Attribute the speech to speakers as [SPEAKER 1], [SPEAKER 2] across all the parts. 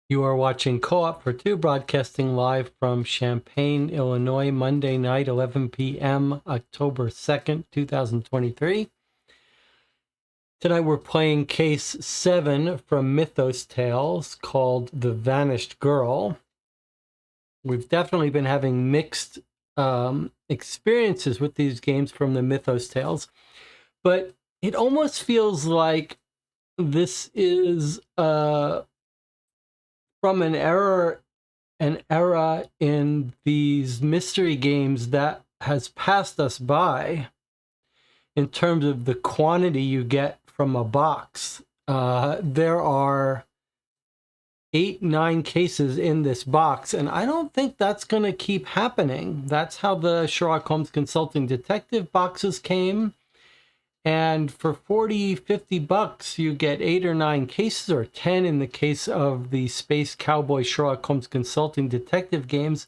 [SPEAKER 1] You are watching Co-op for Two, broadcasting live from Champaign, Illinois, Monday night, 11 p.m., October 2nd, 2023. Tonight we're playing Case 7 from Mythos Tales called The Vanished Girl. We've definitely been having mixed experiences with these games from the Mythos Tales, but it almost feels like this is from an era in these mystery games that has passed us by in terms of the quantity you get from a box. There are 8-9 cases in this box, and I don't think that's going to keep happening. That's how the Sherlock Holmes Consulting Detective boxes came. And for $40-50, you get 8 or 9 cases, or 10 in the case of the Space Cowboy Sherlock Holmes Consulting Detective games.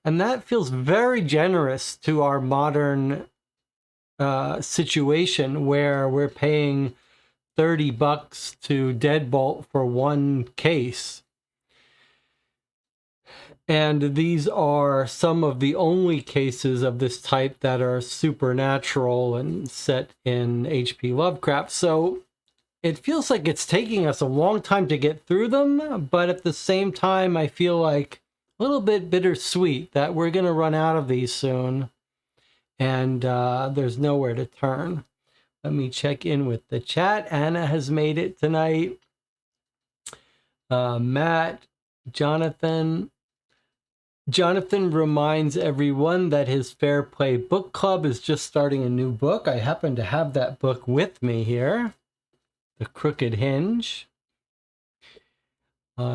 [SPEAKER 1] And that feels very generous to our modern situation, where we're paying $30 to Deadbolt for one case. And these are some of the only cases of this type that are supernatural and set in H.P. Lovecraft. So it feels like it's taking us a long time to get through them, but at the same time, I feel like a little bit bittersweet that we're going to run out of these soon, and there's nowhere to turn. Let me check in with the chat. Anna has made it tonight. Matt, Jonathan reminds everyone that his Fair Play Book Club is just starting a new book. I happen to have that book with me here, The Crooked Hinge.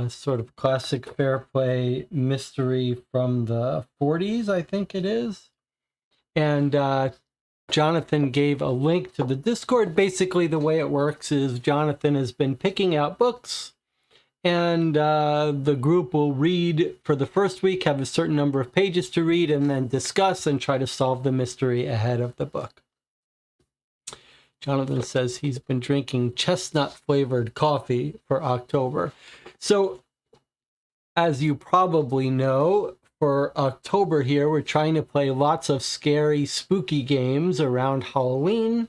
[SPEAKER 1] Sort of classic Fair Play mystery from the 40s, I think it is. And Jonathan gave a link to the Discord. Basically, the way it works is Jonathan has been picking out books, and the group will read for the first week, have a certain number of pages to read, and then discuss and try to solve the mystery ahead of the book. Jonathan says he's been drinking chestnut-flavored coffee for October. So, as you probably know, for October here, we're trying to play lots of scary, spooky games around Halloween.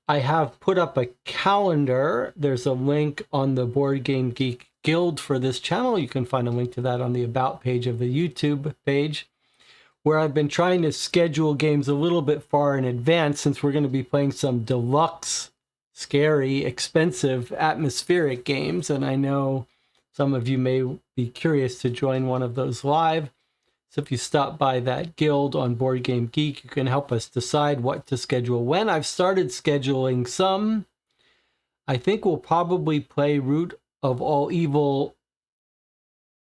[SPEAKER 1] I have put up a calendar. There's a link on the Board Game Geek Guild for this channel. You can find a link to that on the About page of the YouTube page, where I've been trying to schedule games a little bit far in advance, since we're going to be playing some deluxe, scary, expensive, atmospheric games. And I know some of you may be curious to join one of those live. So if you stop by that guild on Board Game Geek, you can help us decide what to schedule when. I've started scheduling some. I think we'll probably play Root of All Evil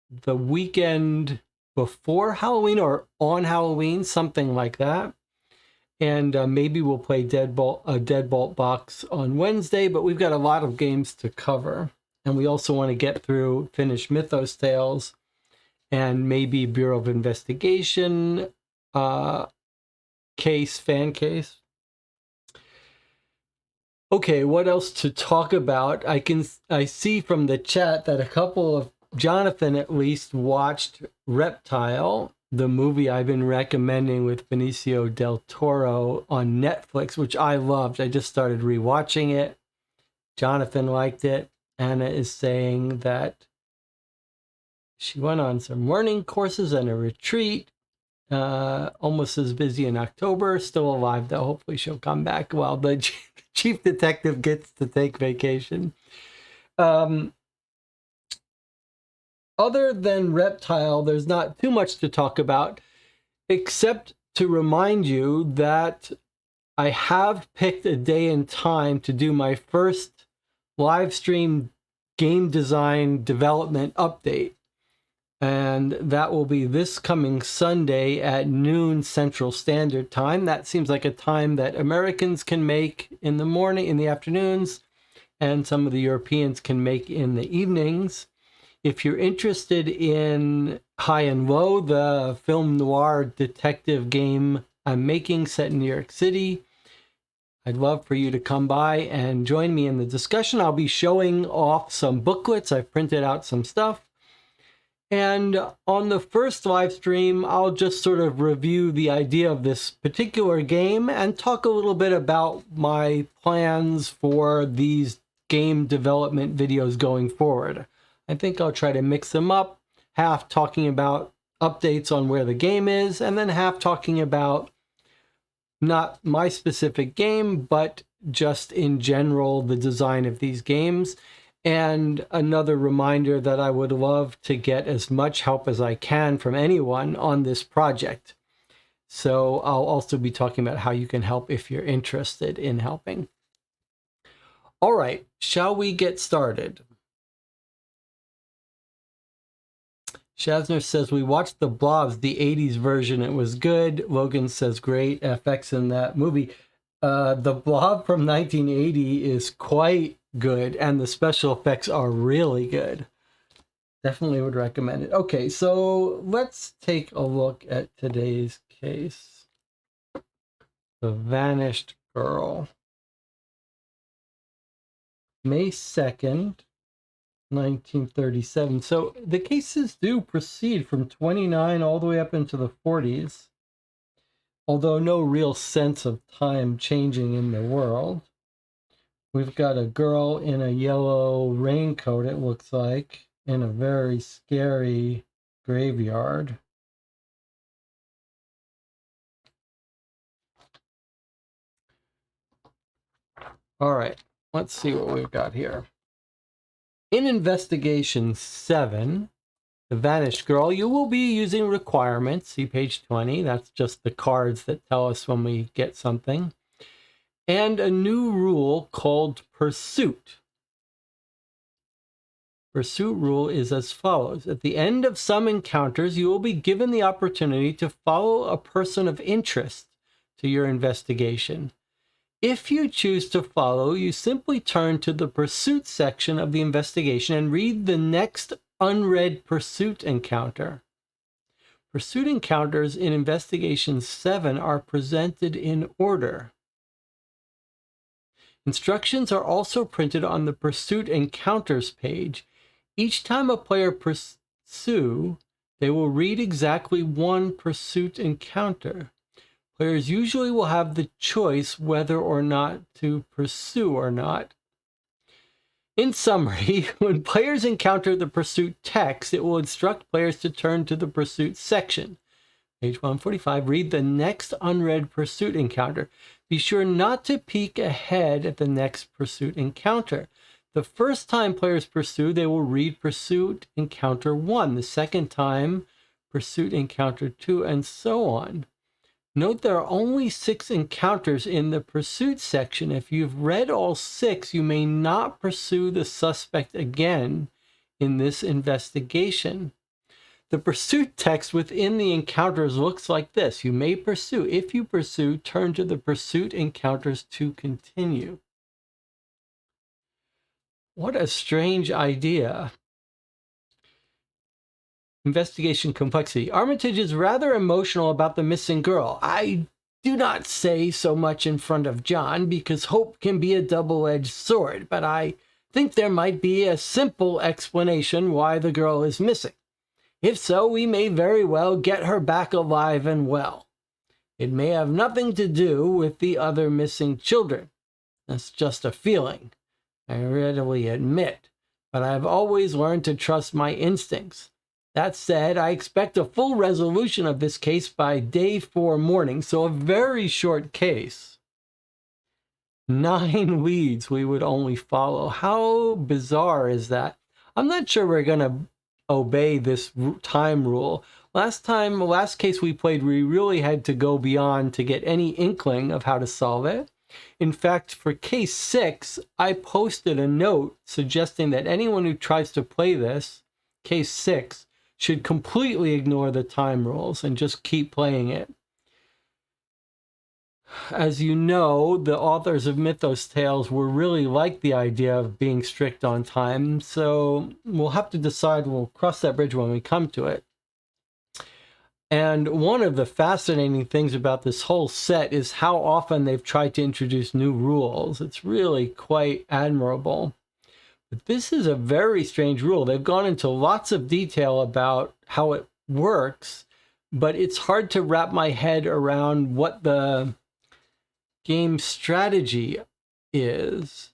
[SPEAKER 1] the weekend before Halloween or on Halloween, something like that. And maybe we'll play Deadbolt box on Wednesday, but we've got a lot of games to cover. And we also want to finish Mythos Tales and maybe Bureau of Investigation fan case. Okay, what else to talk about? I see from the chat that a couple of Jonathan at least watched Reptile, the movie I've been recommending with Benicio del Toro on Netflix, which I loved. I just started rewatching it. Jonathan liked it. Anna is saying that she went on some learning courses and a retreat. Almost as busy in October. Still alive, though. Hopefully she'll come back while the chief detective gets to take vacation. Other than Reptile, there's not too much to talk about, except to remind you that I have picked a day and time to do my first live stream game design development update. And that will be this coming Sunday at noon Central Standard Time. That seems like a time that Americans can make in the morning, in the afternoons, and some of the Europeans can make in the evenings. If you're interested in High and Low, the film noir detective game I'm making set in New York City, I'd love for you to come by and join me in the discussion. I'll be showing off some booklets. I've printed out some stuff. And on the first live stream, I'll just sort of review the idea of this particular game and talk a little bit about my plans for these game development videos going forward. I think I'll try to mix them up, half talking about updates on where the game is, and then half talking about not my specific game, but just in general, the design of these games. And another reminder that I would love to get as much help as I can from anyone on this project. So I'll also be talking about how you can help if you're interested in helping. All right, shall we get started? Shazner says, we watched The Blobs, the 80s version. It was good. Logan says, great FX in that movie. The Blob from 1980 is quite good, and the special effects are really good. Definitely would recommend it. Okay, so let's take a look at today's case. The Vanished Girl. May 2nd, 1937. So the cases do proceed from 29 all the way up into the 40s, although no real sense of time changing in the world. We've got a girl in a yellow raincoat, it looks like, in a very scary graveyard. All right, let's see what we've got here. In Investigation 7, The Vanished Girl, you will be using requirements. See page 20. That's just the cards that tell us when we get something. And a new rule called Pursuit. Pursuit rule is as follows. At the end of some encounters, you will be given the opportunity to follow a person of interest to your investigation. If you choose to follow, you simply turn to the Pursuit section of the investigation and read the next unread Pursuit encounter. Pursuit encounters in Investigation 7 are presented in order. Instructions are also printed on the Pursuit Encounters page. Each time a player pursues, they will read exactly one Pursuit encounter. Players usually will have the choice whether or not to pursue or not. In summary, when players encounter the Pursuit text, it will instruct players to turn to the Pursuit section. Page 145, read the next unread Pursuit encounter. Be sure not to peek ahead at the next Pursuit encounter. The first time players pursue, they will read Pursuit Encounter 1. The second time, pursuit encounter 2, and so on. Note there are only 6 encounters in the pursuit section. If you've read all 6, you may not pursue the suspect again in this investigation. The pursuit text within the encounters looks like this. You may pursue. If you pursue, turn to the pursuit encounters to continue. What a strange idea. Investigation complexity. Armitage is rather emotional about the missing girl. I do not say so much in front of John because hope can be a double-edged sword, but I think there might be a simple explanation why the girl is missing. If so, we may very well get her back alive and well. It may have nothing to do with the other missing children. That's just a feeling, I readily admit, but I've always learned to trust my instincts. That said, I expect a full resolution of this case by day 4 morning, so a very short case. 9 leads we would only follow. How bizarre is that? I'm not sure we're going to obey this time rule. Last case we played, we really had to go beyond to get any inkling of how to solve it. In fact, for case 6, I posted a note suggesting that anyone who tries to play this, case 6, should completely ignore the time rules and just keep playing it. As you know, the authors of Mythos Tales were really like the idea of being strict on time, so we'll have to decide, we'll cross that bridge when we come to it. And one of the fascinating things about this whole set is how often they've tried to introduce new rules. It's really quite admirable. But this is a very strange rule. They've gone into lots of detail about how it works, but it's hard to wrap my head around what the game strategy is.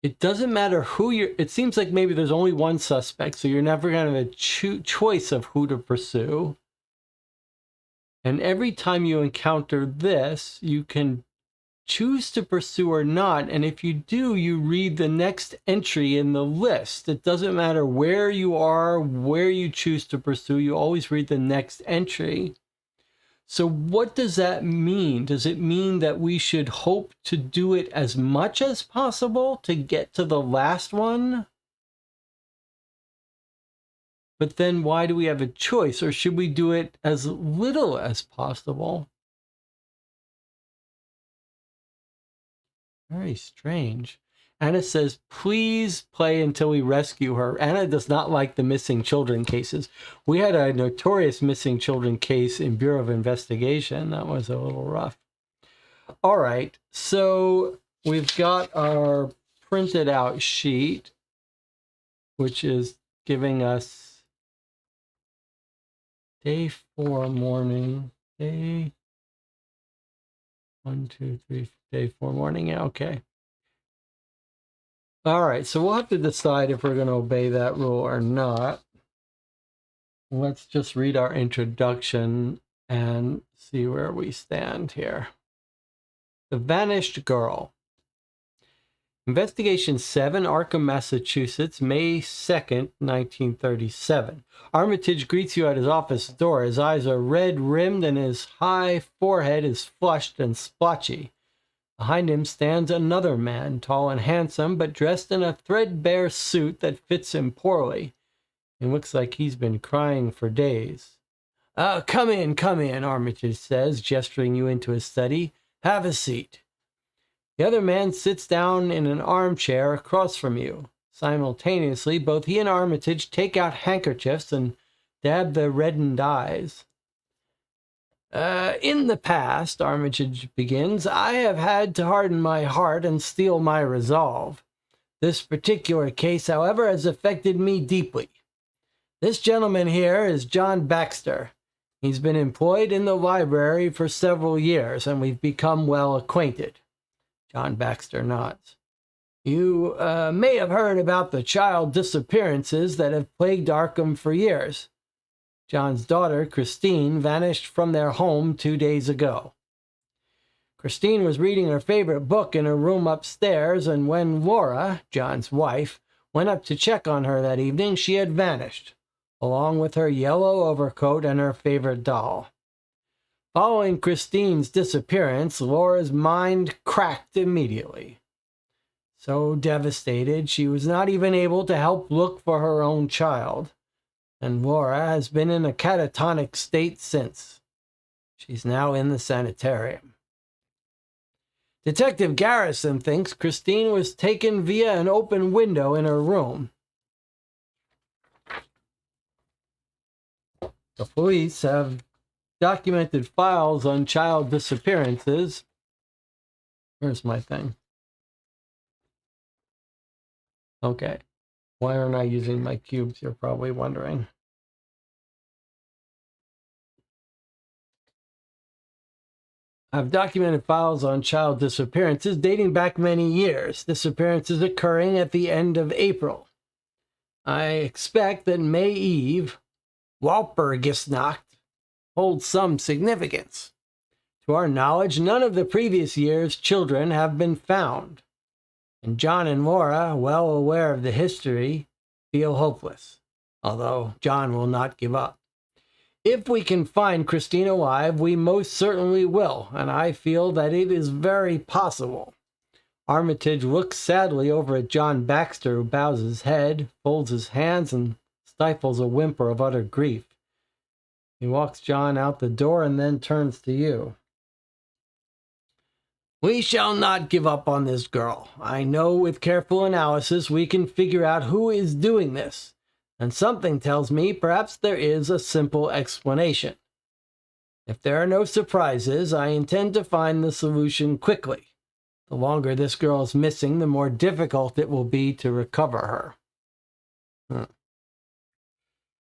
[SPEAKER 1] It doesn't matter who you're... It seems like maybe there's only one suspect, so you're never going to have a choice of who to pursue. And every time you encounter this, you can choose to pursue or not, and if you do, you read the next entry in the list. It doesn't matter where you are, where you choose to pursue, you always read the next entry. So what does that mean? Does it mean that we should hope to do it as much as possible to get to the last one? But then why do we have a choice? Or should we do it as little as possible? Very strange. Anna says, please play until we rescue her. Anna does not like the missing children cases. We had a notorious missing children case in Bureau of Investigation. That was a little rough. All right, so we've got our printed out sheet, which is giving us day 4 morning, day 1, 2, 3, day 4 morning. Yeah, okay. All right, so we'll have to decide if we're going to obey that rule or not. Let's just read our introduction and see where we stand here. The Vanished Girl. Investigation 7, Arkham, Massachusetts, May 2nd, 1937. Armitage greets you at his office door. His eyes are red-rimmed and his high forehead is flushed and splotchy. Behind him stands another man, tall and handsome, but dressed in a threadbare suit that fits him poorly. It looks like he's been crying for days. Come in, Armitage says, gesturing you into his study. Have a seat. The other man sits down in an armchair across from you. Simultaneously, both he and Armitage take out handkerchiefs and dab their reddened eyes. In the past, Armitage begins, I have had to harden my heart and steel my resolve. This particular case, however, has affected me deeply. This gentleman here is John Baxter. He's been employed in the library for several years, and we've become well acquainted. John Baxter nods. You may have heard about the child disappearances that have plagued Arkham for years. John's daughter, Christine, vanished from their home 2 days ago. Christine was reading her favorite book in her room upstairs, and when Laura, John's wife, went up to check on her that evening, she had vanished. along with her yellow overcoat and her favorite doll. Following Christine's disappearance, Laura's mind cracked immediately. So devastated, she was not even able to help look for her own child, and Laura has been in a catatonic state since. She's now in the sanitarium. Detective Garrison thinks Christine was taken via an open window in her room. The police have documented files on child disappearances. Where's my thing? Okay. Why aren't I using my cubes? You're probably wondering. I've documented files on child disappearances dating back many years. Disappearances occurring at the end of April. I expect that May Eve, Walpurgisnacht, holds some significance. To our knowledge, none of the previous year's children have been found. And John and Laura, well aware of the history, feel hopeless, although John will not give up. If we can find Christine alive, we most certainly will, and I feel that it is very possible. Armitage looks sadly over at John Baxter, who bows his head, folds his hands, and stifles a whimper of utter grief. He walks John out the door and then turns to you. We shall not give up on this girl. I know with careful analysis we can figure out who is doing this, and something tells me perhaps there is a simple explanation. If there are no surprises, I intend to find the solution quickly. The longer this girl is missing, the more difficult it will be to recover her.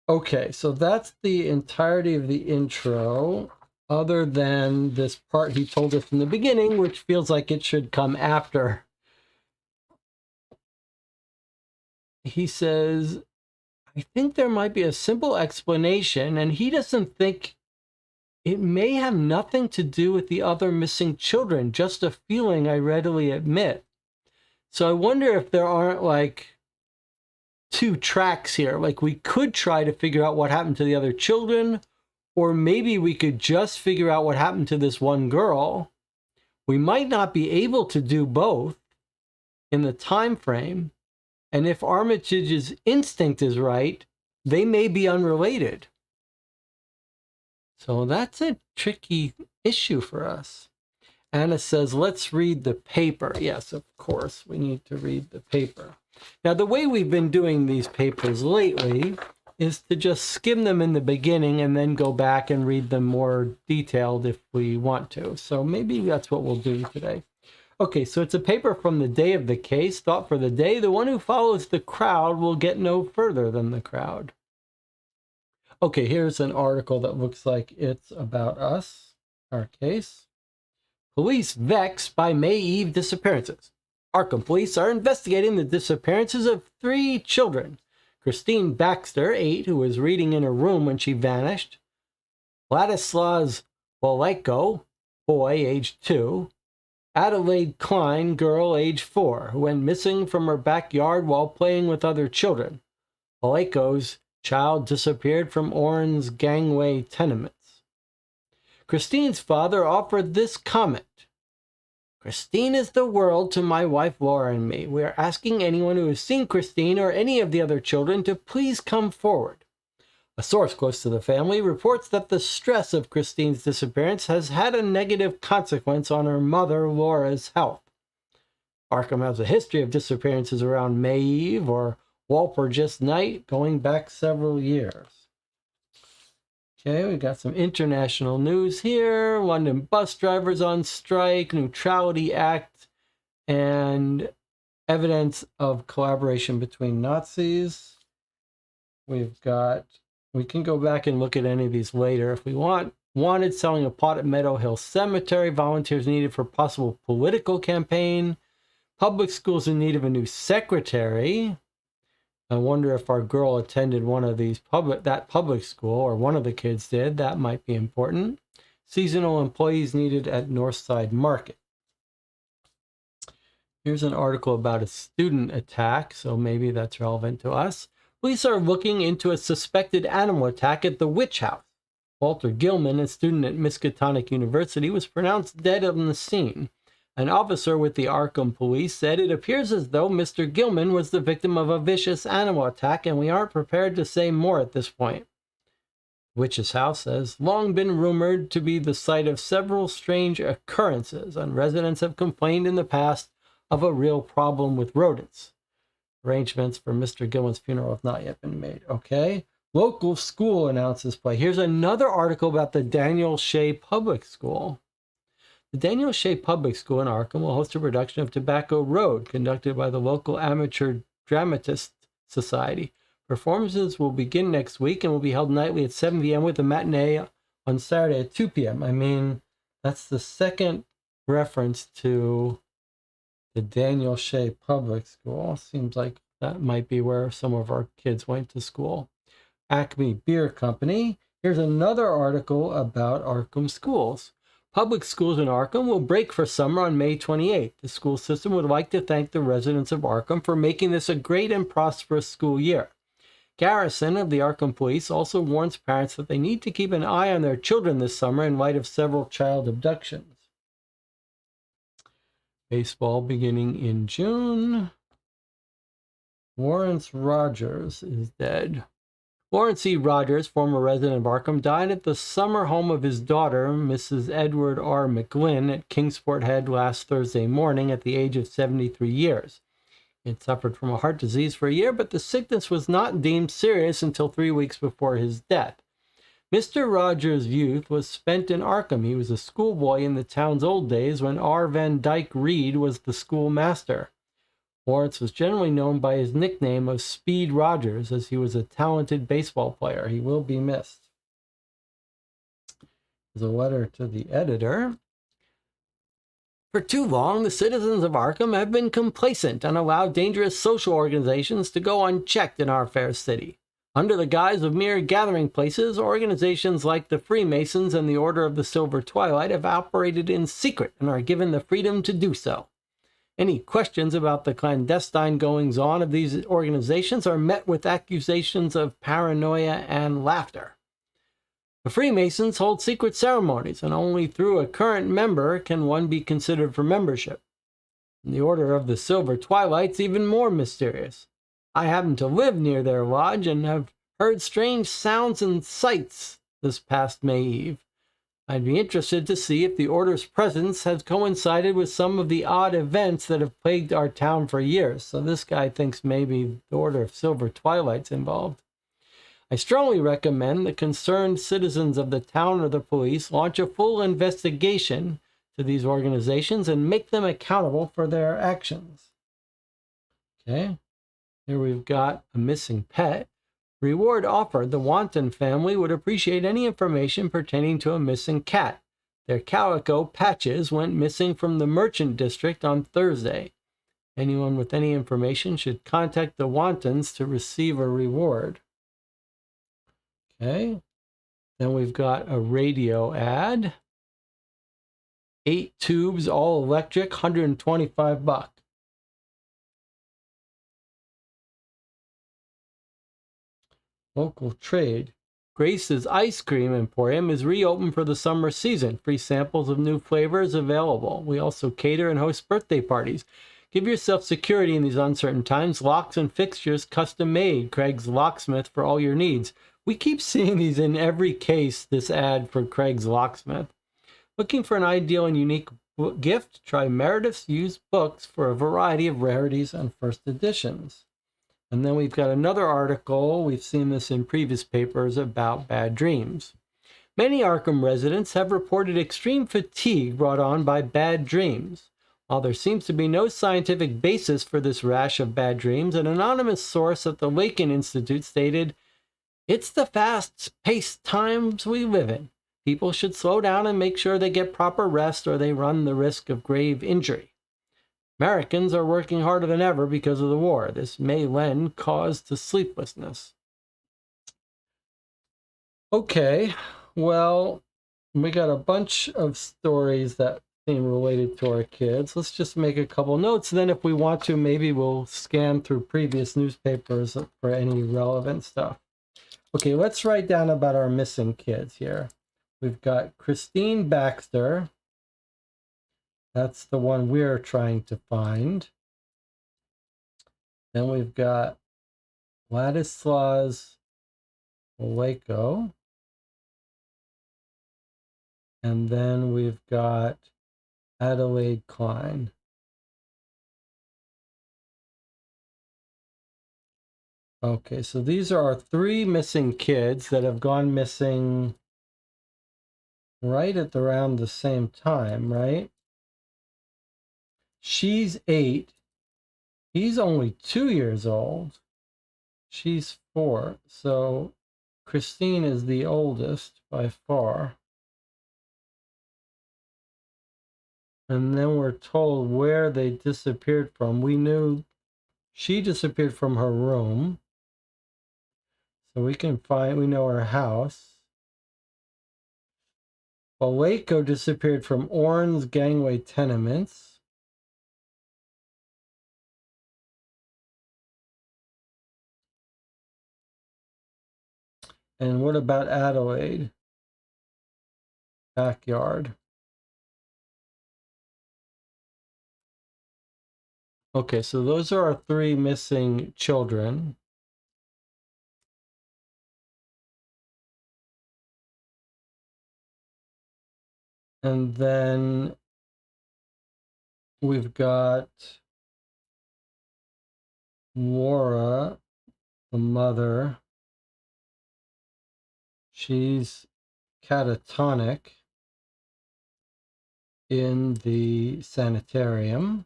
[SPEAKER 1] Okay, so that's the entirety of the intro, other than this part he told us in the beginning, which feels like it should come after. He says, I think there might be a simple explanation, and he doesn't think it may have nothing to do with the other missing children, just a feeling I readily admit. So I wonder if there aren't like two tracks here. Like we could try to figure out what happened to the other children, or maybe we could just figure out what happened to this one girl. We might not be able to do both in the time frame, and if Armitage's instinct is right, they may be unrelated. So that's a tricky issue for us. Anna says, let's read the paper. Yes, of course, we need to read the paper. Now, the way we've been doing these papers lately is to just skim them in the beginning and then go back and read them more detailed if we want to. So maybe that's what we'll do today. Okay, so it's a paper from the day of the case. Thought for the day, the one who follows the crowd will get no further than the crowd. Okay, here's an article that looks like it's about us, our case. Police vexed by May Eve disappearances. Arkham police are investigating the disappearances of 3 children. Christine Baxter, 8, who was reading in her room when she vanished. Ladislaus Waleko, boy, age 2. Adelaide Klein, girl, age 4, who went missing from her backyard while playing with other children. Waleko's child disappeared from Oran's gangway tenements. Christine's father offered this comment. Christine is the world to my wife Laura and me. We are asking anyone who has seen Christine or any of the other children to please come forward. A source close to the family reports that the stress of Christine's disappearance has had a negative consequence on her mother Laura's health. Arkham has a history of disappearances around May Eve or Walpurgis Night going back several years. Okay, we got some international news here. London bus drivers on strike, Neutrality Act, and evidence of collaboration between Nazis. We can go back and look at any of these later if we want. Wanted selling a plot at Meadow Hill Cemetery. Volunteers needed for possible political campaign. Public schools in need of a new secretary. I wonder if our girl attended one of these public school, or one of the kids did. That might be important. Seasonal employees needed at Northside Market. Here's an article about a student attack, so maybe that's relevant to us. Police are looking into a suspected animal attack at the Witch House. Walter Gilman, a student at Miskatonic University, was pronounced dead on the scene. An officer with the Arkham police said it appears as though Mr. Gilman was the victim of a vicious animal attack, and we aren't prepared to say more at this point. Witch's House has long been rumored to be the site of several strange occurrences, and residents have complained in the past of a real problem with rodents. Arrangements for Mr. Gilman's funeral have not yet been made. Okay. Local school announces play. Here's another article about the Daniel Shea Public School. The Daniel Shea Public School in Arkham will host a production of Tobacco Road, conducted by the local Amateur Dramatist Society. Performances will begin next week and will be held nightly at 7 p.m. with a matinee on Saturday at 2 p.m. I mean, that's the second reference to the Daniel Shea Public School. Seems like that might be where some of our kids went to school. Acme Beer Company. Here's another article about Arkham schools. Public schools in Arkham will break for summer on May 28th. The school system would like to thank the residents of Arkham for making this a great and prosperous school year. Garrison of the Arkham Police also warns parents that they need to keep an eye on their children this summer in light of several child abductions. Baseball beginning in June. Lawrence Rogers is dead. Lawrence E. Rogers, former resident of Arkham, died at the summer home of his daughter, Mrs. Edward R. McGlynn, at Kingsport Head last Thursday morning at the age of 73 years. He had suffered from a heart disease for a year, but the sickness was not deemed serious until 3 weeks before his death. Mr. Rogers' youth was spent in Arkham. He was a schoolboy in the town's old days when R. Van Dyke Reed was the schoolmaster. Lawrence was generally known by his nickname of Speed Rogers, as he was a talented baseball player. He will be missed. There's a letter to the editor. For too long, the citizens of Arkham have been complacent and allowed dangerous social organizations to go unchecked in our fair city. Under the guise of mere gathering places, organizations like the Freemasons and the Order of the Silver Twilight have operated in secret and are given the freedom to do so. Any questions about the clandestine goings-on of these organizations are met with accusations of paranoia and laughter. The Freemasons hold secret ceremonies, and only through a current member can one be considered for membership. And the Order of the Silver Twilight's even more mysterious. I happen to live near their lodge and have heard strange sounds and sights this past May Eve. I'd be interested to see if the Order's presence has coincided with some of the odd events that have plagued our town for years. So this guy thinks maybe the Order of Silver Twilight's involved. I strongly recommend the concerned citizens of the town or the police launch a full investigation to these organizations and make them accountable for their actions. Okay, here we've got a missing pet. Reward offered. The Wanton family would appreciate any information pertaining to a missing cat. Their calico Patches went missing from the Merchant District on Thursday. Anyone with any information should contact the Wantons to receive a reward. Okay. Then we've got a radio ad. 8 tubes, all electric, $125. Local trade. Grace's Ice Cream Emporium is reopened for the summer season. Free samples of new flavors available. We also cater and host birthday parties. Give yourself security in these uncertain times. Locks and fixtures custom made. Craig's Locksmith for all your needs. We keep seeing these in every case, this ad for Craig's Locksmith. Looking for an ideal and unique gift? Try Meredith's used books for a variety of rarities and first editions. And then we've got another article, we've seen this in previous papers, about bad dreams. Many Arkham residents have reported extreme fatigue brought on by bad dreams. While there seems to be no scientific basis for this rash of bad dreams, an anonymous source at the Lakin Institute stated, "It's the fast-paced times we live in. People should slow down and make sure they get proper rest or they run the risk of grave injury. Americans are working harder than ever because of the war. This may lend cause to sleeplessness." Okay, well, we got a bunch of stories that seem related to our kids. Let's just make a couple notes. Then if we want to, maybe we'll scan through previous newspapers for any relevant stuff. Okay, let's write down about our missing kids here. We've got Christine Baxter. That's the one we're trying to find. Then we've got Ladislaus Waco. And then we've got Adelaide Klein. Okay, so these are our 3 missing kids that have gone missing right at around the same time, right? She's 8. He's only 2 years old. She's 4. So Christine is the oldest by far. And then we're told where they disappeared from. We knew she disappeared from her room. So we know her house. Well, Waco disappeared from Orange Gangway Tenements. And what about Adelaide? Backyard. Okay, so those are our 3 missing children. And then we've got Laura, the mother. She's catatonic in the sanitarium.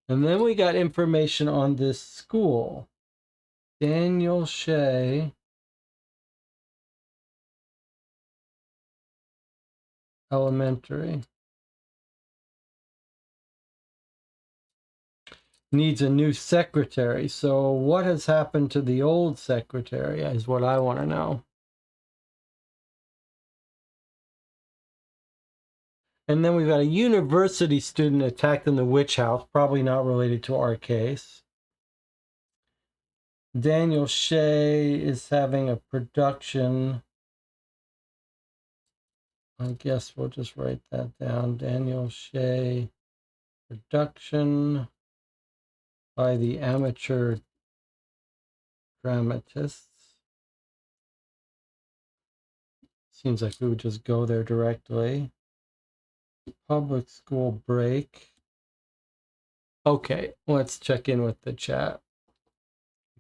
[SPEAKER 1] And then we got information on this school. Daniel Shea Elementary needs a new secretary. So what has happened to the old secretary is what I want to know. And then we've got a university student attacked in the witch house, probably not related to our case. Daniel Shea is having a production. I guess we'll just write that down. Daniel Shea production by the amateur dramatists. Seems like we would just go there directly. Public school break. Okay, let's check in with the chat.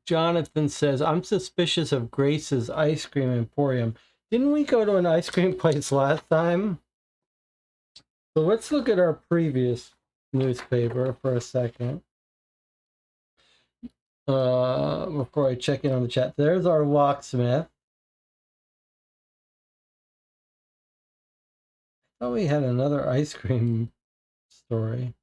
[SPEAKER 1] Jonathan says, I'm suspicious of Grace's Ice Cream Emporium. Didn't we go to an ice cream place last time? So let's look at our previous newspaper for a second. Before I check in on the chat. There's our locksmith. I thought we had another ice cream story.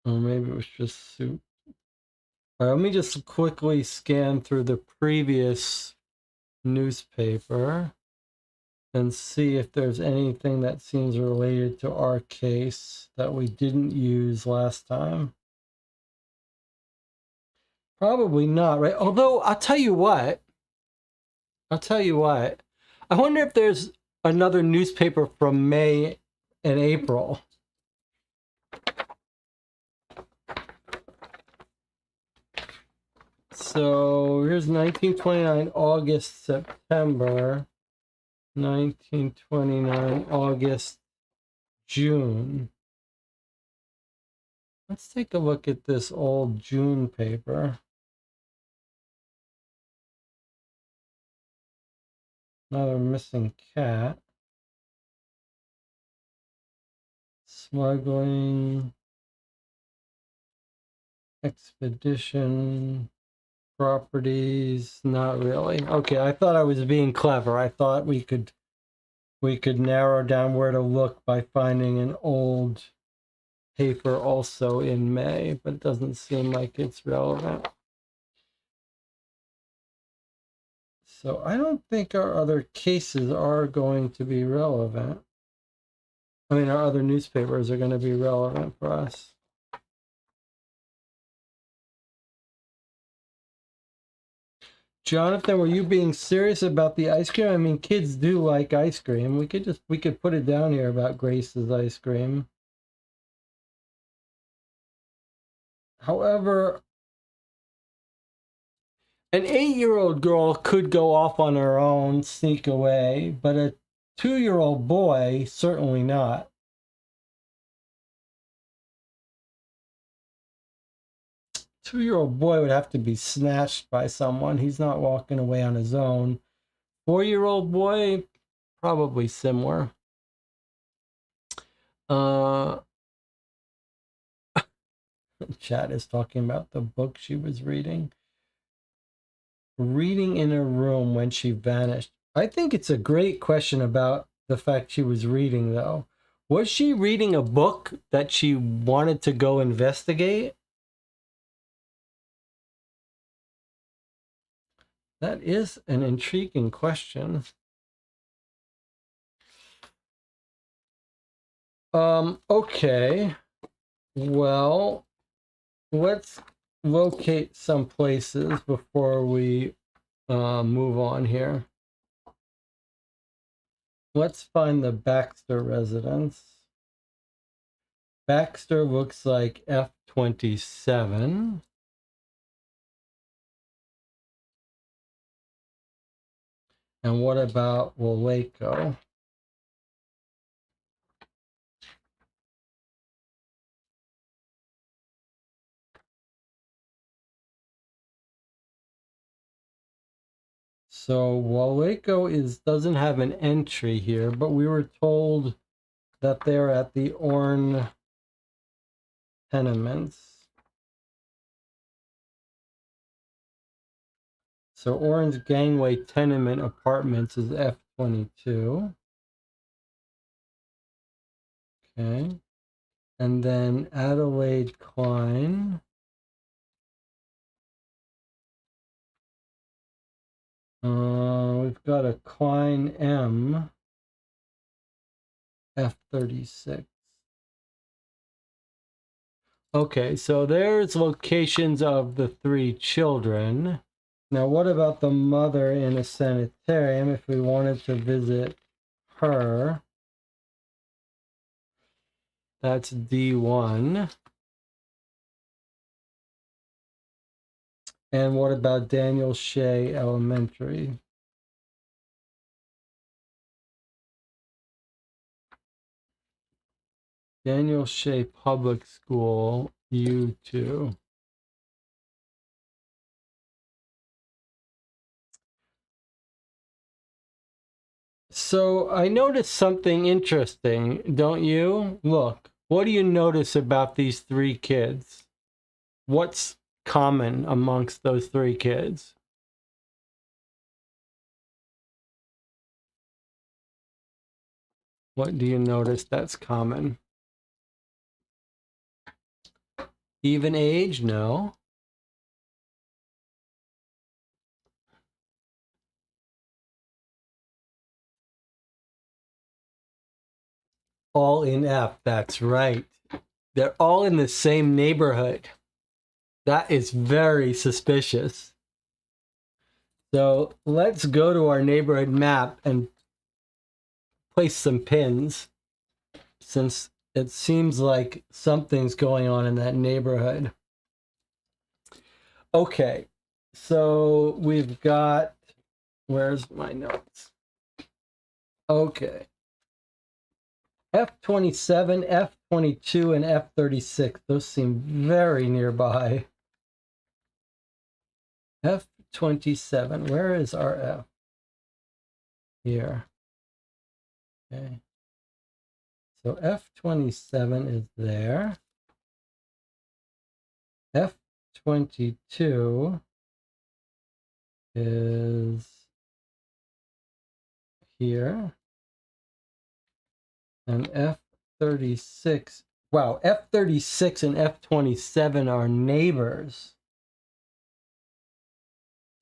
[SPEAKER 1] Or maybe it was just soup. All right, let me just quickly scan through the previous newspaper and see if there's anything that seems related to our case that we didn't use last time. Probably not, right? Although, I'll tell you what. I wonder if there's another newspaper from May and April. So here's 1929, August, September. 1929, August, June. Let's take a look at this old June paper. Another missing cat. Smuggling. Expedition. Properties. Not really. Okay, I thought I was being clever. I thought we could narrow down where to look by finding an old paper also in May, but it doesn't seem like it's relevant. So I don't think our other cases are going to be relevant. I mean, our other newspapers are going to be relevant for us. Jonathan, were you being serious about the ice cream? I mean, kids do like ice cream. We could put it down here about Grace's ice cream. However, an 8-year-old girl could go off on her own, sneak away, but a 2-year-old boy, certainly not. Two-year-old boy would have to be snatched by someone. He's not walking away on his own. 4-year-old boy, probably similar. Chat is talking about the book she was reading. Reading in a room when she vanished. I think it's a great question about the fact she was reading, though. Was she reading a book that she wanted to go investigate? That is an intriguing question. Okay. Well, let's locate some places before we move on here. Let's find the Baxter residence. Baxter looks like F27. And what about Waco? So Waco doesn't have an entry here, but we were told that they're at the Orne tenements. So Orne's Gangway tenement apartments is F22. Okay. And then Adelaide Klein. We've got a Klein M, F36. Okay, so there's locations of the 3 children. Now, what about the mother in a sanitarium if we wanted to visit her? That's D1. And what about Daniel Shea Elementary? Daniel Shea Public School, U2. So I noticed something interesting, don't you? Look, what do you notice about these 3 kids? What's common amongst those 3 kids? What do you notice that's common? Even age? No. All in F, that's right. They're all in the same neighborhood. That is very suspicious. So let's go to our neighborhood map and place some pins, since it seems like something's going on in that neighborhood. Okay, so we've got, where's my notes? Okay. F27, F22, and F36. Those seem very nearby. F27, where is our F? Here. Okay. So F27 is there. F22 is here. And F36, wow, F36 and F27 are neighbors.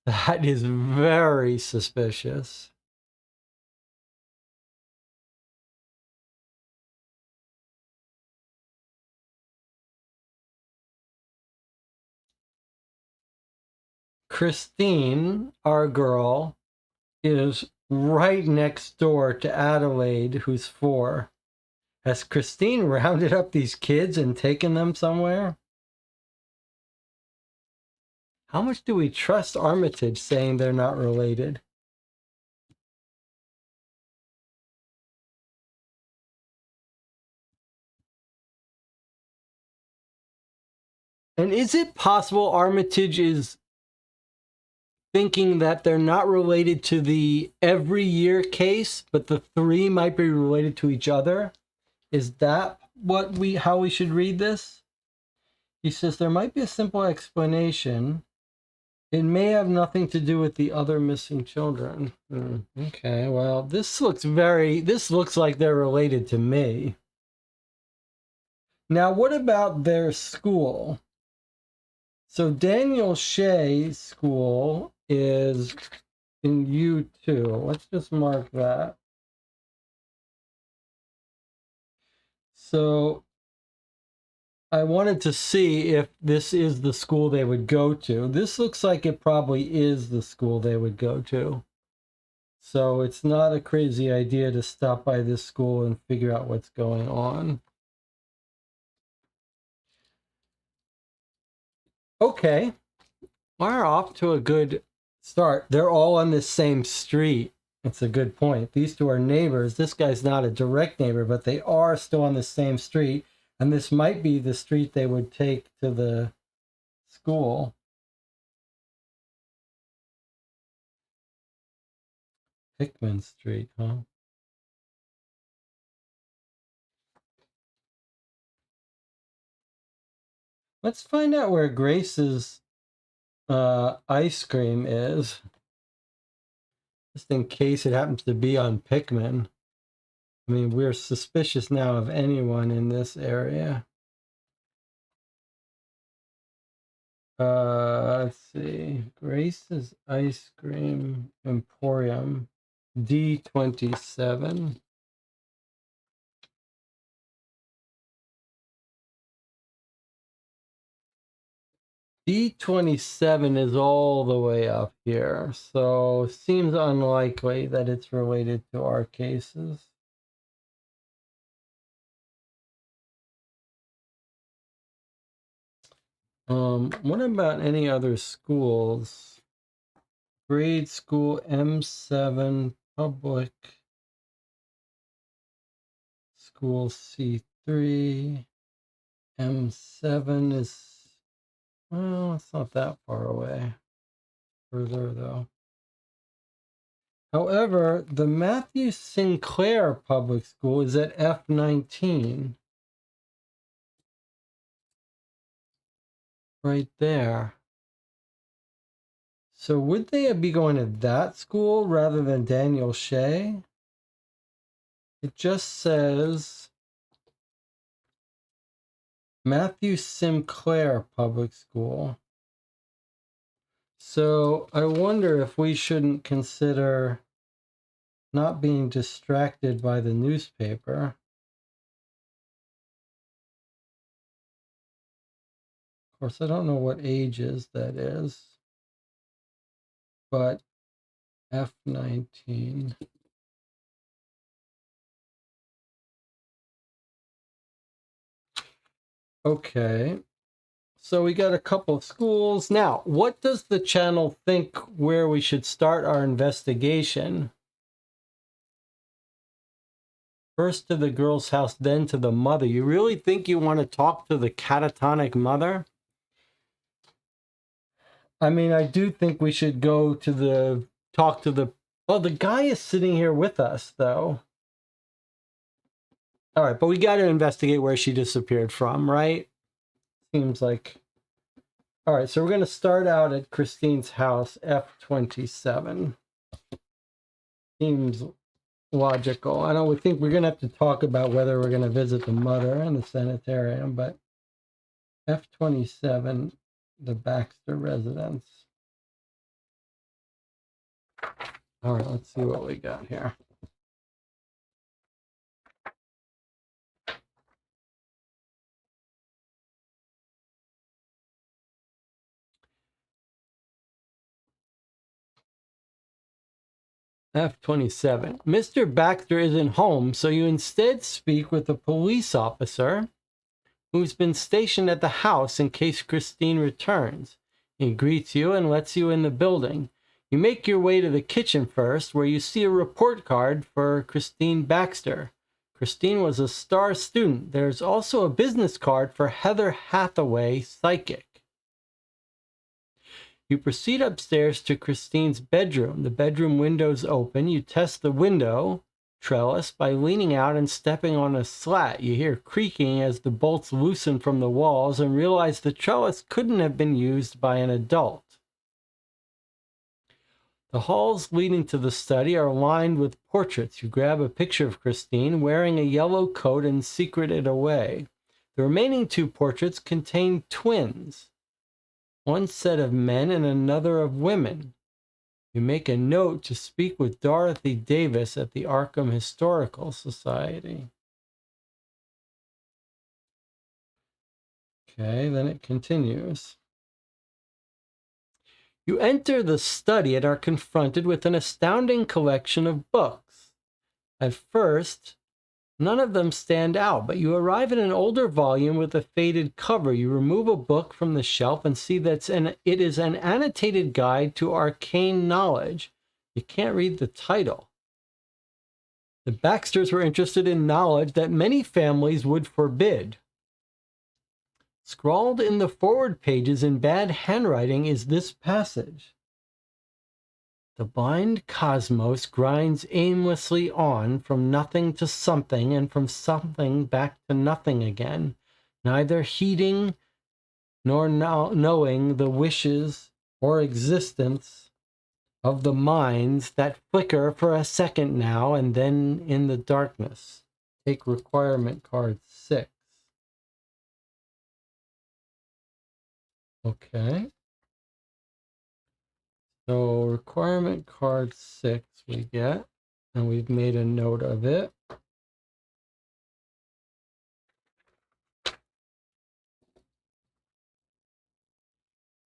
[SPEAKER 1] That is very suspicious. Christine, our girl, is right next door to Adelaide, who's 4. Has Christine rounded up these kids and taken them somewhere? How much do we trust Armitage saying they're not related? And is it possible Armitage is thinking that they're not related to the every year case, but the 3 might be related to each other? Is that how we should read this? He says there might be a simple explanation. It may have nothing to do with the other missing children. Okay, well, this looks like they're related to me. Now, what about their school? So Daniel Shea's school is in U2. Let's just mark that. So I wanted to see if this is the school they would go to. This looks like it probably is the school they would go to. So it's not a crazy idea to stop by this school and figure out what's going on. Okay, we're off to a good start. They're all on the same street. It's a good point. These 2 are neighbors. This guy's not a direct neighbor, but they are still on the same street. And this might be the street they would take to the school. Hickman Street, huh? Let's find out where Grace's ice cream is. Just in case it happens to be on Pickman. I mean, we're suspicious now of anyone in this area. Let's see. Grace's Ice Cream Emporium, D27. D27 is all the way up here, so seems unlikely that it's related to our cases. What about any other schools? Grade school M7 public school C3. M7 is, well, it's not that far away. Further though. However, the Matthew Sinclair Public School is at F19. Right there. So would they be going to that school rather than Daniel Shea? It just says Matthew Sinclair Public School. So I wonder if we shouldn't consider not being distracted by the newspaper. Of course, I don't know what ages that is, but F19. Okay, so we got a couple of schools. Now, what does the channel think where we should start our investigation? First to the girl's house, then to the mother. You really think you want to talk to the catatonic mother? I mean, I do think we should go to talk to the, oh, the guy is sitting here with us, though. All right, but we got to investigate where she disappeared from, right? Seems like. All right, so we're going to start out at Christine's house, F27. Seems logical. I don't think we're going to have to talk about whether we're going to visit the mother and the sanitarium, but F27, the Baxter residence. All right, let's see what we got here. F-27. Mr. Baxter isn't home, so you instead speak with a police officer who's been stationed at the house in case Christine returns. He greets you and lets you in the building. You make your way to the kitchen first, where you see a report card for Christine Baxter. Christine was a star student. There's also a business card for Heather Hathaway, psychic. You proceed upstairs to Christine's bedroom. The bedroom window's open. You test the window trellis by leaning out and stepping on a slat. You hear creaking as the bolts loosen from the walls and realize the trellis couldn't have been used by an adult. The halls leading to the study are lined with portraits. You grab a picture of Christine wearing a yellow coat and secret it away. The remaining two portraits contain twins, one set of men and another of women. You make a note to speak with Dorothy Davis at the Arkham Historical Society. Okay, then it continues. You enter the study and are confronted with an astounding collection of books. At first, none of them stand out, but you arrive at an older volume with a faded cover. You remove a book from the shelf and see that it is an annotated guide to arcane knowledge. You can't read the title. The Baxters were interested in knowledge that many families would forbid. Scrawled in the forward pages in bad handwriting is this passage. The blind cosmos grinds aimlessly on from nothing to something and from something back to nothing again, neither heeding nor knowing the wishes or existence of the minds that flicker for a second now and then in the darkness. Take requirement card 6. Okay. So requirement card 6 we get, and we've made a note of it.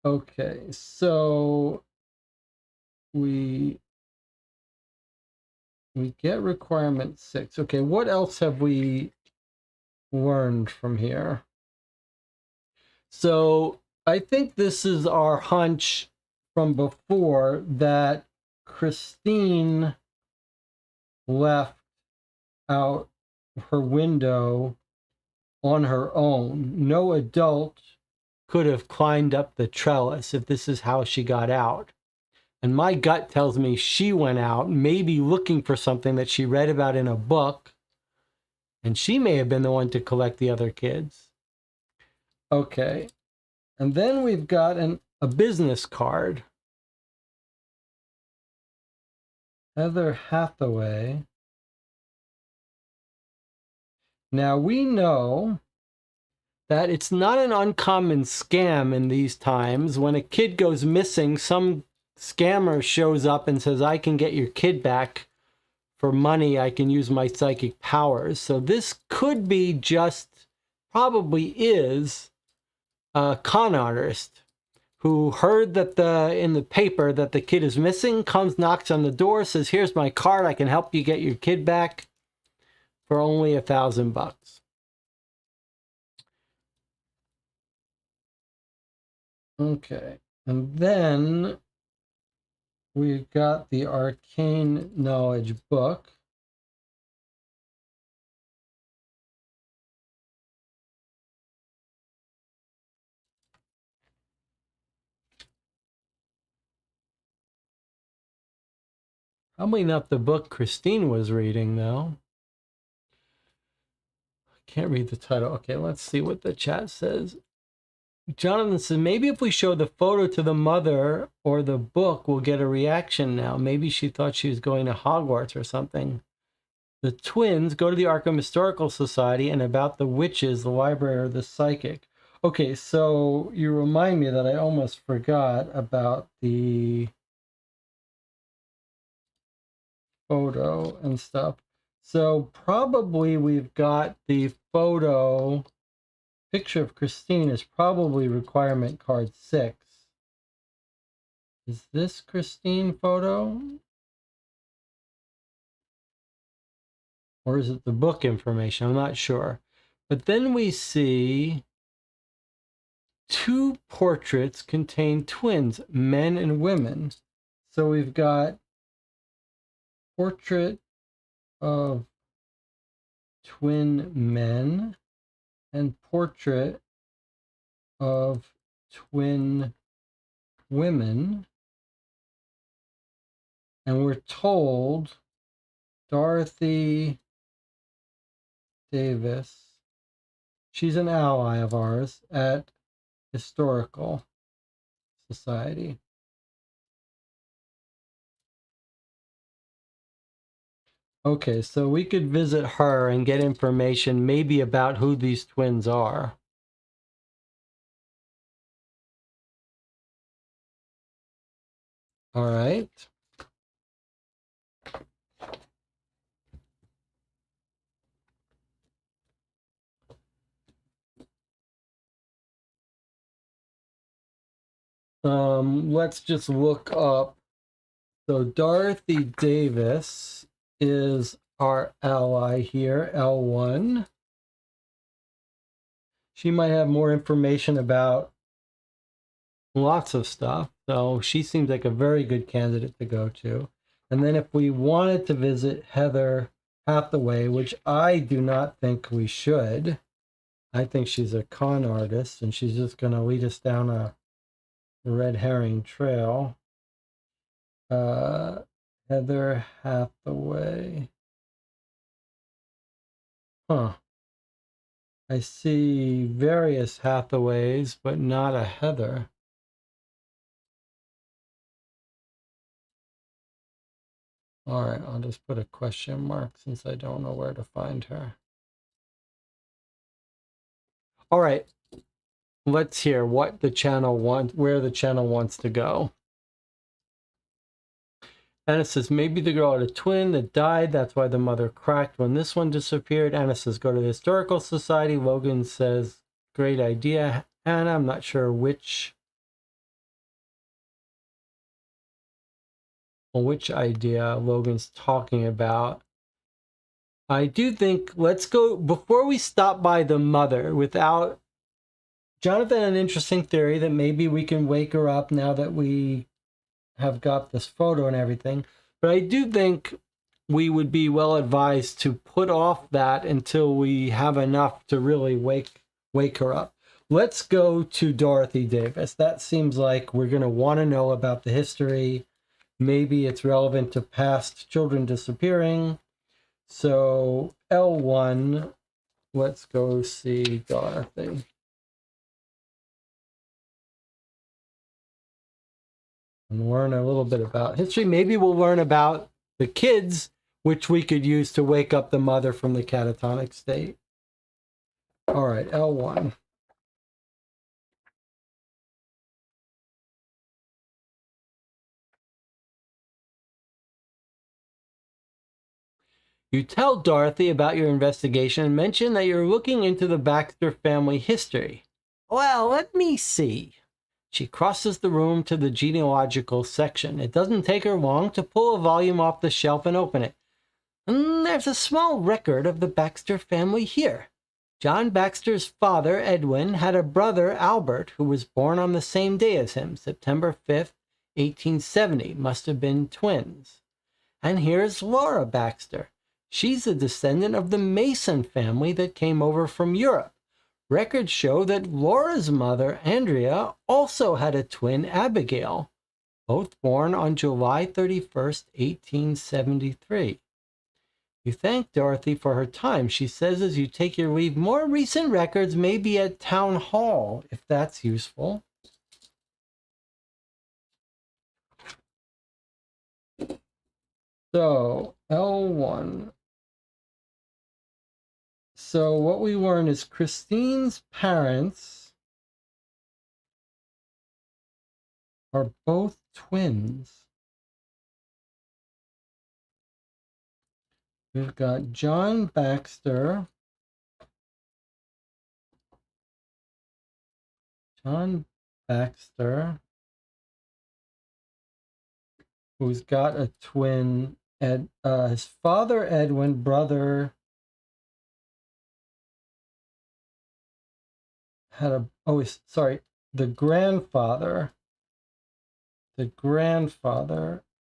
[SPEAKER 1] Okay, so we get requirement 6. Okay, what else have we learned from here? So I think this is our hunch from before that Christine left out her window on her own. No adult could have climbed up the trellis if this is how she got out. And my gut tells me she went out, maybe looking for something that she read about in a book, and she may have been the one to collect the other kids. Okay, and then we've got a business card. Heather Hathaway. Now we know that it's not an uncommon scam in these times. When a kid goes missing, some scammer shows up and says, I can get your kid back for money. I can use my psychic powers. So this could be probably is a con artist who heard that in the paper that the kid is missing, comes, knocks on the door, says, here's my card. I can help you get your kid back for only $1,000. Okay, and then we've got the Arcane Knowledge book. Probably not the book Christine was reading, though. Can't read the title. Okay, let's see what the chat says. Jonathan says, maybe if we show the photo to the mother or the book, we'll get a reaction now. Maybe she thought she was going to Hogwarts or something. The twins go to the Arkham Historical Society and about the witches, the library, or the psychic. Okay, so you remind me that I almost forgot about the photo and stuff. So probably we've got the photo. Picture of Christine is probably requirement card 6. Is this Christine photo? Or is it the book information? I'm not sure. But then we see 2 portraits contain twins, men and women. So we've got portrait of twin men and portrait of twin women. And we're told Dorothy Davis, she's an ally of ours at Historical Society. Okay, so we could visit her and get information maybe about who these twins are. All right. Let's just look up. So Dorothy Davis is our ally here, L1. She might have more information about lots of stuff. So she seems like a very good candidate to go to. And then if we wanted to visit Heather Hathaway, which I do not think we should, I think she's a con artist and she's just going to lead us down a red herring trail. Heather Hathaway. Huh. I see various Hathaways, but not a Heather. All right, I'll just put a question mark since I don't know where to find her. All right, let's hear what the channel wants, where the channel wants to go. Anna says, maybe the girl had a twin that died. That's why the mother cracked when this one disappeared. Anna says, go to the Historical Society. Logan says, great idea. Anna, I'm not sure which idea Logan's talking about. I do think, let's go, before we stop by the mother, without Jonathan, an interesting theory that maybe we can wake her up now that we have got this photo and everything. But I do think we would be well advised to put off that until we have enough to really wake her up. Let's go to Dorothy Davis. That seems like we're going to want to know about the history. Maybe it's relevant to past children disappearing. So L1, let's go see Dorothy. And learn a little bit about history. Maybe we'll learn about the kids, which we could use to wake up the mother from the catatonic state. All right, L1. You tell Dorothy about your investigation and mention that you're looking into the Baxter family history. Well, let me see. She crosses the room to the genealogical section. It doesn't take her long to pull a volume off the shelf and open it. There's a small record of the Baxter family here. John Baxter's father, Edwin, had a brother, Albert, who was born on the same day as him, September 5th, 1870. Must have been twins. And here's Laura Baxter. She's a descendant of the Mason family that came over from Europe. Records show that Laura's mother, Andrea, also had a twin, Abigail, both born on July 31st, 1873. You thank Dorothy for her time. She says as you take your leave, more recent records may be at Town Hall, if that's useful. So, L1. So what we learn is Christine's parents are both twins. We've got John Baxter. John Baxter, who's got a twin. His father, Edwin, brother, had a. Oh, sorry. The grandfather.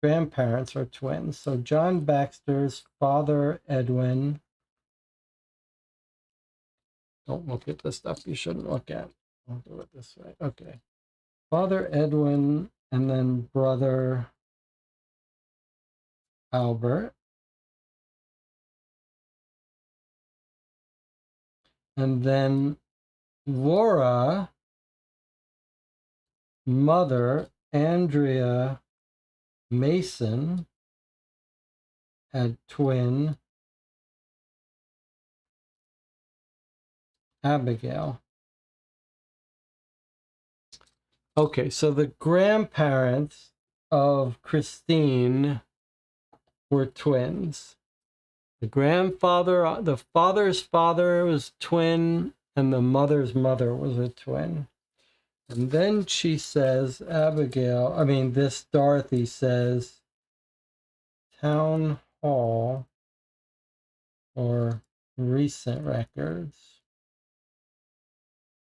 [SPEAKER 1] Grandparents are twins. So John Baxter's father, Edwin. Don't look at the stuff you shouldn't look at. I'll do it this way. Okay. Father, Edwin, and then brother, Albert. And then Laura, mother, Andrea Mason, had twin Abigail. Okay, so the grandparents of Christine were twins. The father's father was twin, and the mother's mother was a twin. And then she says, Dorothy says, Town Hall or recent records.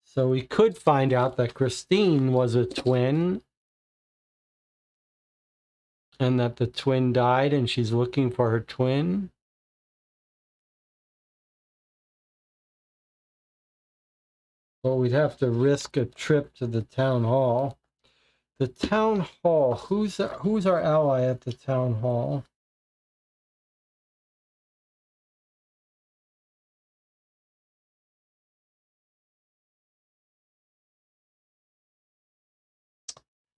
[SPEAKER 1] So we could find out that Christine was a twin and that the twin died and she's looking for her twin. But we'd have to risk a trip to the town hall. The town hall, who's our ally at the town hall?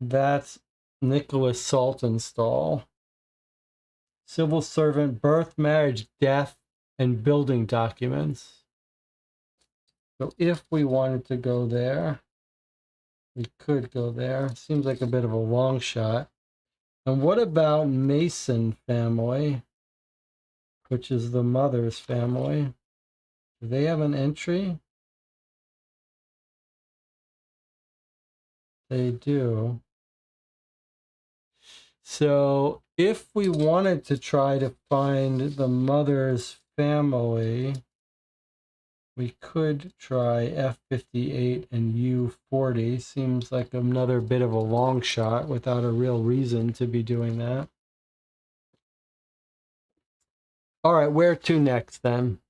[SPEAKER 1] That's Nicholas Saltonstall. Civil servant, birth, marriage, death, and building documents. So if we wanted to go there, we could go there. Seems like a bit of a long shot. And what about Mason family, which is the mother's family? Do they have an entry? They do. So if we wanted to try to find the mother's family, we could try F58 and U40. Seems like another bit of a long shot without a real reason to be doing that. All right, where to next then?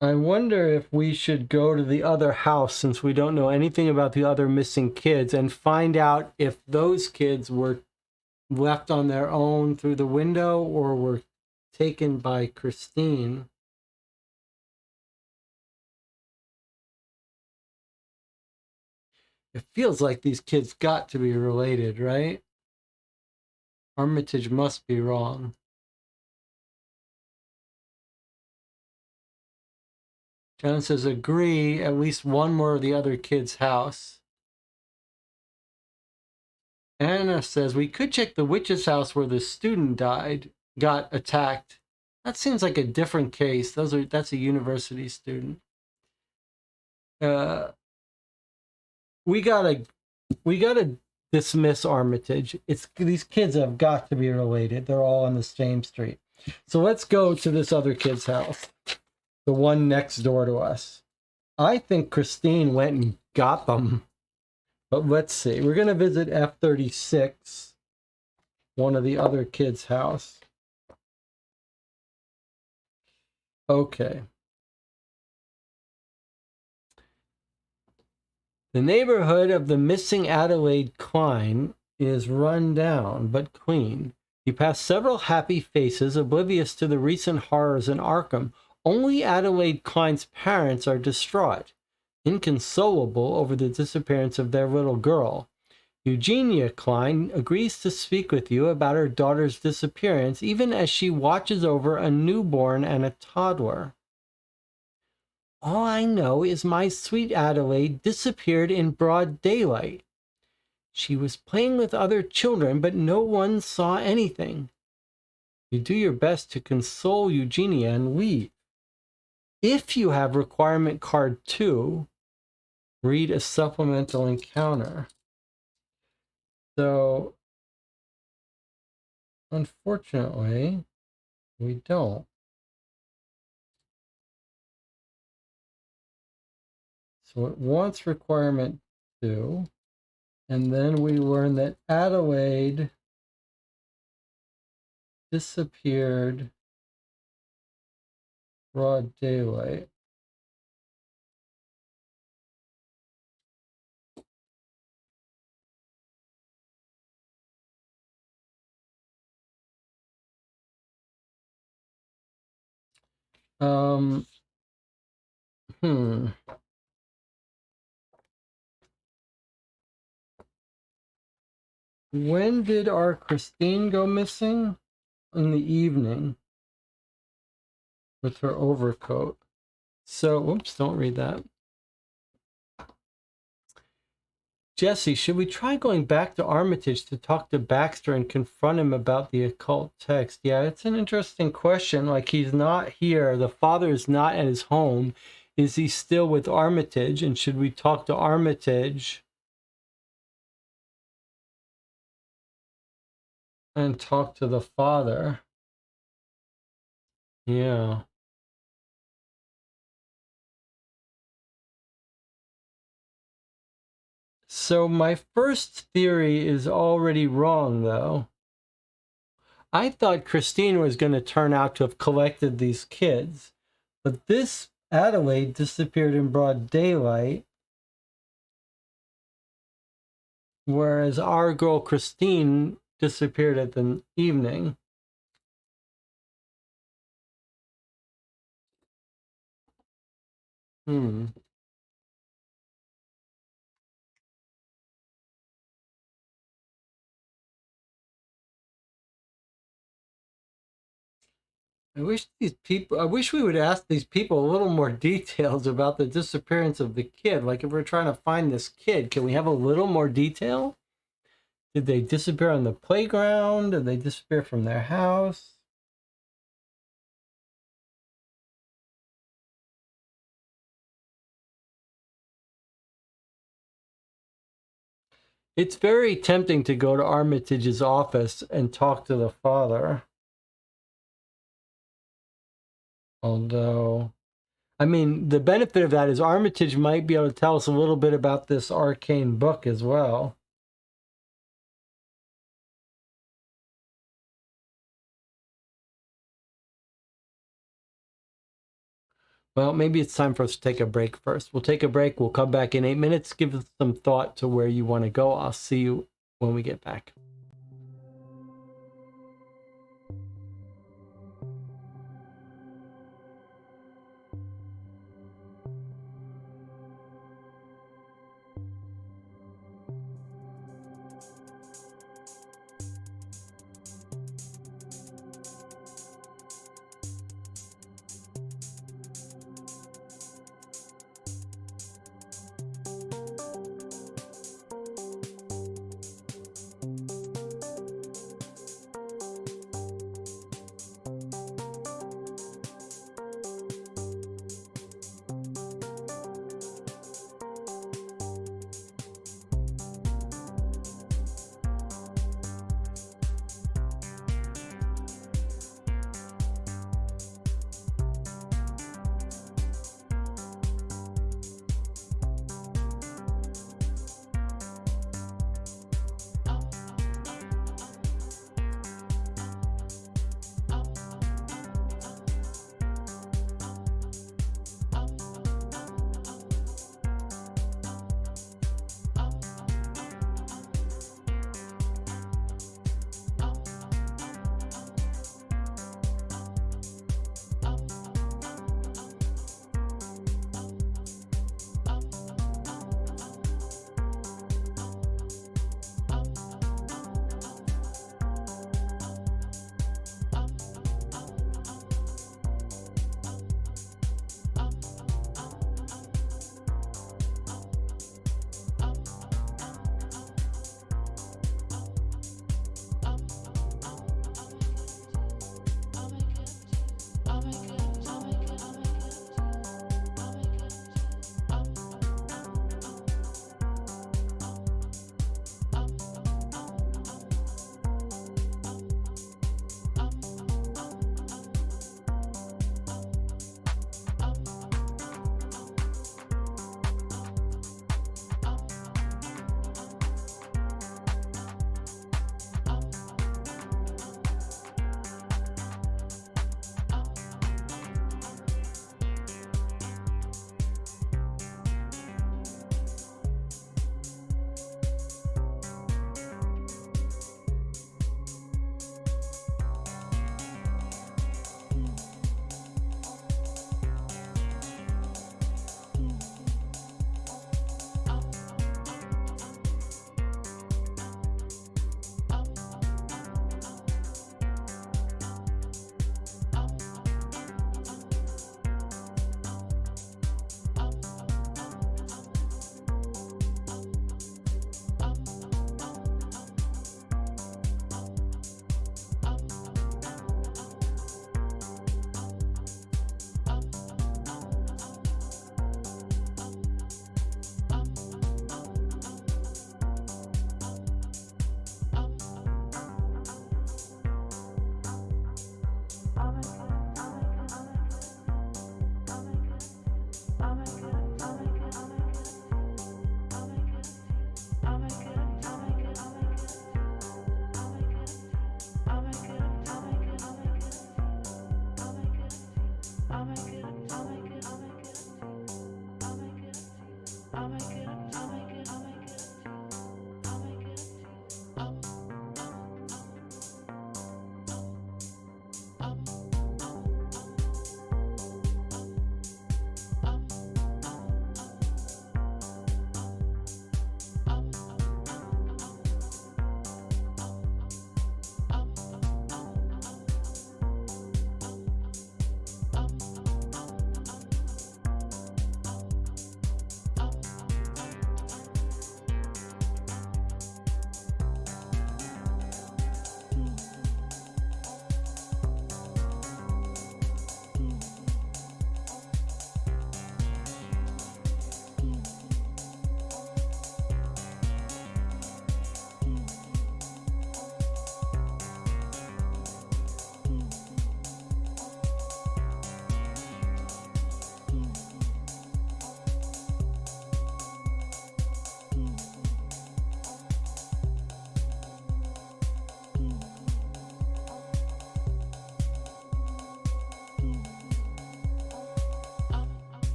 [SPEAKER 1] I wonder if we should go to the other house, since we don't know anything about the other missing kids, and find out if those kids were left on their own through the window or were taken by Christine. It feels like these kids got to be related, right? Armitage must be wrong. John says, agree, at least one more of the other kids' house. Anna says, we could check the witch's house where the student got attacked. That seems like a different case. That's a university student. We gotta dismiss Armitage. These kids have got to be related. They're all on the same street. So let's go to this other kid's house. The one next door to us. I think Christine went and got them. But let's see. We're going to visit F36, one of the other kids' house. Okay. The neighborhood of the missing Adelaide Klein is run down, but clean. You pass several happy faces, oblivious to the recent horrors in Arkham. Only Adelaide Klein's parents are distraught, inconsolable over the disappearance of their little girl. Eugenia Klein agrees to speak with you about her daughter's disappearance, even as she watches over a newborn and a toddler. All I know is my sweet Adelaide disappeared in broad daylight. She was playing with other children, but no one saw anything. You do your best to console Eugenia and leave. If you have requirement card 2, read a supplemental encounter. So, unfortunately, we don't. So it wants requirement 2. And then we learn that Adelaide disappeared broad daylight. Um, hmm. When did our Christine go missing? In the evening with her overcoat. So, oops, don't read that. Jesse, should we try going back to Armitage to talk to Baxter and confront him about the occult text? Yeah, it's an interesting question. Like, he's not here. The father is not at his home. Is he still with Armitage? And should we talk to Armitage and talk to the father? Yeah. So my first theory is already wrong, though. I thought Christine was going to turn out to have collected these kids, but this Adelaide disappeared in broad daylight, whereas our girl Christine disappeared at the evening. I wish we would ask these people a little more details about the disappearance of the kid. Like, if we're trying to find this kid, can we have a little more detail? Did they disappear on the playground? Did they disappear from their house? It's very tempting to go to Armitage's office and talk to the father. Although, I mean, the benefit of that is Armitage might be able to tell us a little bit about this arcane book as well. Well, maybe it's time for us to take a break first. We'll take a break. We'll come back in 8 minutes. Give us some thought to where you want to go. I'll see you when we get back.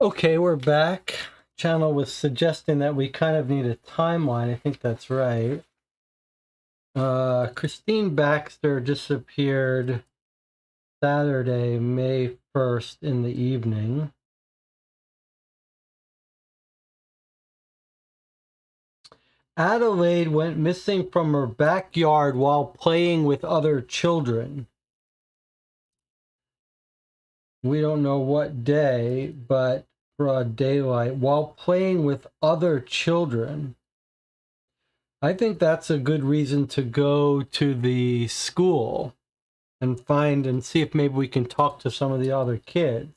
[SPEAKER 1] Okay, we're back. Channel was suggesting that we kind of need a timeline. I think that's right. Christine Baxter disappeared Saturday, May 1st in the evening. Adelaide went missing from her backyard while playing with other children. We don't know what day, but broad daylight, while playing with other children. I think that's a good reason to go to the school and find and see if maybe we can talk to some of the other kids.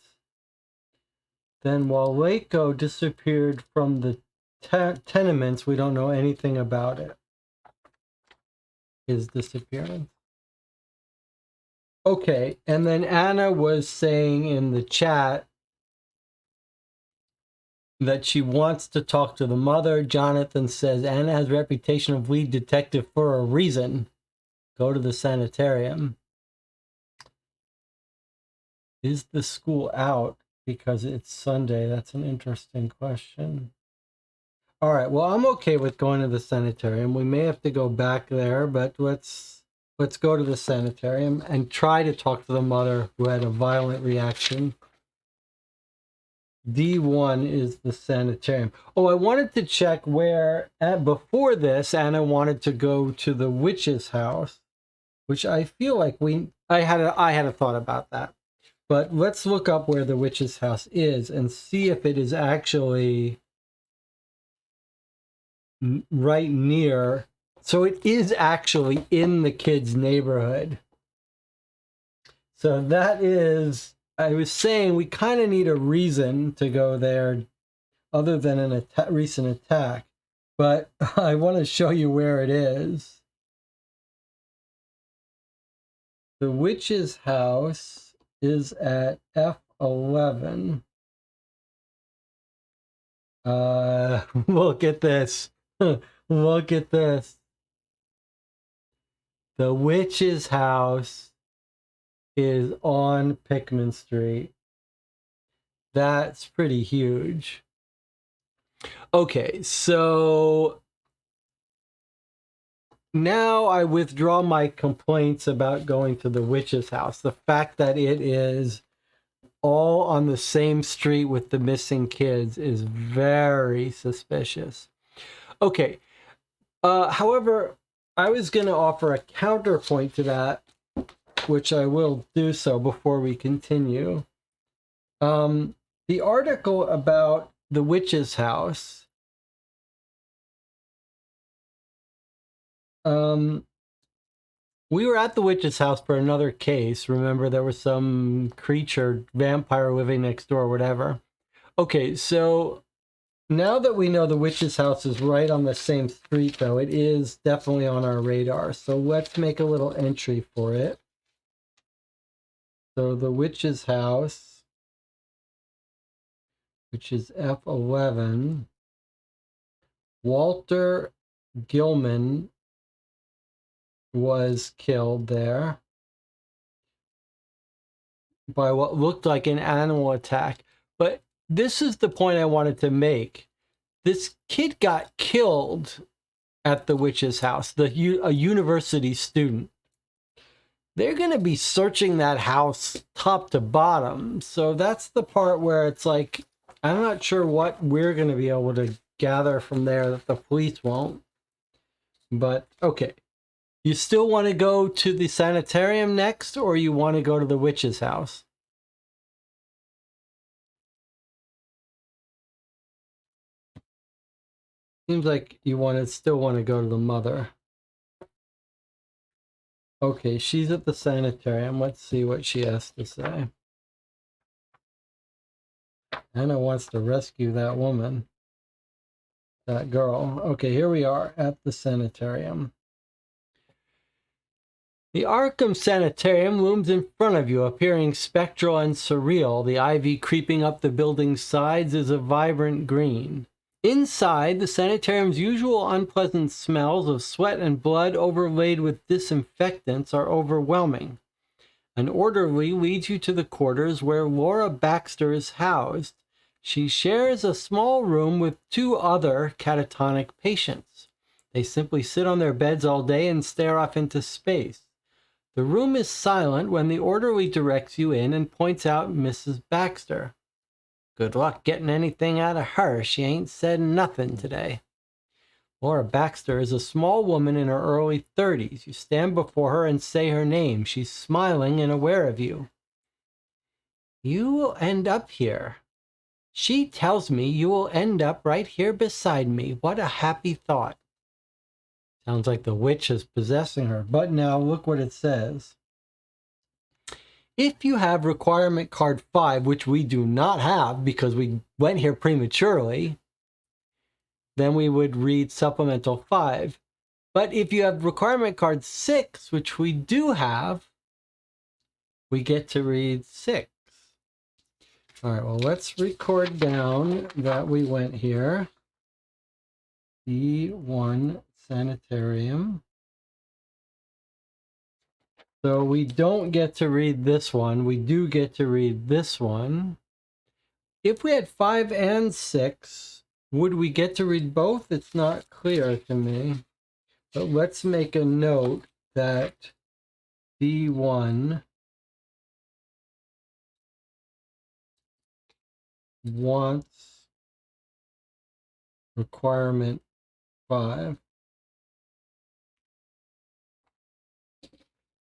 [SPEAKER 1] Then while Waco disappeared from the tenements, we don't know anything about it. His disappearance. Okay, and then Anna was saying in the chat that she wants to talk to the mother. Jonathan says Anna has a reputation of lead detective for a reason. Go to the sanitarium. Is the school out because it's Sunday? That's an interesting question. All right, well, I'm okay with going to the sanitarium. We may have to go back there, but let's go to the sanitarium and try to talk to the mother who had a violent reaction. D1 is the sanitarium. Oh, I wanted to check where, before this, Anna wanted to go to the witch's house, which I feel like I had a thought about that. But let's look up where the witch's house is and see if it is actually right near. So it is actually in the kids' neighborhood. So that is, I was saying we kind of need a reason to go there other than an recent attack. But I want to show you where it is. The witch's house is at F11. Look at this. Look at this. The witch's house is on Pickman Street. That's pretty huge. Okay, so now I withdraw my complaints about going to the witch's house. The fact that it is all on the same street with the missing kids is very suspicious. Okay, however, I was going to offer a counterpoint to that, which I will do so before we continue. The article about the witch's house, we were at the witch's house for another case. Remember, there was some creature, vampire living next door, whatever. Okay, so now that we know the witch's house is right on the same street, though, it is definitely on our radar. So let's make a little entry for it. So the witch's house, which is F11, Walter Gilman was killed there by what looked like an animal attack. But this is the point I wanted to make. This kid got killed at the witch's house, a university student. They're going to be searching that house top to bottom. So that's the part where it's like, I'm not sure what we're going to be able to gather from there that the police won't. But okay. You still want to go to the sanitarium next, or you want to go to the witch's house? Seems like you still want to go to the mother. Okay, she's at the sanitarium. Let's see what she has to say. Anna wants to rescue that woman. That girl. Okay, here we are at the sanitarium. The Arkham Sanitarium looms in front of you, appearing spectral and surreal. The ivy creeping up the building's sides is a vibrant green. Inside, the sanitarium's usual unpleasant smells of sweat and blood overlaid with disinfectants are overwhelming. An orderly leads you to the quarters where Laura Baxter is housed. She shares a small room with two other catatonic patients. They simply sit on their beds all day and stare off into space. The room is silent when the orderly directs you in and points out Mrs. Baxter. Good luck getting anything out of her. She ain't said nothing today. Laura Baxter is a small woman in her early 30s. You stand before her and say her name. She's smiling and aware of you. You will end up here. She tells me you will end up right here beside me. What a happy thought. Sounds like the witch is possessing her. But now look what it says. If you have requirement card 5, which we do not have because we went here prematurely, then we would read supplemental 5. But if you have requirement card 6, which we do have, we get to read 6. All right, well, let's record down that we went here. E1 Sanitarium. So we don't get to read this one. We do get to read this one. If we had 5 and 6, would we get to read both? It's not clear to me. But let's make a note that D1 wants requirement 5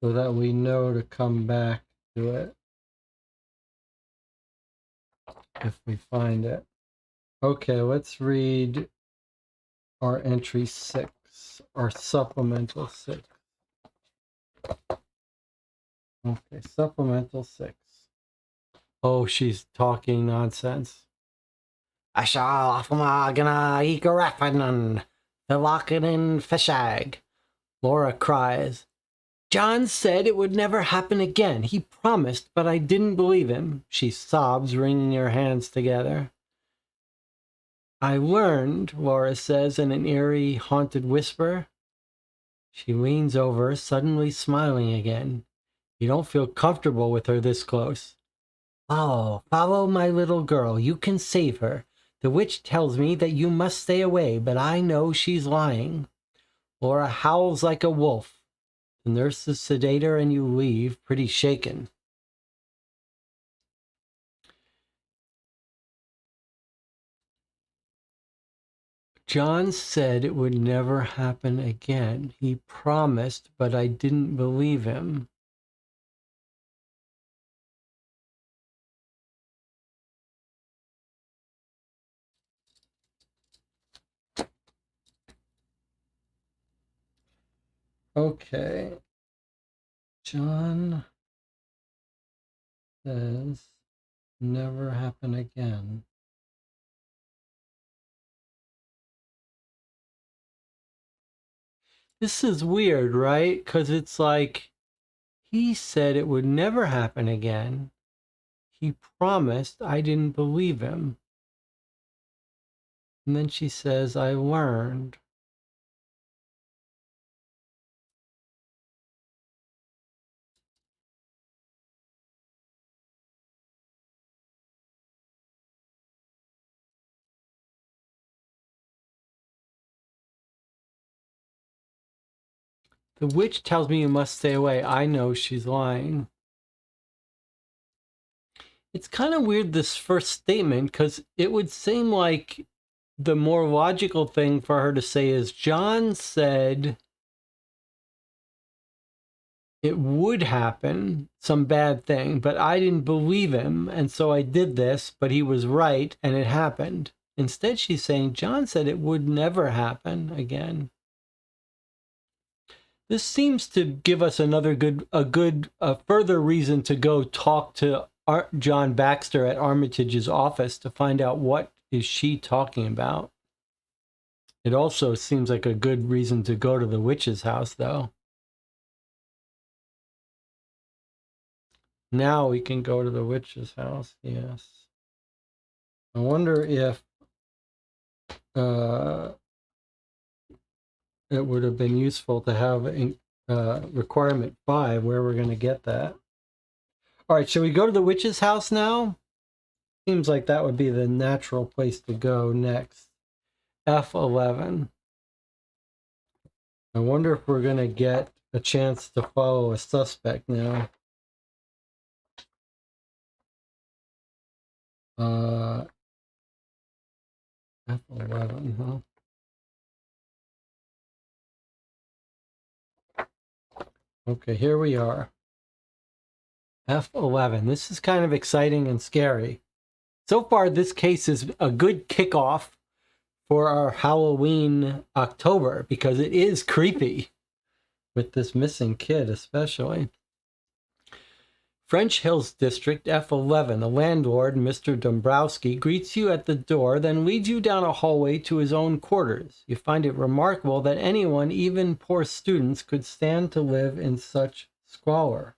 [SPEAKER 1] so that we know to come back to it if we find it. Okay, let's read our entry 6, our supplemental 6. Okay, supplemental 6. Oh, she's talking nonsense. I shall afamagana eagarafanan, the lockenin fishag. Laura cries. John said it would never happen again. He promised, but I didn't believe him. She sobs, wringing her hands together. I learned, Laura says in an eerie, haunted whisper. She leans over, suddenly smiling again. You don't feel comfortable with her this close. Follow my little girl. You can save her. The witch tells me that you must stay away, but I know she's lying. Laura howls like a wolf. The nurses sedate her and you leave, pretty shaken. John said it would never happen again. He promised, but I didn't believe him. Okay. John says never happen again. This is weird, right? Because it's like he said it would never happen again. He promised, I didn't believe him. And then she says, I learned. The witch tells me you must stay away. I know she's lying. It's kind of weird, this first statement, because it would seem like the more logical thing for her to say is, John said it would happen, some bad thing, but I didn't believe him, and so I did this, but he was right, and it happened. Instead, she's saying, John said it would never happen again. This seems to give us another further reason to go talk to John Baxter at Armitage's office to find out what is she talking about. It also seems like a good reason to go to the witch's house, though. Now we can go to the witch's house, yes. I wonder if it would have been useful to have requirement 5, where we're going to get that. All right, shall we go to the witch's house now? Seems like that would be the natural place to go next. F11. I wonder if we're going to get a chance to follow a suspect now. F11, huh? Okay, here we are. F11. This is kind of exciting and scary. So far, this case is a good kickoff for our Halloween October because it is creepy with this missing kid especially. French Hills District, F11. The landlord, Mr. Dombrowski, greets you at the door, then leads you down a hallway to his own quarters. You find it remarkable that anyone, even poor students, could stand to live in such squalor.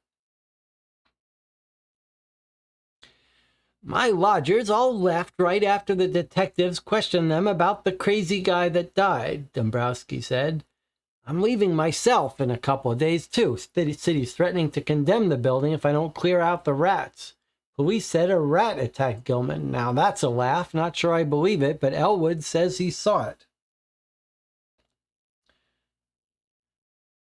[SPEAKER 1] My lodgers all left right after the detectives questioned them about the crazy guy that died, Dombrowski said. I'm leaving myself in a couple of days, too. City's threatening to condemn the building if I don't clear out the rats. Police said a rat attacked Gilman. Now that's a laugh. Not sure I believe it, but Elwood says he saw it.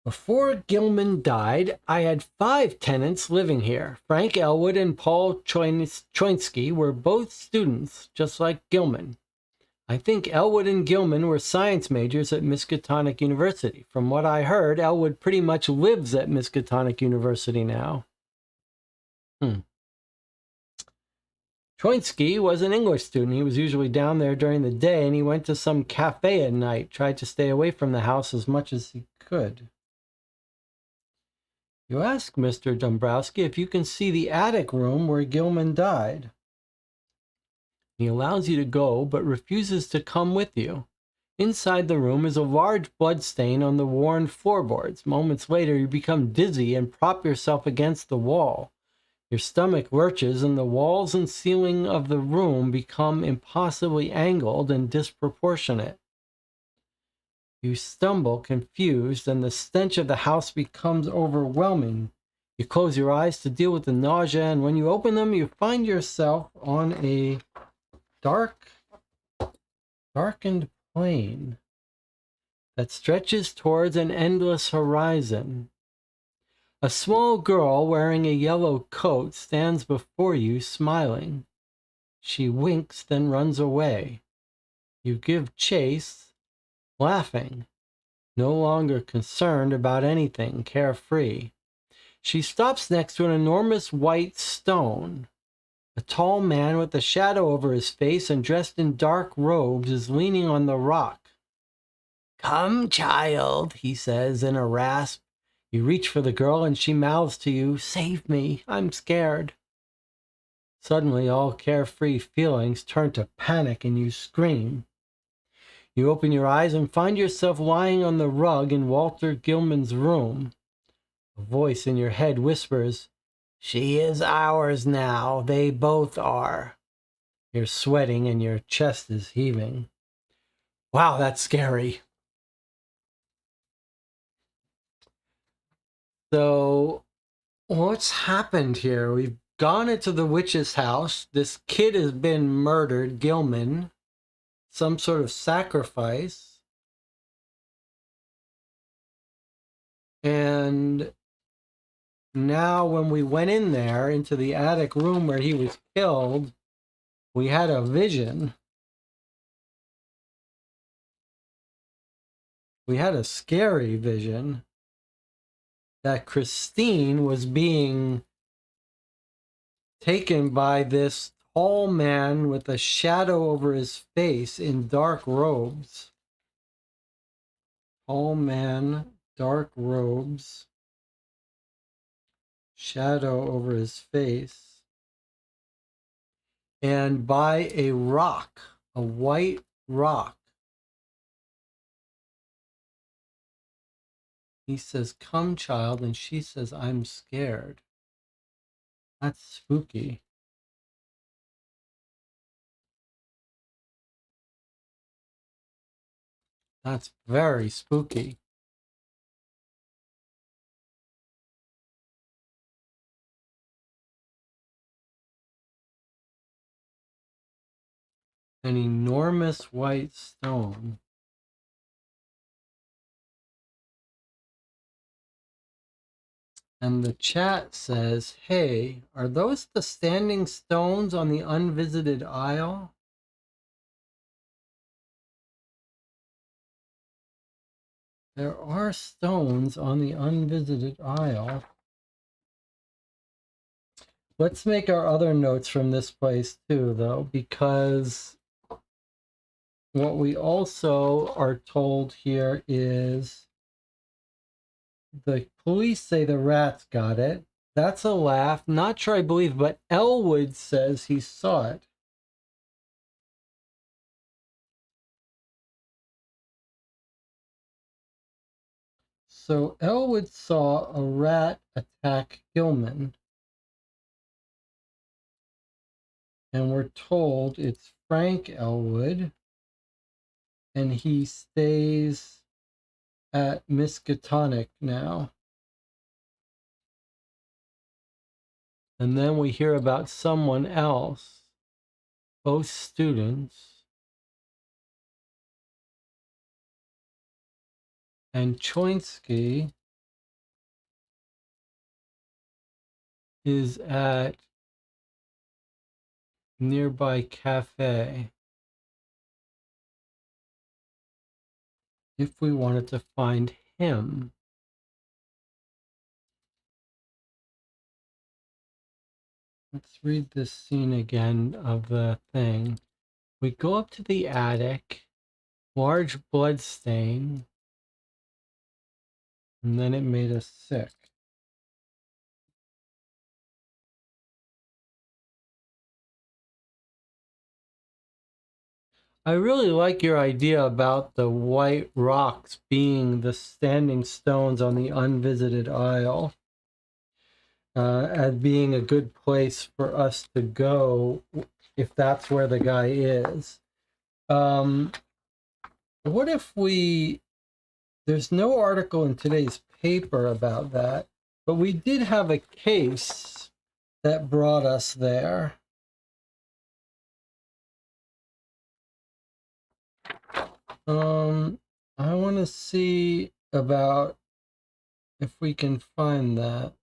[SPEAKER 1] Before Gilman died, I had 5 tenants living here. Frank Elwood and Paul Choinsky were both students, just like Gilman. I think Elwood and Gilman were science majors at Miskatonic University. From what I heard, Elwood pretty much lives at Miskatonic University now. Choinsky was an English student. He was usually down there during the day, and he went to some cafe at night, tried to stay away from the house as much as he could. You ask Mr. Dombrowski if you can see the attic room where Gilman died. He allows you to go, but refuses to come with you. Inside the room is a large blood stain on the worn floorboards. Moments later, you become dizzy and prop yourself against the wall. Your stomach lurches, and the walls and ceiling of the room become impossibly angled and disproportionate. You stumble, confused, and the stench of the house becomes overwhelming. You close your eyes to deal with the nausea, and when you open them, you find yourself on a darkened plain that stretches towards an endless horizon. A small girl wearing a yellow coat stands before you, smiling. She winks, then runs away. You give chase, laughing, no longer concerned about anything, carefree. She stops next to an enormous white stone. A tall man with a shadow over his face and dressed in dark robes is leaning on the rock. Come, child, he says in a rasp. You reach for the girl and she mouths to you, Save me, I'm scared. Suddenly, all carefree feelings turn to panic and you scream. You open your eyes and find yourself lying on the rug in Walter Gilman's room. A voice in your head whispers, She is ours now. They both are. You're sweating and your chest is heaving. Wow, that's scary. So, what's happened here? We've gone into the witch's house. This kid has been murdered, Gilman. Some sort of sacrifice. And now when we went in there into the attic room where he was killed, we had a vision. We had a scary vision that Christine was being taken by this tall man with a shadow over his face in dark robes. Tall man, dark robes, shadow over his face, and by a rock, a white rock. He says, Come, child, and she says, I'm scared. That's spooky. That's very spooky. An enormous white stone. And the chat says, Hey, are those the standing stones on the unvisited isle? There are stones on the unvisited isle. Let's make our other notes from this place too, though, because what we also are told here is the police say the rats got it. That's a laugh. Not sure I believe, but Elwood says he saw it. So Elwood saw a rat attack Hillman. And we're told it's Frank Elwood. And he stays at Miskatonic now. And then we hear about someone else, both students. And Choinsky is at nearby cafe. If we wanted to find him. Let's read this scene again of the thing. We go up to the attic, large blood stain, and then it made us sick. I really like your idea about the white rocks being the standing stones on the unvisited isle, as being a good place for us to go if that's where the guy is. What if there's no article in today's paper about that, but we did have a case that brought us there. I want to see about if we can find that.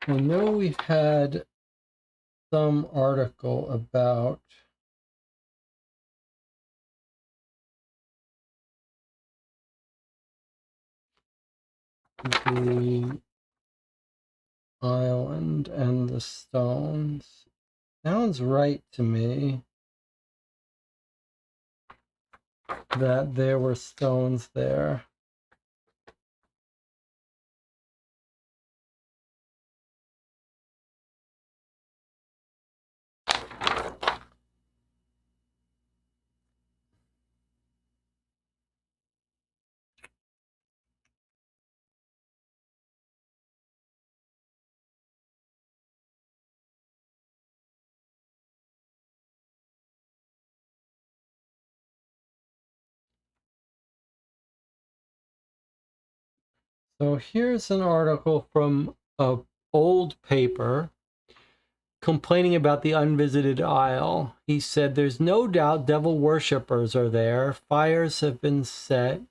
[SPEAKER 1] I know we've had some article about the island and the stones. Sounds right to me that there were stones there. So here's an article from an old paper complaining about the unvisited isle. He said, "There's no doubt devil worshippers are there. Fires have been set."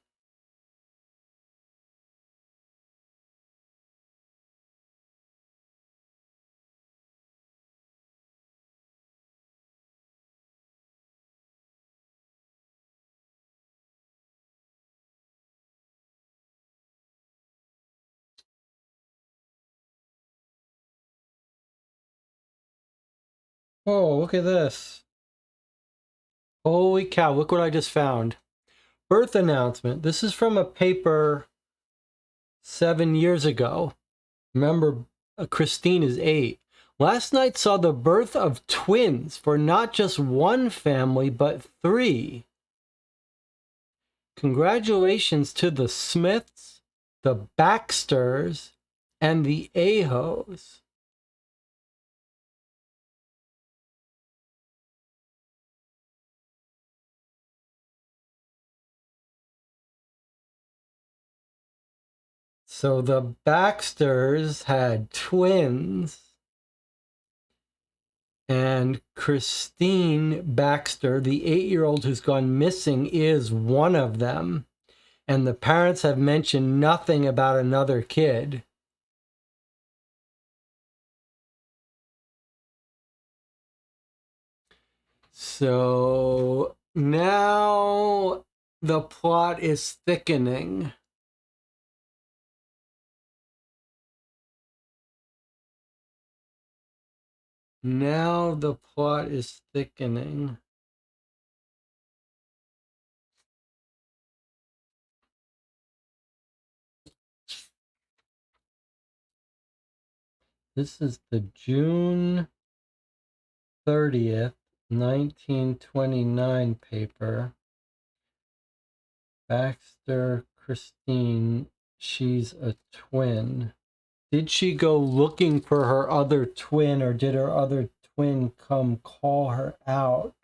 [SPEAKER 1] Oh, look at this. Holy cow, look what I just found. Birth announcement. This is from a paper 7 years ago. Remember, Christine is 8. Last night saw the birth of twins for not just one family, but 3. Congratulations to the Smiths, the Baxters, and the Ahos. So the Baxters had twins, and And Christine Baxter, the 8-year-old who's gone missing, is one of them. And the parents have mentioned nothing about another kid. So now the plot is thickening. Now the plot is thickening. This is the June 30th, 1929 paper. Baxter, Christine, she's a twin. Did she go looking for her other twin, or did her other twin come call her out?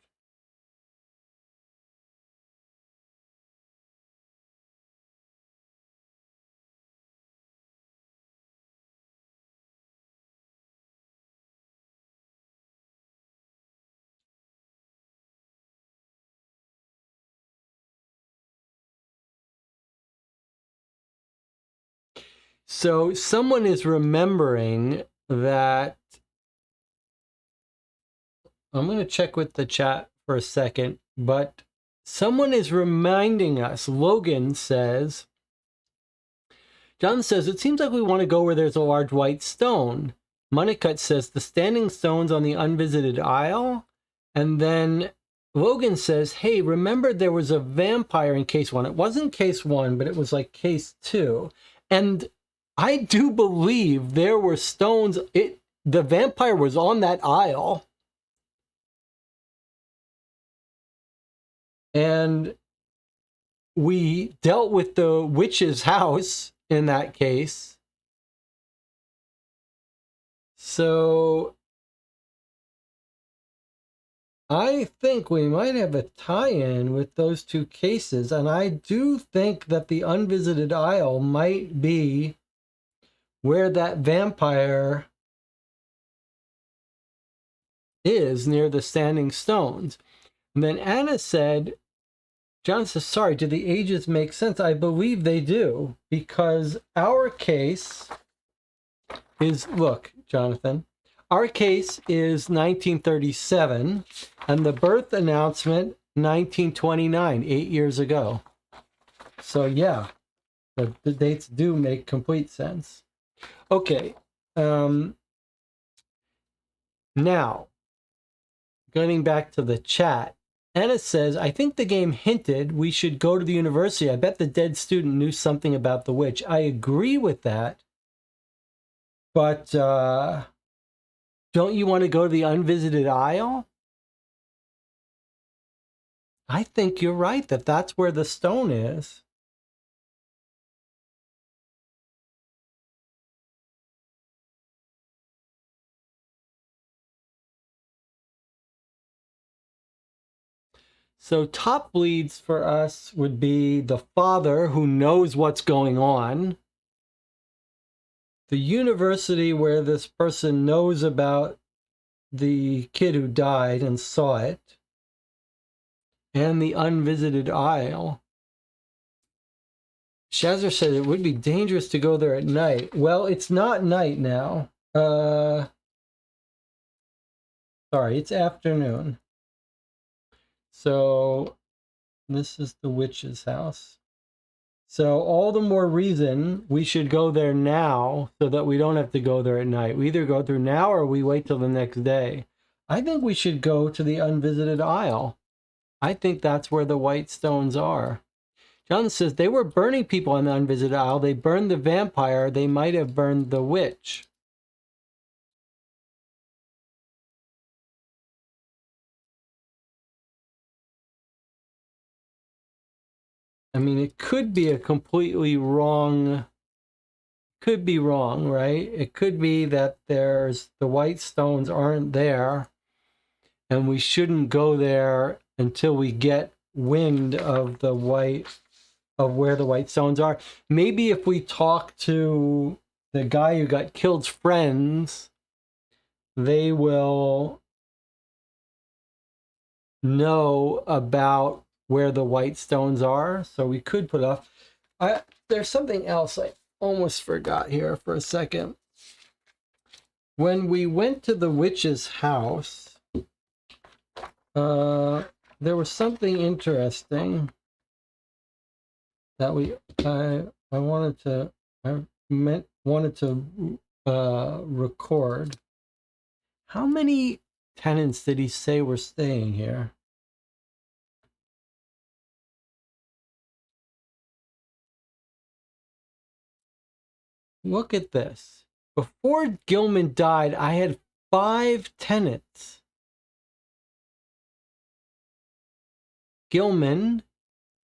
[SPEAKER 1] So someone is remembering that. I'm going to check with the chat for a second, but someone is reminding us. Logan says, John says, it seems like we want to go where there's a large white stone. Moneycut says, the standing stone's on the unvisited isle. And then Logan says, hey, remember there was a vampire in case 1. It wasn't case 1, but it was like case 2. And I do believe there were stones. The vampire was on that isle. And we dealt with the witch's house in that case. So I think we might have a tie-in with those two cases. And I do think that the unvisited isle might be where that vampire is, near the standing stones. And then Anna said, John says, sorry, do the ages make sense? I believe they do, because our case is, look, Jonathan, our case is 1937, and the birth announcement, 1929, 8 years ago. So yeah, the dates do make complete sense. Okay, now, getting back to the chat, Anna says, I think the game hinted we should go to the university. I bet the dead student knew something about the witch. I agree with that. But don't you want to go to the unvisited isle? I think you're right that that's where the stone is. So top leads for us would be the father who knows what's going on, the university where this person knows about the kid who died and saw it, and the unvisited isle. Shazzer said it would be dangerous to go there at night. Well, it's not night now. Sorry, it's afternoon. So this is the witch's house. So all the more reason we should go there now so that we don't have to go there at night. We either go through now or we wait till the next day. I think we should go to the unvisited isle. I think that's where the white stones are. John says they were burning people on the unvisited isle. They burned the vampire. They might have burned the witch. I mean, it could be a completely wrong, could be wrong, right? It could be that the white stones aren't there and we shouldn't go there until we get wind of where the white stones are. Maybe if we talk to the guy who got killed's friends, they will know about where the white stones are, so we could put off. There's something else I almost forgot here for a second. When we went to the witch's house, there was something interesting that I wanted to record. How many tenants did he say were staying here? Look at this. Before Gilman died, I had 5 tenants. Gilman,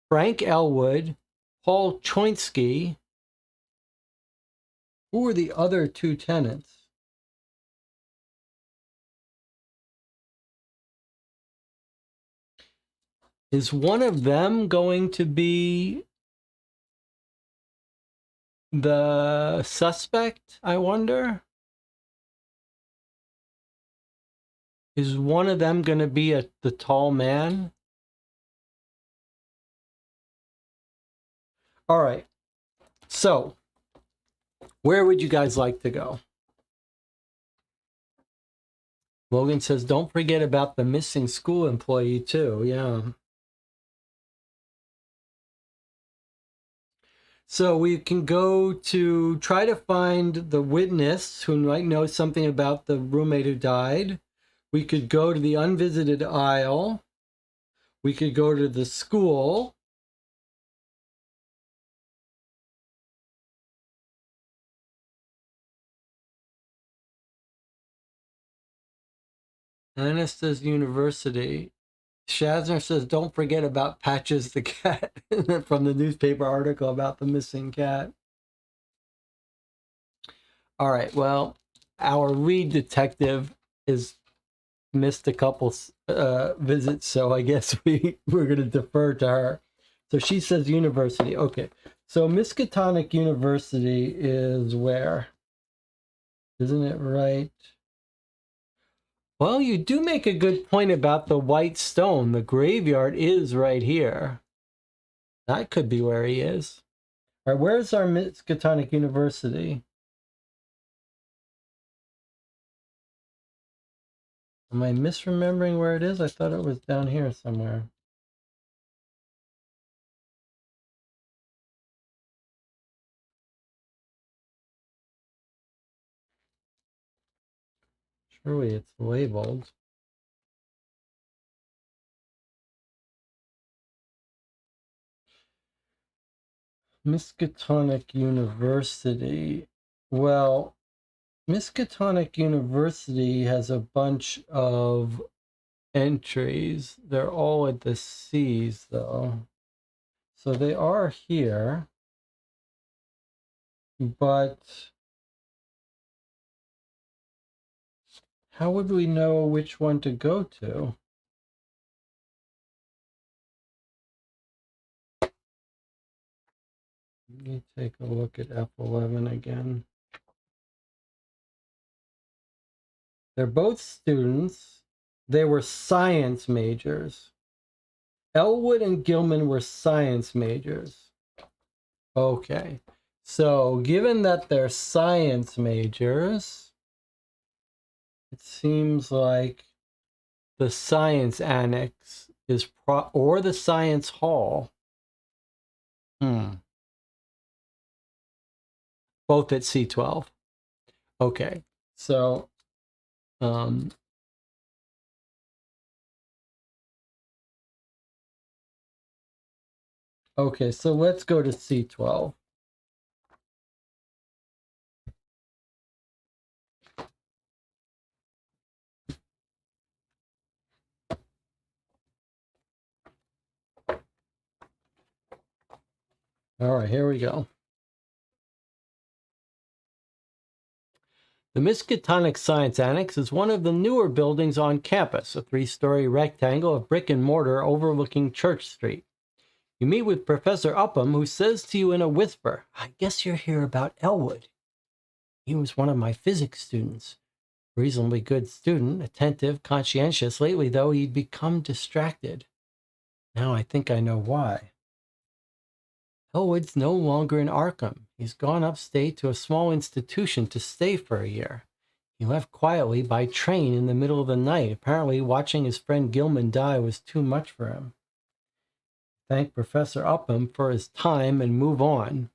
[SPEAKER 1] Frank Elwood, Paul Choinsky. Who were the other 2 tenants? Is one of them going to be the suspect, I wonder? Is one of them going to be the tall man? All right. So, where would you guys like to go? Logan says, don't forget about the missing school employee, too. Yeah. So we can go to try to find the witness who might know something about the roommate who died. We could go to the unvisited aisle. We could go to the school. Anna says university. Shazner says, don't forget about Patches the cat from the newspaper article about the missing cat. All right, well, our lead detective is missed a couple visits, so I guess we're going to defer to her. So she says university. Okay, so Miskatonic University is where? Isn't it right? Well, you do make a good point about the white stone. The graveyard is right here. That could be where he is. All right, where's our Miskatonic University? Am I misremembering where it is? I thought it was down here somewhere. Surely it's labeled. Miskatonic University. Well, Miskatonic University has a bunch of entries. They're all at the C's, though. So they are here. But how would we know which one to go to? Let me take a look at F11 again. They're both students. They were science majors. Elwood and Gilman were science majors. Okay. So given that they're science majors, it seems like the science annex is or the science hall. Both at C12. Okay. So okay, so let's go to C12. All right, here we go. The Miskatonic Science Annex is one of the newer buildings on campus, a 3-story rectangle of brick and mortar overlooking Church Street. You meet with Professor Upham, who says to you in a whisper, I guess you're here about Elwood. He was one of my physics students. Reasonably good student, attentive, conscientious. Lately, though, he'd become distracted. Now I think I know why. Elwood's no longer in Arkham. He's gone upstate to a small institution to stay for a year. He left quietly by train in the middle of the night. Apparently, watching his friend Gilman die was too much for him. Thank Professor Upham for his time and move on.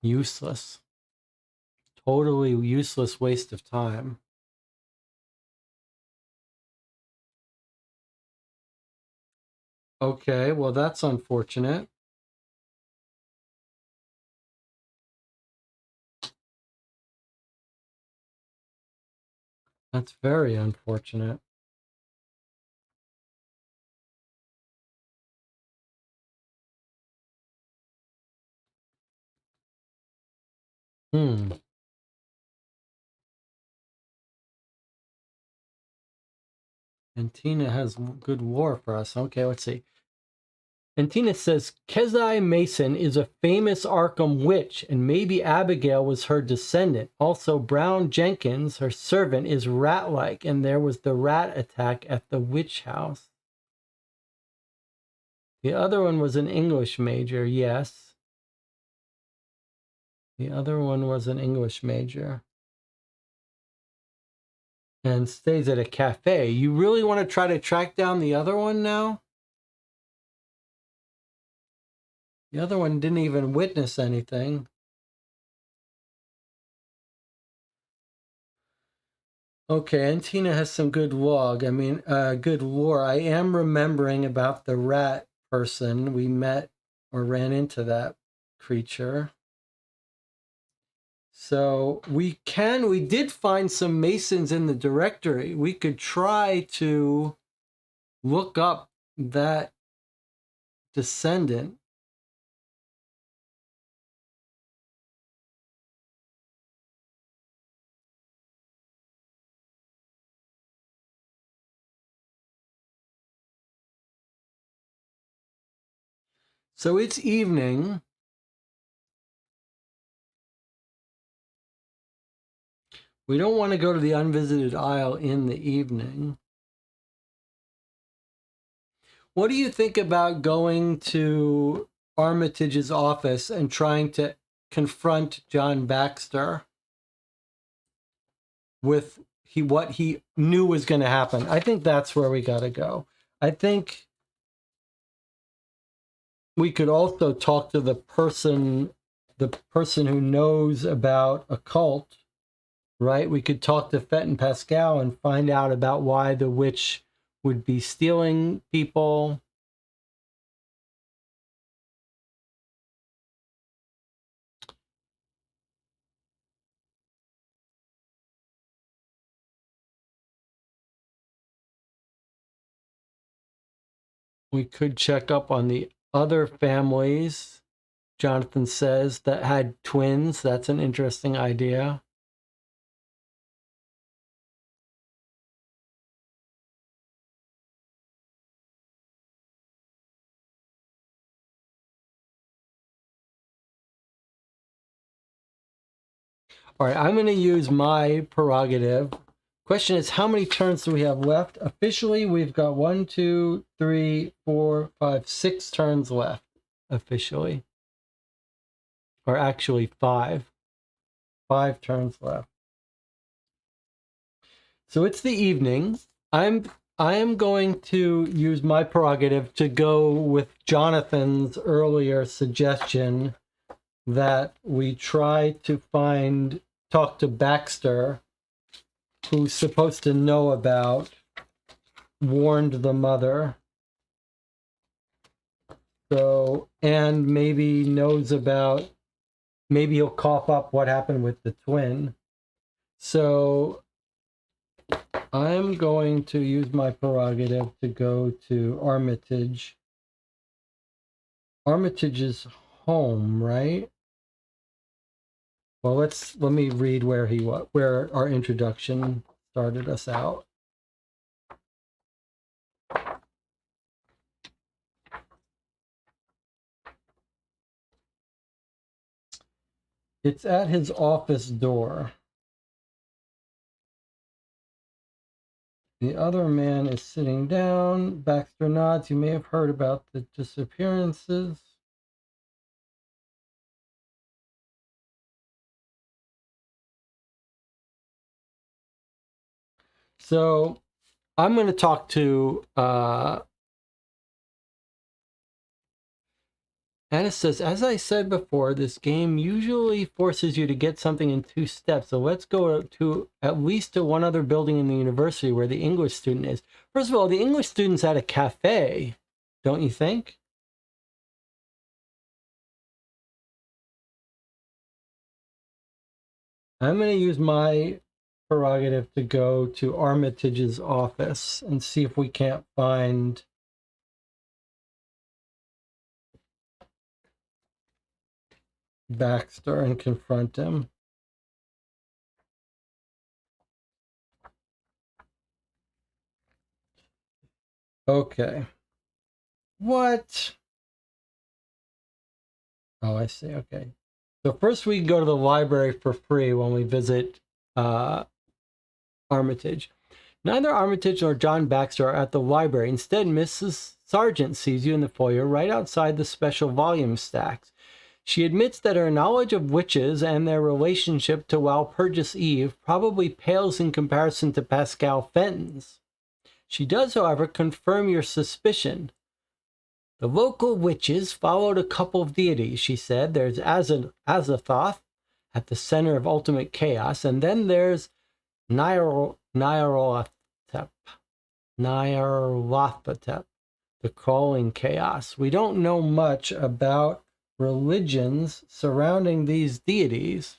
[SPEAKER 1] Useless. Totally useless waste of time. Okay, well, that's unfortunate. That's very unfortunate. Hmm. And Tina has good lore for us. Okay, let's see. And Tina says, Kezai Mason is a famous Arkham witch, and maybe Abigail was her descendant. Also, Brown Jenkins, her servant, is rat-like, and there was the rat attack at the witch house. The other one was an English major, yes. The other one was an English major. And stays at a cafe. You really want to try to track down the other one now? The other one didn't even witness anything. Okay, and Tina has some good good lore. I am remembering about the rat person. We met or ran into that creature. So we did find some Masons in the directory. We could try to look up that descendant. So it's evening. We don't want to go to the unvisited isle in the evening. What do you think about going to Armitage's office and trying to confront John Baxter with what he knew was going to happen? I think that's where we got to go. I think we could also talk to the person who knows about occult, right? We could talk to Fenton Pascal and find out about why the witch would be stealing people. We could check up on the other families, Jonathan says, that had twins. That's an interesting idea. All right, I'm going to use my prerogative. Question is, how many turns do we have left? Officially, we've got 1, 2, 3, 4, 5, 6 turns left. Officially. Or actually 5. 5 turns left. So it's the evening. I am going to use my prerogative to go with Jonathan's earlier suggestion that we try to talk to Baxter, who's supposed to know about, warned the mother. So, and maybe knows about, maybe he'll cough up what happened with the twin. So I'm going to use my prerogative to go to Armitage. Armitage's home, right? Well, let me read where our introduction started us out. It's at his office door. The other man is sitting down. Baxter nods. You may have heard about the disappearances. So I'm going to talk to Anna says, as I said before, this game usually forces you to get something in 2 steps. So let's go to at least to one other building in the university where the English student is. First of all, the English student's at a cafe, don't you think? I'm going to use my prerogative to go to Armitage's office and see if we can't find Baxter and confront him. Okay. What? Oh, I see. Okay. So first we go to the library for free when we visit Armitage. Neither Armitage nor John Baxter are at the library. Instead, Mrs. Sargent sees you in the foyer right outside the special volume stacks. She admits that her knowledge of witches and their relationship to Walpurgis Eve probably pales in comparison to Pascal Fenton's. She does, however, confirm your suspicion. The local witches followed a couple of deities, she said. There's Azathoth at the center of ultimate chaos, and then there's Nyarlathotep, the crawling chaos. We don't know much about religions surrounding these deities.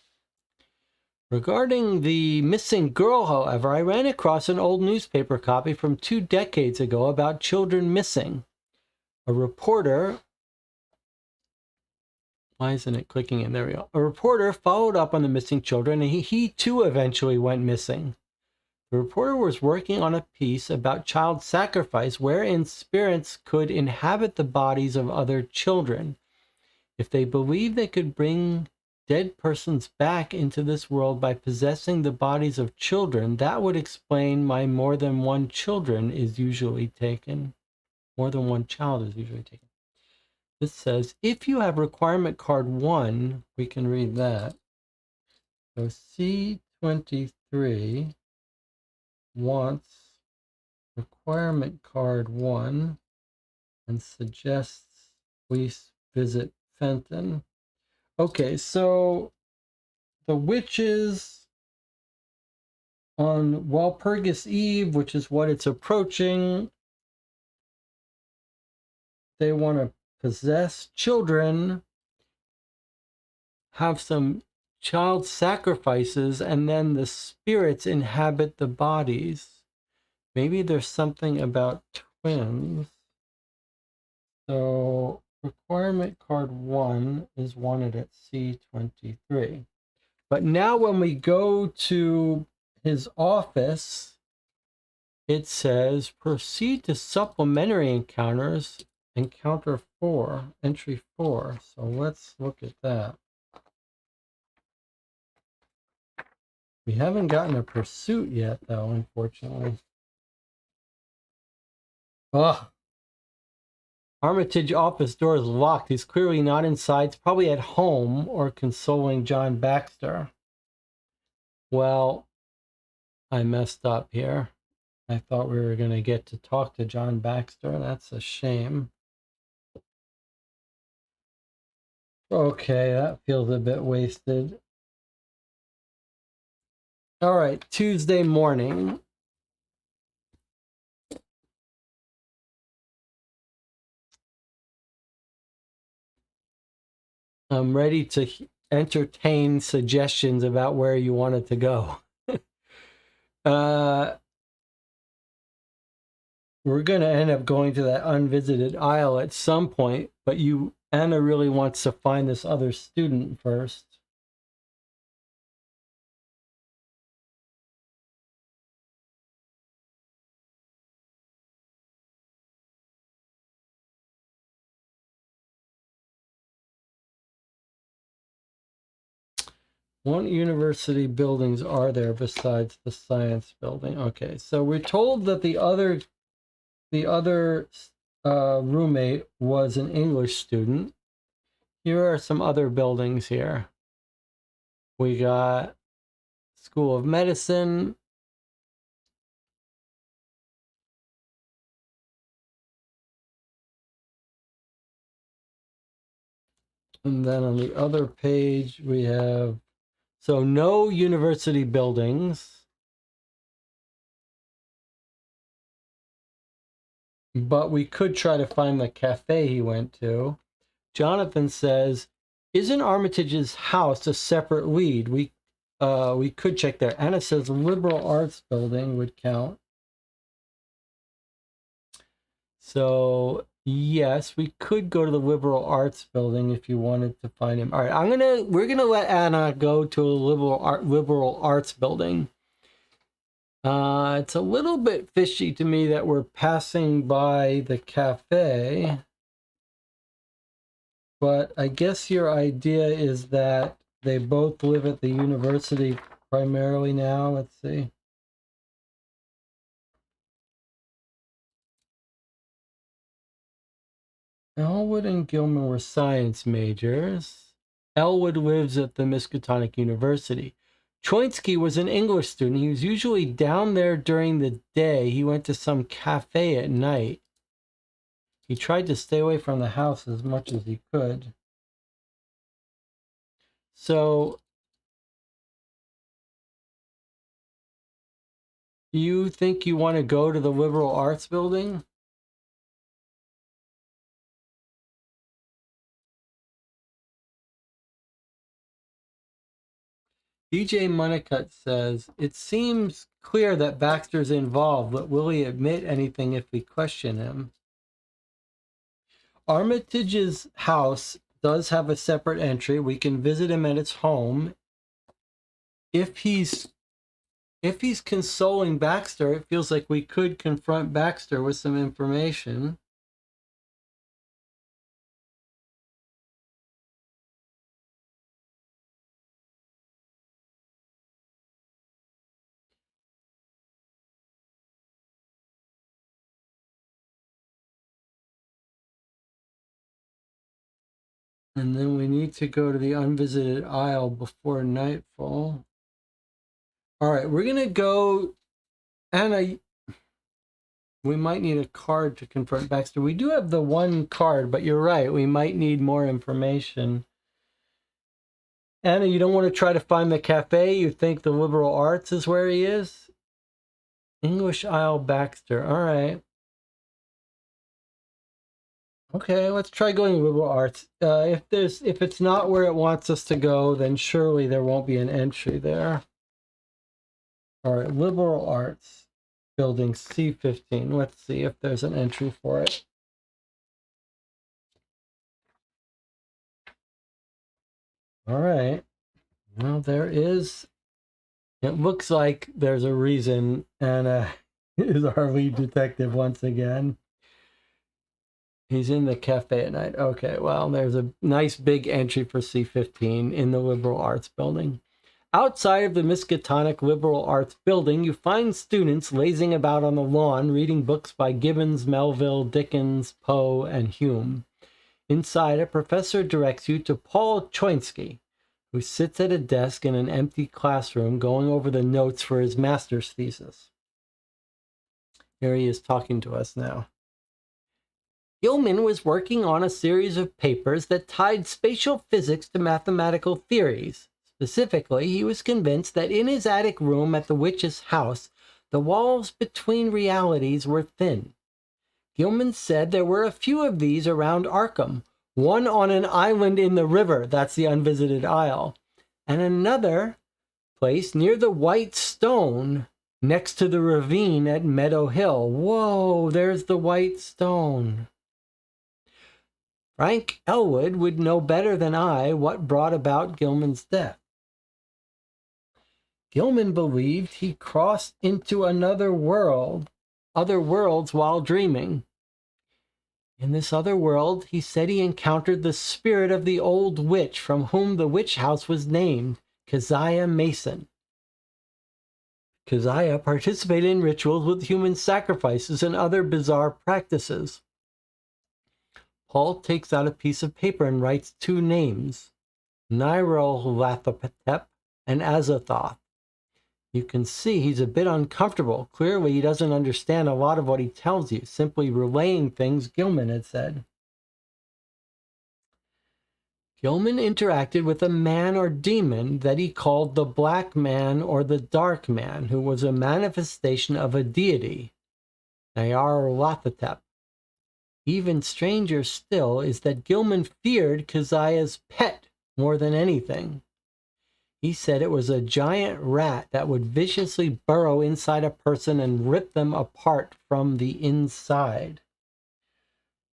[SPEAKER 1] Regarding the missing girl, however, I ran across an old newspaper copy from 2 decades ago about children missing. A reporter, why isn't it clicking in? There we go. A reporter followed up on the missing children, and he too eventually went missing. The reporter was working on a piece about child sacrifice wherein spirits could inhabit the bodies of other children. If they believed they could bring dead persons back into this world by possessing the bodies of children, that would explain why more than one child is usually taken. This says, if you have requirement card 1, we can read that. So C23 wants requirement card 1 and suggests we visit Fenton. Okay, so the witches on Walpurgis Eve, which is what it's approaching, they want to possess children, have some child sacrifices, and then the spirits inhabit the bodies. Maybe there's something about twins. So requirement card 1 is wanted at C23. But now when we go to his office, it says proceed to supplementary encounters, encounter 4, entry 4. So let's look at that. We haven't gotten a pursuit yet, though, unfortunately. Ugh. Armitage office door is locked. He's clearly not inside. He's probably at home or consoling John Baxter. Well, I messed up here. I thought we were going to get to talk to John Baxter. That's a shame. Okay, that feels a bit wasted. All right, Tuesday morning. I'm ready to entertain suggestions about where you wanted to go. We're going to end up going to that unvisited isle at some point, but Anna really wants to find this other student first. What university buildings are there besides the science building? Okay, so we're told that the other roommate was an English student. Here are some other buildings here. We got School of Medicine. And then on the other page, we have, so no university buildings, but we could try to find the cafe he went to. Jonathan says, isn't Armitage's house a separate lead? We could check there. Anna says liberal arts building would count. So yes, we could go to the liberal arts building if you wanted to find him. All right, we're gonna let Anna go to a liberal arts building. It's a little bit fishy to me that we're passing by the cafe, but I guess your idea is that they both live at the university primarily now. Let's see. Elwood and Gilman were science majors. Elwood lives at the Miskatonic University. Choinsky was an English student. He was usually down there during the day. He went to some cafe at night. He tried to stay away from the house as much as he could. So, you think you want to go to the liberal arts building? DJ Moneycut says, it seems clear that Baxter's involved, but will he admit anything if we question him? Armitage's house does have a separate entry. We can visit him at his home. If he's consoling Baxter, it feels like we could confront Baxter with some information. And then we need to go to the unvisited isle before nightfall. All right, we're going to go, Anna, we might need a card to confront Baxter. We do have the one card, but you're right. We might need more information. Anna, you don't want to try to find the cafe? You think the liberal arts is where he is? English Isle Baxter. All right. Okay, let's try going liberal arts. If it's not where it wants us to go, then surely there won't be an entry there. All right, liberal arts building C15. Let's see if there's an entry for it. All right. Well, there is. It looks like there's a reason Anna is our lead detective once again. He's in the cafe at night. Okay, well, there's a nice big entry for C15 in the liberal arts building. Outside of the Miskatonic Liberal Arts Building, you find students lazing about on the lawn reading books by Gibbons, Melville, Dickens, Poe, and Hume. Inside, a professor directs you to Paul Choinsky, who sits at a desk in an empty classroom going over the notes for his master's thesis. Here he is talking to us now. Gilman was working on a series of papers that tied spatial physics to mathematical theories. Specifically, he was convinced that in his attic room at the witch's house, the walls between realities were thin. Gilman said there were a few of these around Arkham, one on an island in the river, that's the unvisited isle, and another place near the White Stone next to the ravine at Meadow Hill. Whoa, there's the White Stone. Frank Elwood would know better than I what brought about Gilman's death. Gilman believed he crossed into other worlds while dreaming. In this other world, he said he encountered the spirit of the old witch from whom the witch house was named, Keziah Mason. Keziah participated in rituals with human sacrifices and other bizarre practices. Paul takes out a piece of paper and writes two names, Nyarlathotep and Azathoth. You can see he's a bit uncomfortable. Clearly, he doesn't understand a lot of what he tells you, simply relaying things Gilman had said. Gilman interacted with a man or demon that he called the Black Man or the Dark Man, who was a manifestation of a deity, Nyarlathotep. Even stranger still is that Gilman feared Keziah's pet more than anything. He said it was a giant rat that would viciously burrow inside a person and rip them apart from the inside.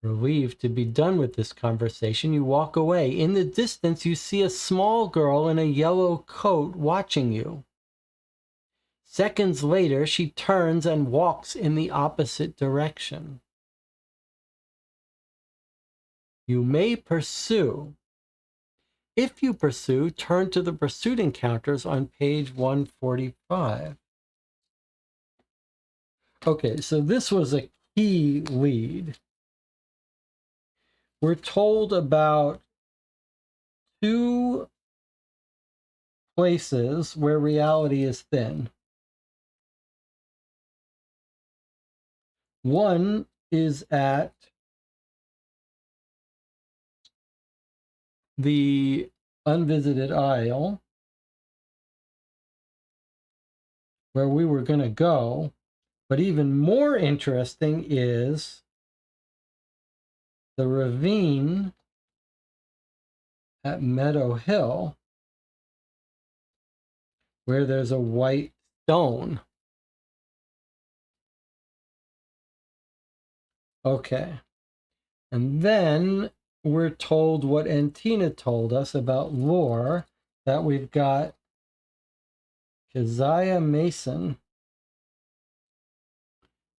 [SPEAKER 1] Relieved to be done with this conversation, you walk away. In the distance, you see a small girl in a yellow coat watching you. Seconds later, she turns and walks in the opposite direction. You may pursue. If you pursue, turn to the pursuit encounters on page 145. Okay, so this was a key lead. We're told about two places where reality is thin. One is at the unvisited isle, where we were going to go. But even more interesting is the ravine at Meadow Hill, where there's a white stone. Okay. And then we're told what Antina told us about lore, that we've got Keziah Mason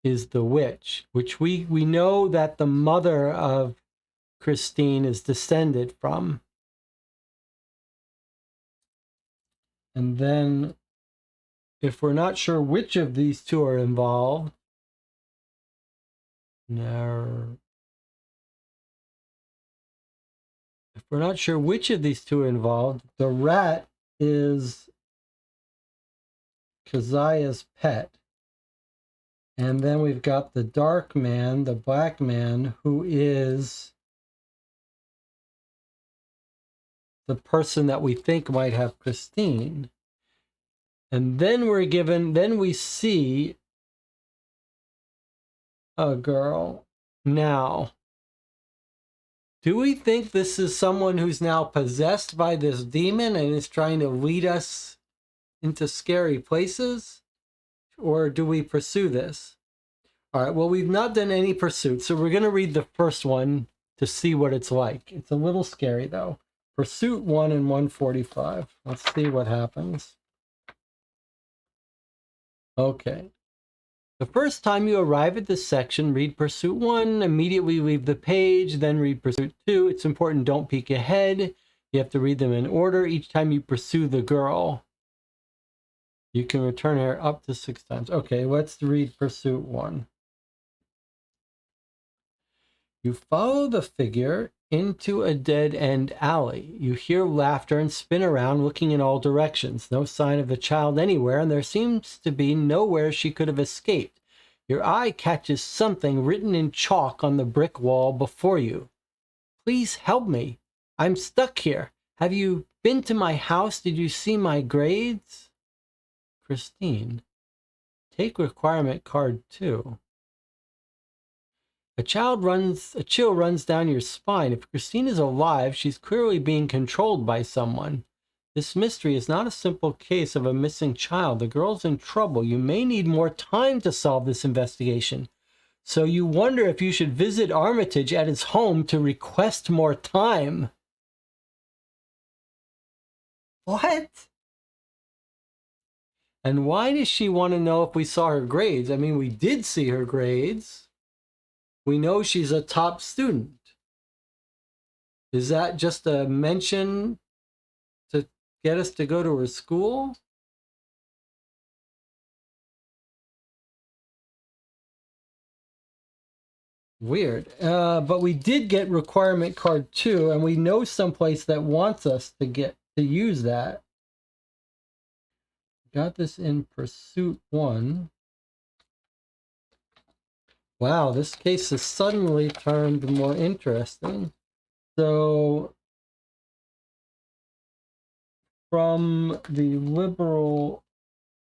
[SPEAKER 1] is the witch, which we know that the mother of Christine is descended from. And then, if we're not sure which of these two are involved, if we're not sure which of these two are involved, the rat is Keziah's pet. And then we've got the dark man, the black man, who is the person that we think might have Christine. And then we see a girl. Now, do we think this is someone who's now possessed by this demon and is trying to lead us into scary places? Or do we pursue this? All right, well, we've not done any pursuit, so we're going to read the first one to see what it's like. It's a little scary, though. Pursuit 1 and 145. Let's see what happens. Okay. The first time you arrive at this section, read Pursuit 1, immediately leave the page, then read Pursuit 2. It's important, don't peek ahead. You have to read them in order each time you pursue the girl. You can return her up to 6 times. Okay, let's read Pursuit 1. You follow the figure into a dead-end alley. You hear laughter and spin around, looking in all directions. No sign of the child anywhere, and there seems to be nowhere she could have escaped. Your eye catches something written in chalk on the brick wall before you. Please help me. I'm stuck here. Have you been to my house? Did you see my grades? Christine. Take requirement card 2. A chill runs down your spine. If Christine is alive, she's clearly being controlled by someone. This mystery is not a simple case of a missing child. The girl's in trouble. You may need more time to solve this investigation. So you wonder if you should visit Armitage at his home to request more time. What? And why does she want to know if we saw her grades? I mean, we did see her grades. We know she's a top student. Is that just a mention to get us to go to her school? Weird. But we did get requirement card 2, and we know someplace that wants us to use that. Got this in pursuit 1. Wow, this case has suddenly turned more interesting. So, from the liberal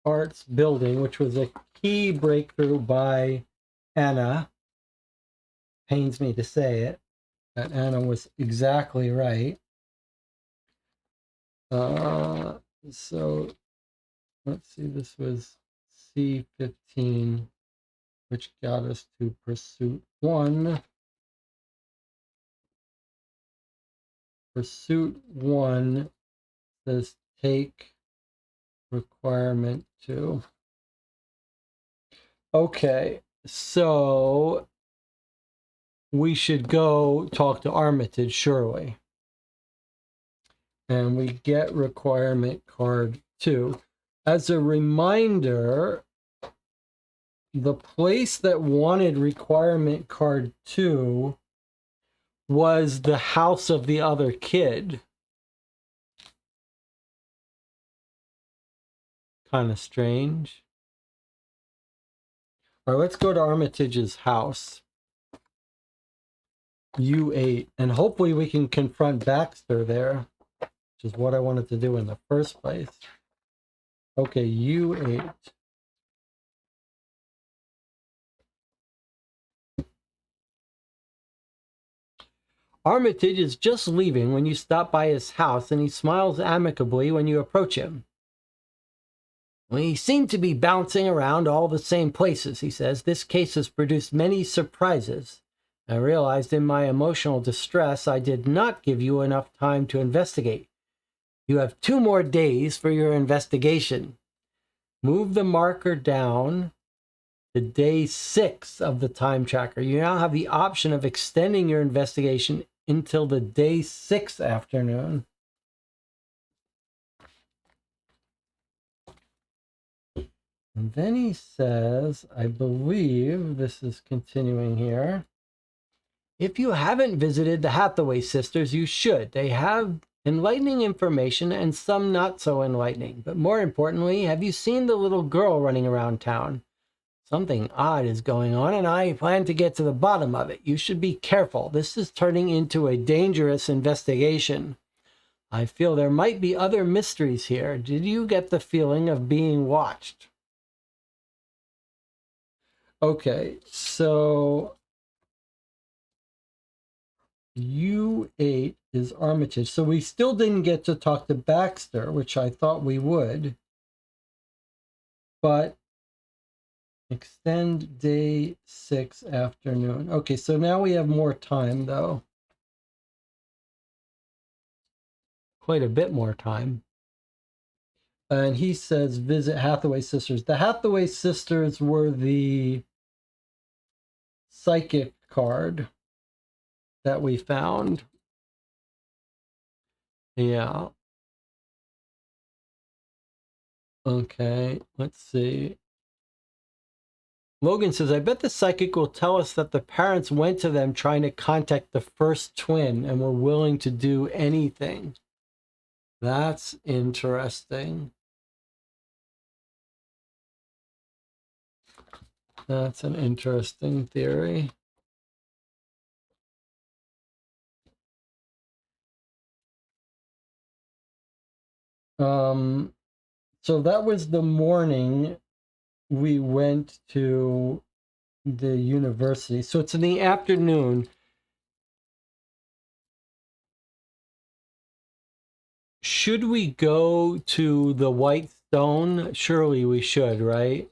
[SPEAKER 1] arts building, which was a key breakthrough by Anna, pains me to say it, that Anna was exactly right. So, let's see, this was C15, which got us to pursuit 1. Pursuit 1 says take requirement 2. Okay, so we should go talk to Armitage, surely. And we get requirement card 2. As a reminder, the place that wanted requirement card 2 was the house of the other kid. Kind of strange. All right, let's go to Armitage's house. U8. And hopefully we can confront Baxter there, which is what I wanted to do in the first place. Okay, U8. Armitage is just leaving when you stop by his house, and he smiles amicably when you approach him. We seem to be bouncing around all the same places, he says. This case has produced many surprises. I realized in my emotional distress I did not give you enough time to investigate. You have 2 more days for your investigation. Move the marker down to day 6 of the time tracker. You now have the option of extending your investigation until the day 6 afternoon. And then he says, I believe this is continuing here. If you haven't visited the Hathaway sisters, you should. They have enlightening information and some not so enlightening. But more importantly, have you seen the little girl running around town? Something odd is going on, and I plan to get to the bottom of it. You should be careful. This is turning into a dangerous investigation. I feel there might be other mysteries here. Did you get the feeling of being watched? Okay, so U8 is Armitage. So we still didn't get to talk to Baxter, which I thought we would. But extend day 6 afternoon. Okay, so now we have more time, though. Quite a bit more time. And he says, visit Hathaway sisters. The Hathaway sisters were the psychic card that we found. Yeah. Okay, let's see. Logan says, I bet the psychic will tell us that the parents went to them trying to contact the first twin and were willing to do anything. That's interesting. That's an interesting theory. So that was the morning we went to the university. So it's in the afternoon. Should we go to the White Stone? Surely we should, right?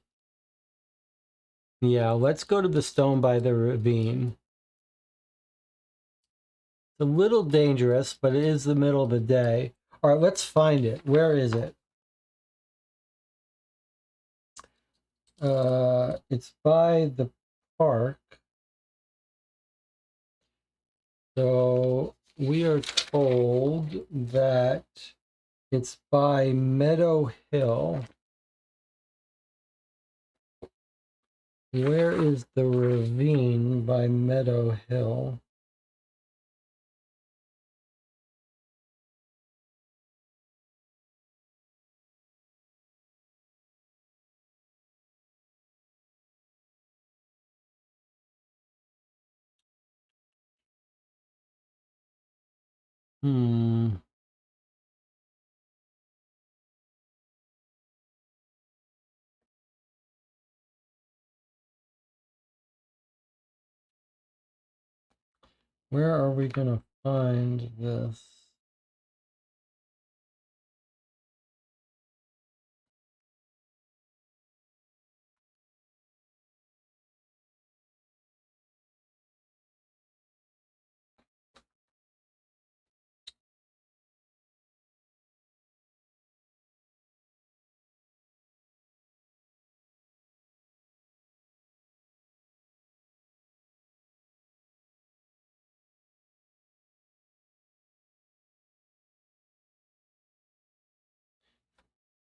[SPEAKER 1] Yeah, let's go to the stone by the ravine. It's a little dangerous, but it is the middle of the day. All right, let's find it. Where is it? It's by the park. So we are told that It's by Meadow Hill. Where is the ravine by Meadow Hill? Hmm. Where are we going to find this?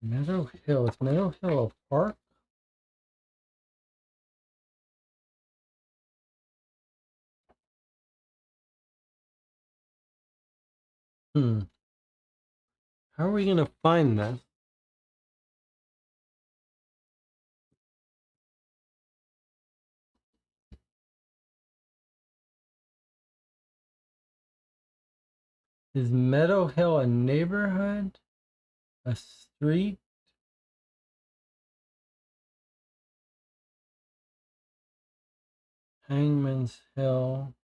[SPEAKER 1] Meadow Hill. Is Meadow Hill a park? Hmm. How are we going to find this? Is Meadow Hill a neighborhood? A street? Hangman's Hill.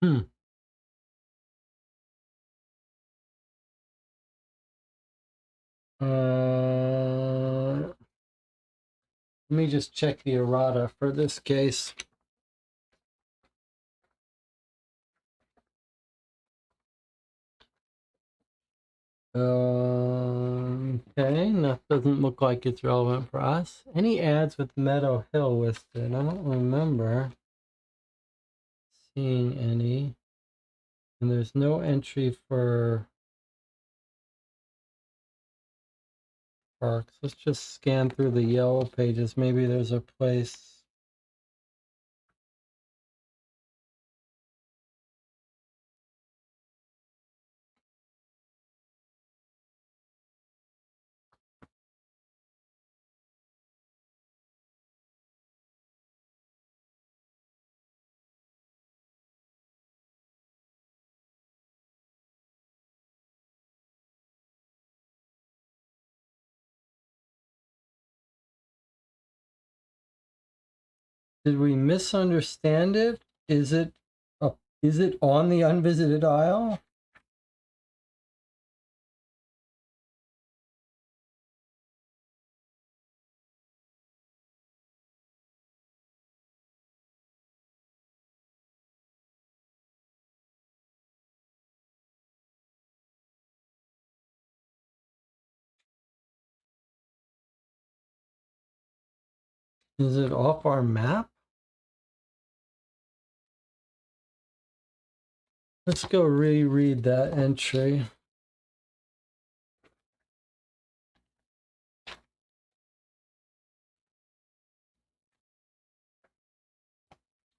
[SPEAKER 1] Hmm. Let me just check the errata for this case. Okay, that doesn't look like it's relevant for us. Any ads with Meadow Hill listed? I don't remember seeing any. And there's no entry for parks. Let's just scan through the yellow pages. Maybe there's a place. Did we misunderstand it? Is it on the unvisited isle? Is it off our map? Let's go reread that entry.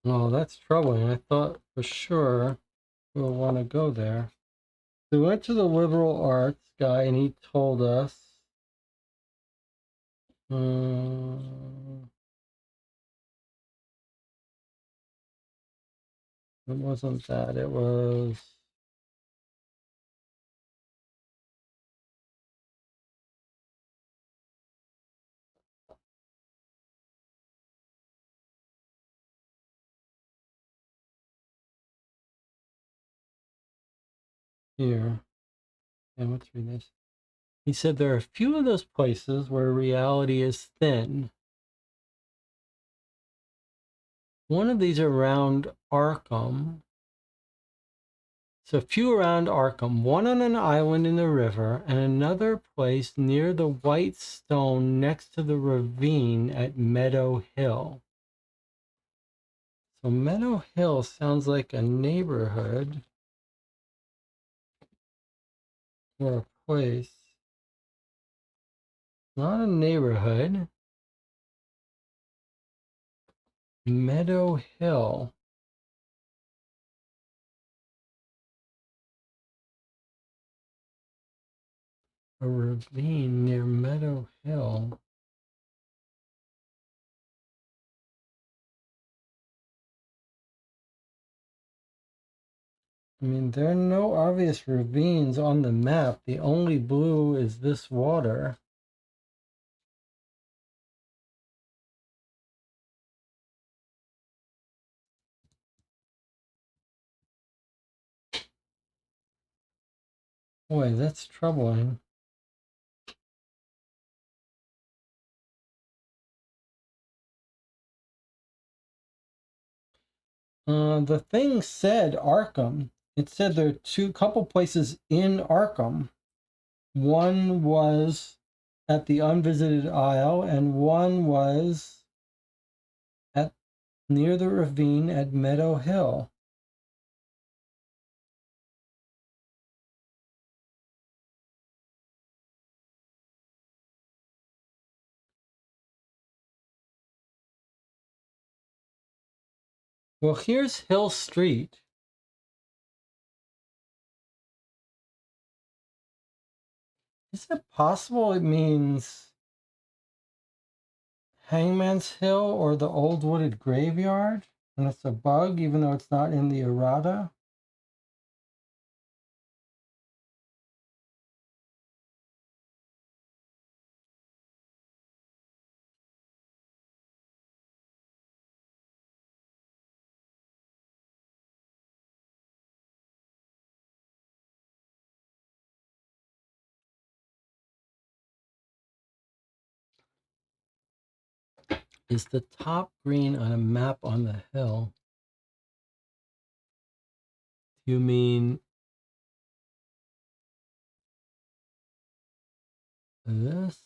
[SPEAKER 1] Oh, that's troubling. I thought for sure we'll want to go there. We went to the liberal arts guy and he told us it wasn't that. It was here. And let's read this. He said there are a few of those places where reality is thin. One of these around Arkham. So a few around Arkham, one on an island in the river, and another place near the white stone next to the ravine at Meadow Hill. So Meadow Hill sounds like a neighborhood or a place. Not a neighborhood. Meadow Hill. A ravine near Meadow Hill. I mean, there are no obvious ravines on the map. The only blue is this water. Boy, that's troubling. The thing said Arkham. It said there are couple places in Arkham. One was at the Unvisited Isle, and one was at near the ravine at Meadow Hill. Well, here's Hill Street. Is it possible it means Hangman's Hill or the Old Wooded Graveyard? And it's a bug, even though it's not in the errata? Is the top green on a map on the hill? You mean this?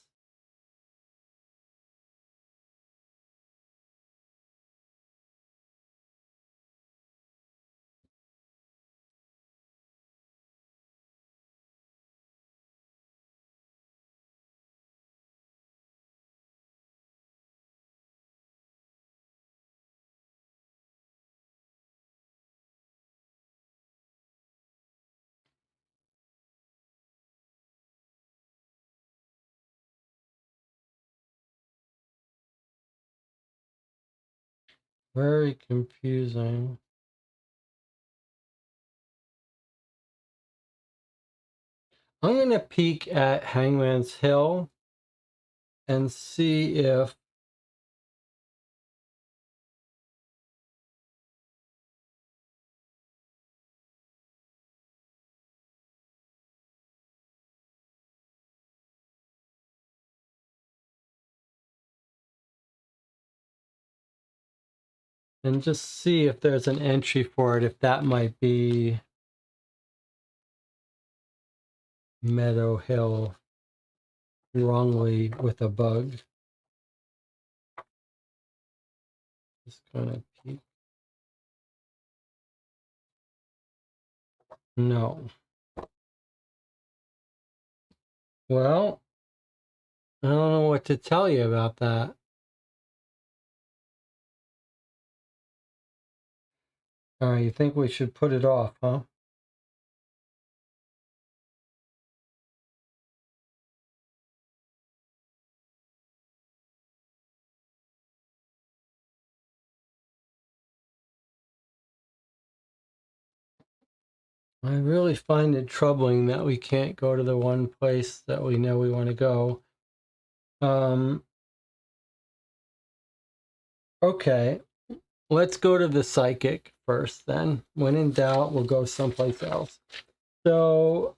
[SPEAKER 1] Very confusing. I'm going to peek at Hangman's Hill and see if and just see if there's an entry for it, if that might be Meadow Hill wrongly with a bug. Just gonna peek. No. Well, I don't know what to tell you about that. All right, you think we should put it off, huh? I really find it troubling that we can't go to the one place that we know we want to go. Okay, let's go to the psychic first then. When in doubt, we'll go someplace else. So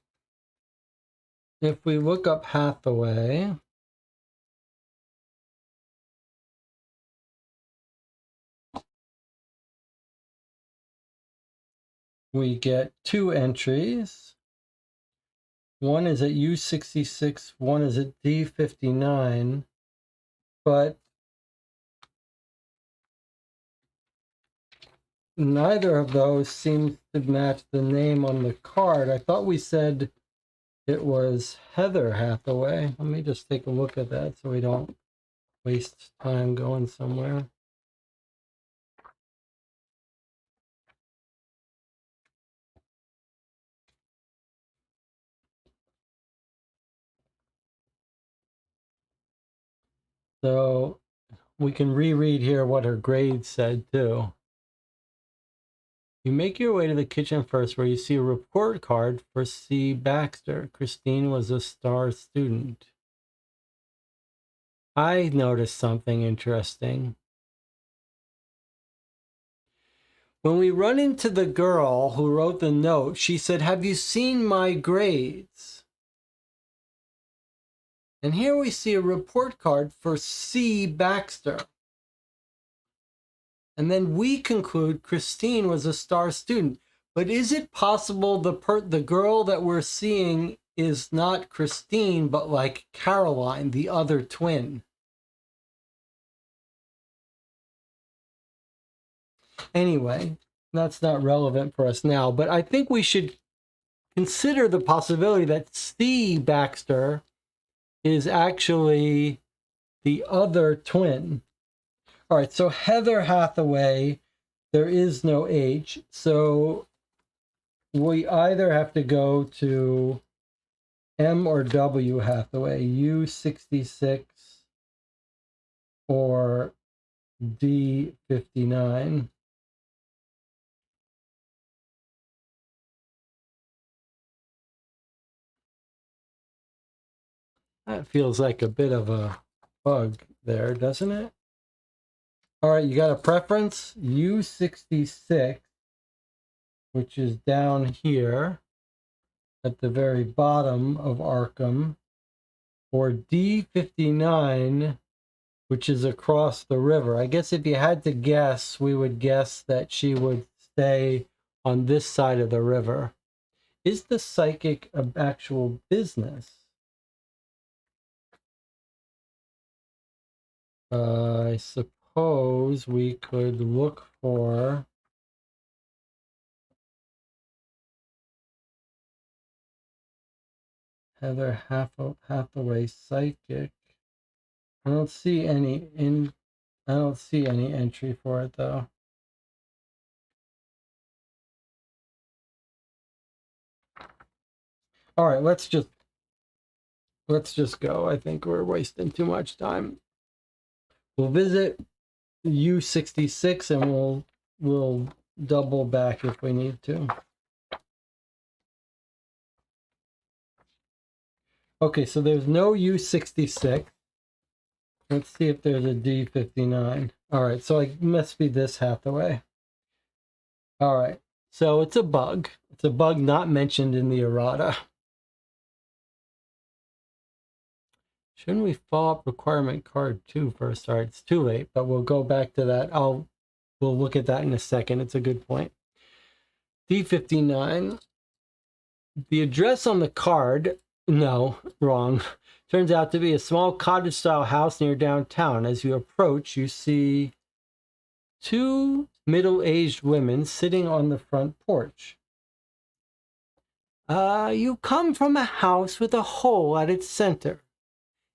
[SPEAKER 1] if we look up Hathaway, we get two entries. One is at U66, one is at D59, but neither of those seems to match the name on the card. I thought we said it was Heather Hathaway. Let me just take a look at that so we don't waste time going somewhere. So we can reread here what her grade said too. You make your way to the kitchen first, where you see a report card for C. Baxter. Christine was a star student. I noticed something interesting. When we run into the girl who wrote the note, she said, "Have you seen my grades?" And here we see a report card for C. Baxter. And then we conclude Christine was a star student. But is it possible the girl that we're seeing is not Christine, but like Caroline, the other twin? Anyway, that's not relevant for us now, but I think we should consider the possibility that C. Baxter is actually the other twin. All right, so Heather Hathaway, there is no H, so we either have to go to M or W Hathaway, U66 or D59. That feels like a bit of a bug there, doesn't it? All right, you got a preference? U66, which is down here at the very bottom of Arkham, or D59, which is across the river. I guess if you had to guess, we would guess that she would stay on this side of the river. Is the psychic an actual business? I suppose we could look for Heather Hathaway psychic. I don't see any entry for it though. All right, let's just go. I think we're wasting too much time. We'll visit U66 and we'll double back if we need to. Okay, so there's no U66. Let's see if there's a D59. All right, so it must be this Hathaway. All right, so it's a bug. It's a bug not mentioned in the errata. Shouldn't we follow up requirement card 2 first? All right, it's too late, but we'll go back to that. We'll look at that in a second. It's a good point. D59. The address on the card, no, wrong. Turns out to be a small cottage-style house near downtown. As you approach, you see two middle-aged women sitting on the front porch. You come from a house with a hole at its center,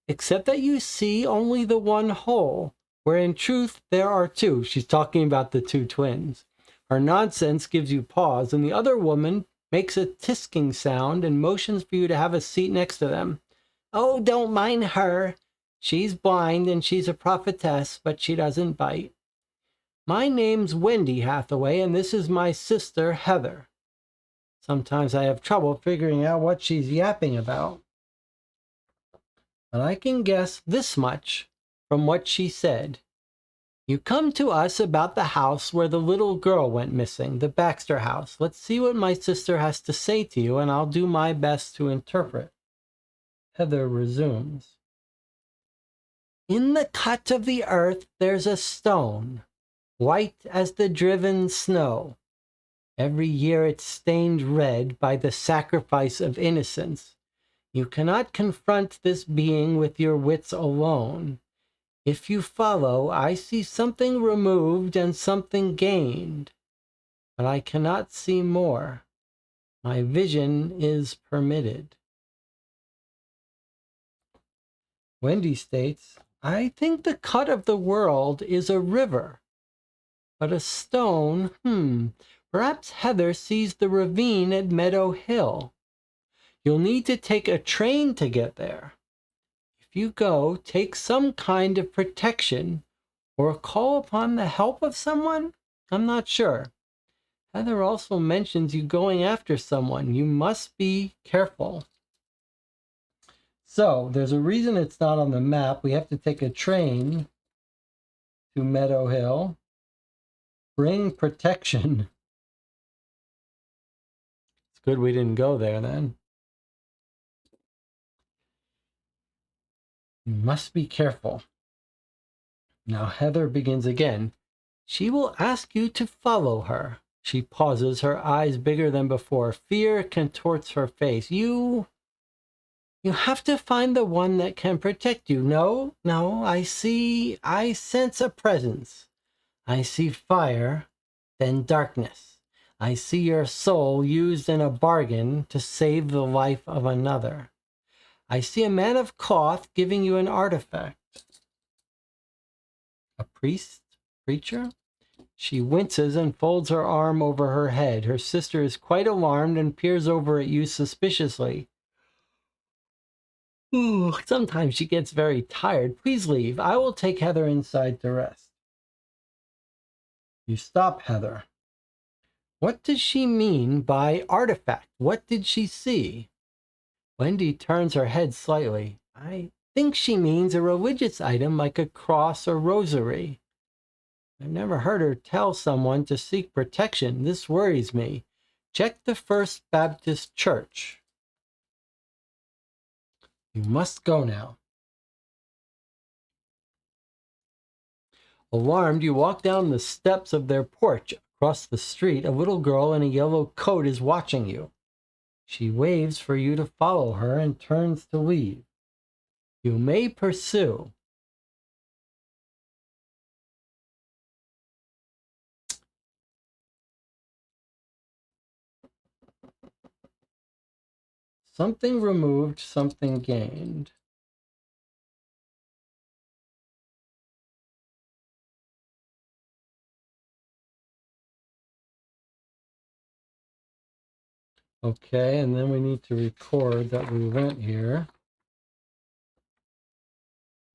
[SPEAKER 1] except that you see only the one hole, where in truth there are two. She's talking about the two twins. Her nonsense gives you pause, and the other woman makes a tisking sound and motions for you to have a seat next to them. Oh, don't mind her. She's blind and she's a prophetess, but she doesn't bite. My name's Wendy Hathaway, and this is my sister, Heather. Sometimes I have trouble figuring out what she's yapping about. But I can guess this much from what she said. You come to us about the house where the little girl went missing, the Baxter house. Let's see what my sister has to say to you, and I'll do my best to interpret. Heather resumes. In the cut of the earth there's a stone, white as the driven snow. Every year it's stained red by the sacrifice of innocence. You cannot confront this being with your wits alone. If you follow, I see something removed and something gained, but I cannot see more. My vision is permitted. Wendy states, I think the cut of the world is a river, but a stone, perhaps Heather sees the ravine at Meadow Hill. You'll need to take a train to get there. If you go, take some kind of protection or call upon the help of someone? I'm not sure. Heather also mentions you going after someone. You must be careful. So there's a reason it's not on the map. We have to take a train to Meadow Hill. Bring protection. It's good we didn't go there then. You must be careful. Now Heather begins again. She will ask you to follow her. She pauses, her eyes bigger than before. Fear contorts her face. You have to find the one that can protect you. No, I sense a presence. I see fire, then darkness. I see your soul used in a bargain to save the life of another. I see a man of cloth giving you an artifact. A priest? Preacher? She winces and folds her arm over her head. Her sister is quite alarmed and peers over at you suspiciously. Ooh, sometimes she gets very tired. Please leave. I will take Heather inside to rest. You stop Heather. What does she mean by artifact? What did she see? Wendy turns her head slightly. I think she means a religious item like a cross or rosary. I've never heard her tell someone to seek protection. This worries me. Check the First Baptist Church. You must go now. Alarmed, you walk down the steps of their porch. Across the street, a little girl in a yellow coat is watching you. She waves for you to follow her and turns to leave. You may pursue. Something removed, something gained. Okay, and then we need to record that we went here.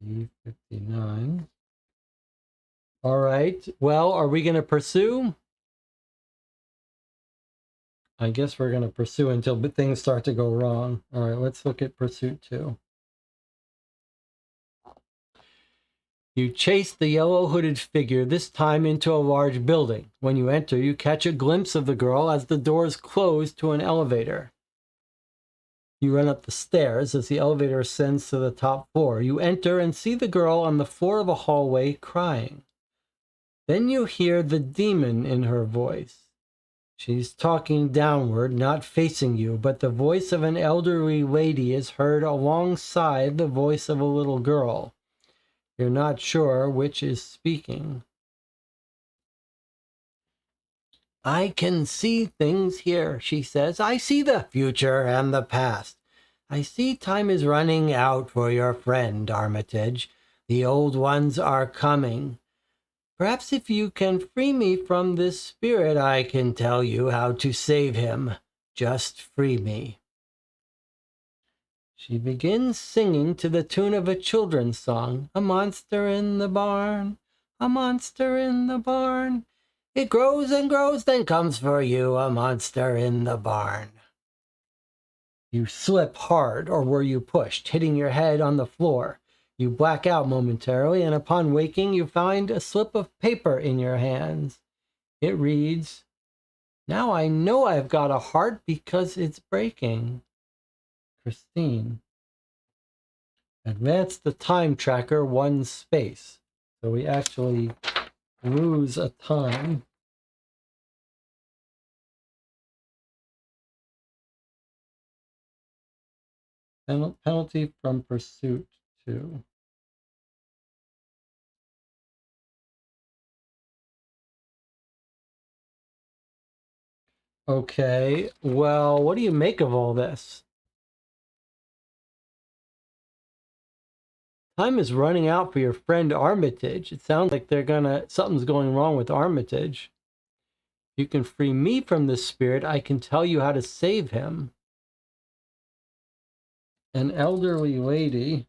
[SPEAKER 1] E59. All right. Well, are we going to pursue? I guess we're going to pursue until things start to go wrong. All right, let's look at pursuit 2. You chase the yellow hooded figure, this time into a large building. When you enter, you catch a glimpse of the girl as the doors close to an elevator. You run up the stairs as the elevator ascends to the top floor. You enter and see the girl on the floor of a hallway crying. Then you hear the demon in her voice. She's talking downward, not facing you, but the voice of an elderly lady is heard alongside the voice of a little girl. You're not sure which is speaking. I can see things here, she says. I see the future and the past. I see time is running out for your friend, Armitage. The old ones are coming. Perhaps if you can free me from this spirit, I can tell you how to save him. Just free me. She begins singing to the tune of a children's song. A monster in the barn, a monster in the barn. It grows and grows, then comes for you, a monster in the barn. You slip hard, or were you pushed, hitting your head on the floor. You black out momentarily, and upon waking, you find a slip of paper in your hands. It reads, "Now I know I've got a heart because it's breaking. Christine." Advance the time tracker 1 space. So we actually lose a time. Penalty from pursuit 2. Okay, well, what do you make of all this? Time is running out for your friend Armitage. It sounds like something's going wrong with Armitage. You can free me from this spirit. I can tell you how to save him. An elderly lady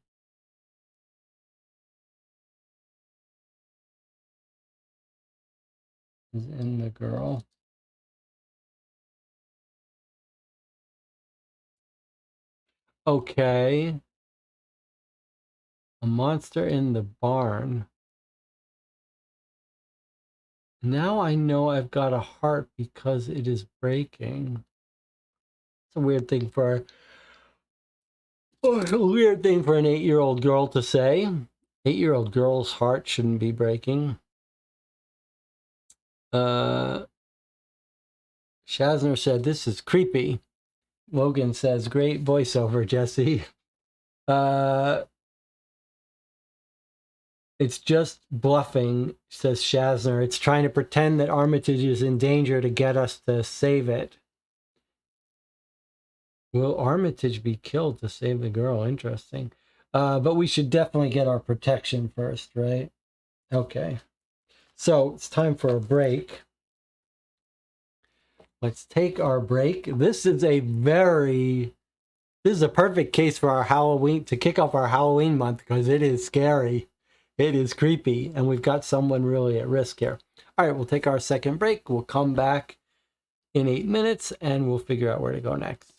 [SPEAKER 1] is in the girl. Okay. A monster in the barn. Now I know I've got a heart because it is breaking. It's a weird thing for an 8-year-old girl to say. 8-year-old girl's heart shouldn't be breaking. Shazner said, "This is creepy." Logan says, "Great voiceover, Jesse." It's just bluffing, says Shazner. It's trying to pretend that Armitage is in danger to get us to save it. Will Armitage be killed to save the girl? Interesting. But we should definitely get our protection first, right? Okay. So it's time for a break. Let's take our break. This is a perfect case for our Halloween, to kick off our Halloween month, because it is scary. It is creepy, and we've got someone really at risk here. All right, we'll take our second break. We'll come back in 8 minutes, and we'll figure out where to go next.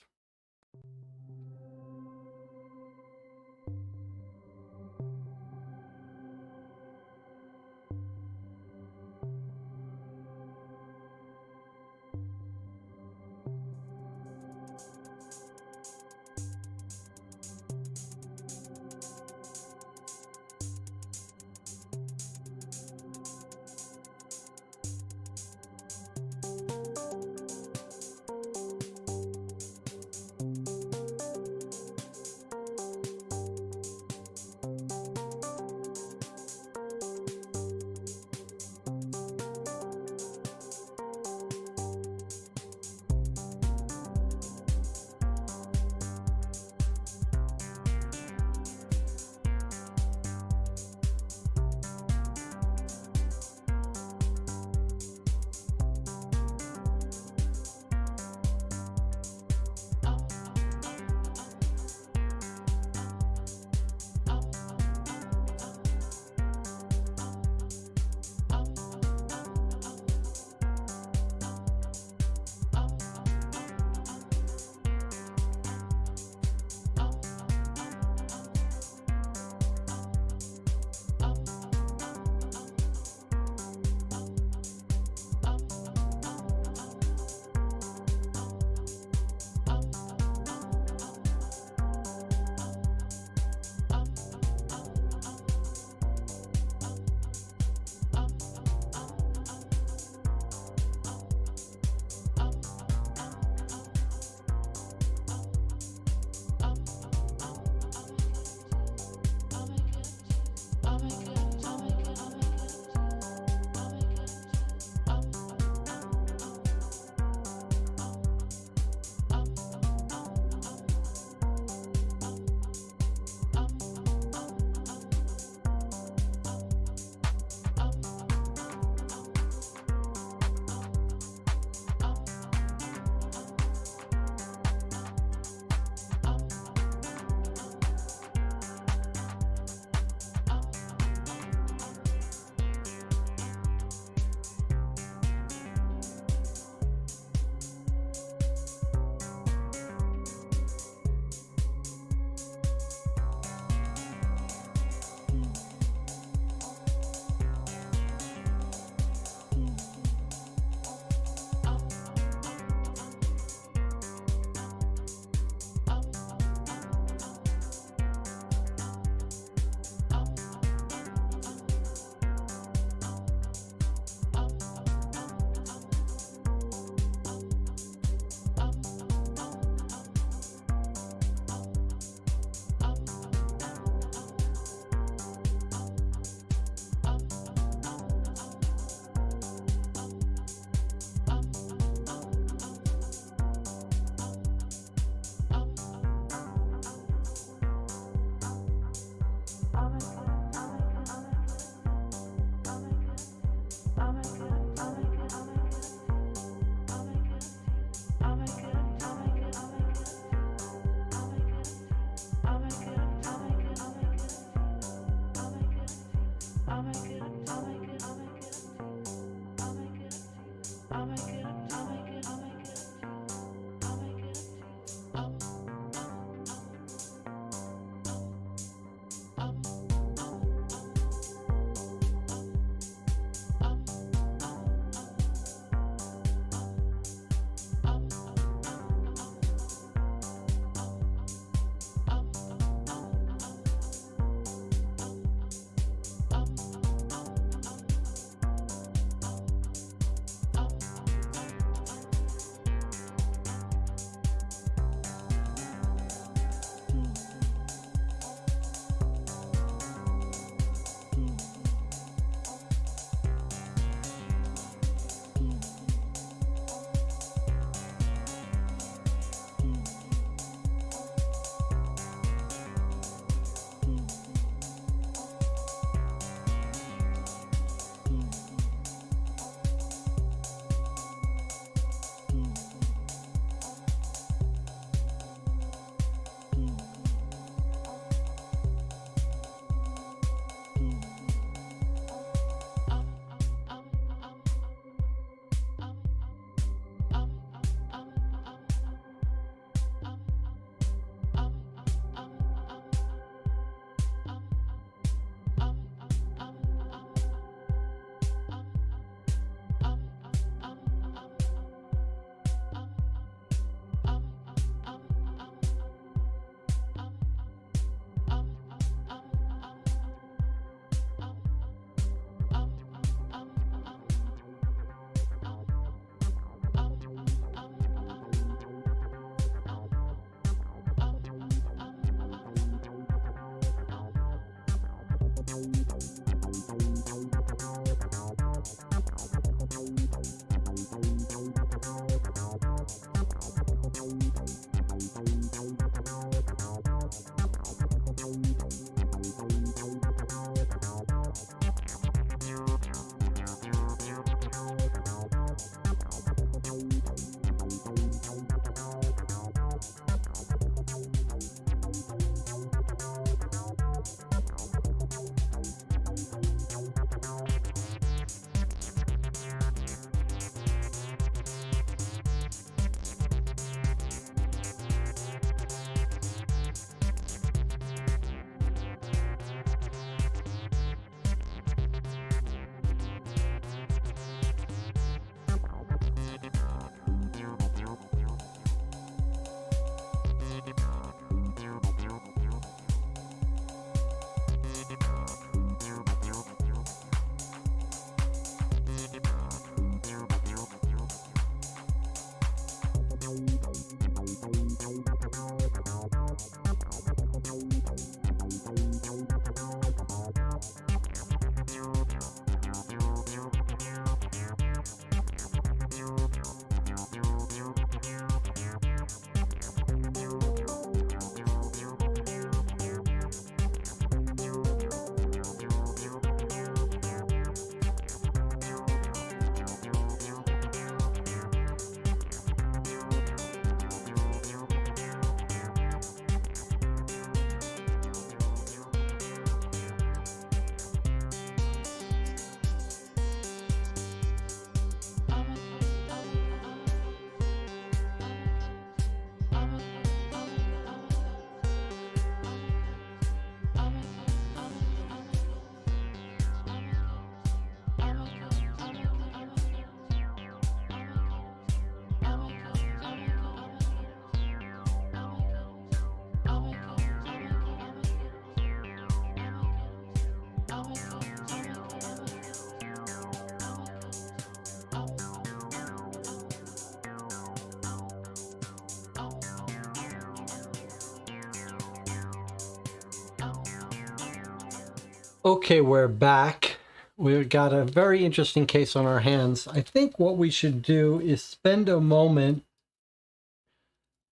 [SPEAKER 1] Okay, we're back. We've got a very interesting case on our hands. I think what we should do is spend a moment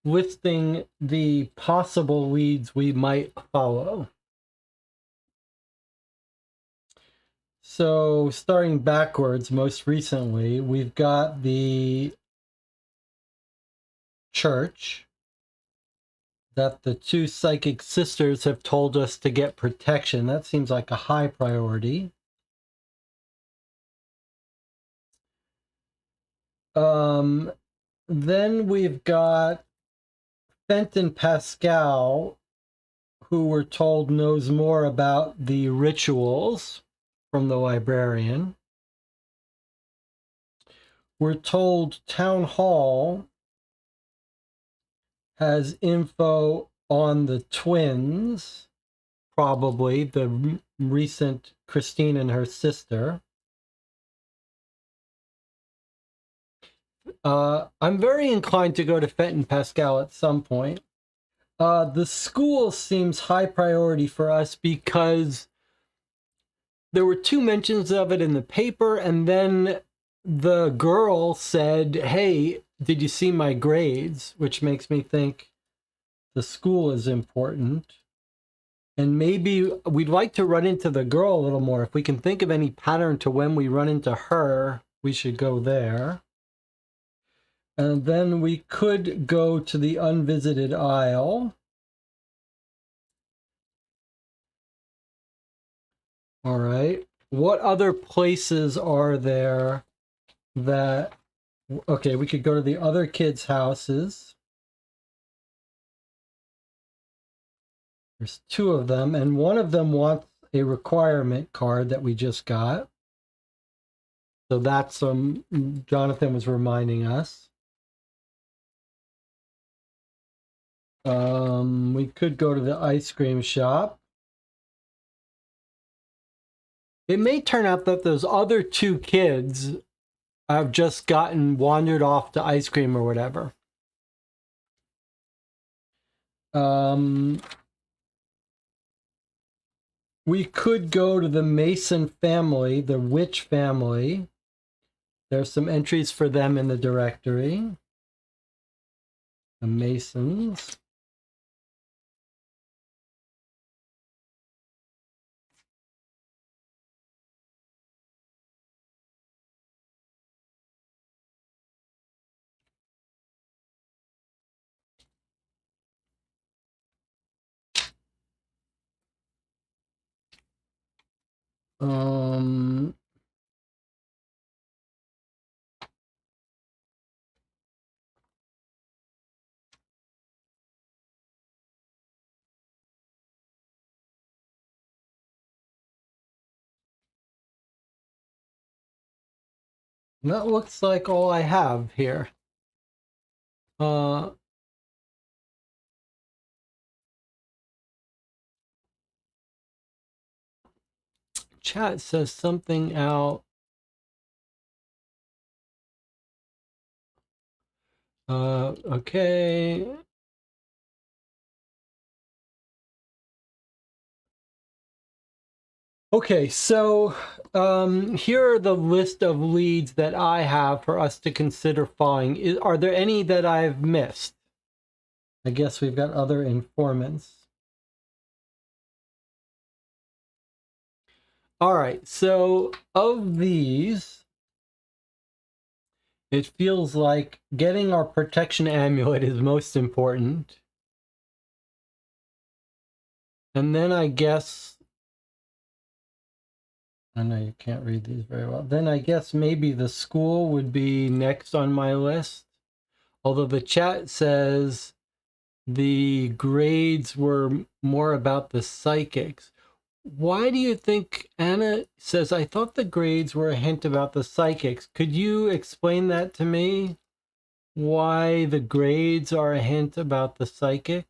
[SPEAKER 1] listing the possible leads we might follow. So starting backwards, most recently, we've got the church that the two psychic sisters have told us to get protection. That seems like a high priority. Then we've got Fenton Pascal, who we're told knows more about the rituals from the librarian. We're told Town Hall has info on the twins, probably the recent Christine and her sister. I'm very inclined to go to Fenton Pascal at some point. The school seems high priority for us because there were 2 mentions of it in the paper, and then the girl said, "Hey, did you see my grades?" Which makes me think the school is important. And maybe we'd like to run into the girl a little more. If we can think of any pattern to when we run into her, we should go there. And then we could go to the unvisited isle. All right. What other places are there that... Okay, we could go to the other kids' houses. There's 2 of them, and one of them wants a requirement card that we just got. So that's Jonathan was reminding us. We could go to the ice cream shop. It may turn out that those other 2 kids have just wandered off to ice cream or whatever. We could go to the Mason family, the Witch family. There's some entries for them in the directory. The Masons. That looks like all I have here. Chat says something out. Okay. Okay, so here are the list of leads that I have for us to consider following. Are there any that I've missed? I guess we've got other informants. All right, so of these, it feels like getting our protection amulet is most important. And then I guess... I know you can't read these very well. Then I guess maybe the school would be next on my list. Although the chat says the grades were more about the psychics. Why do you think Anna says, I thought the grades were a hint about the psychics? Could you explain that to me? Why the grades are a hint about the psychics?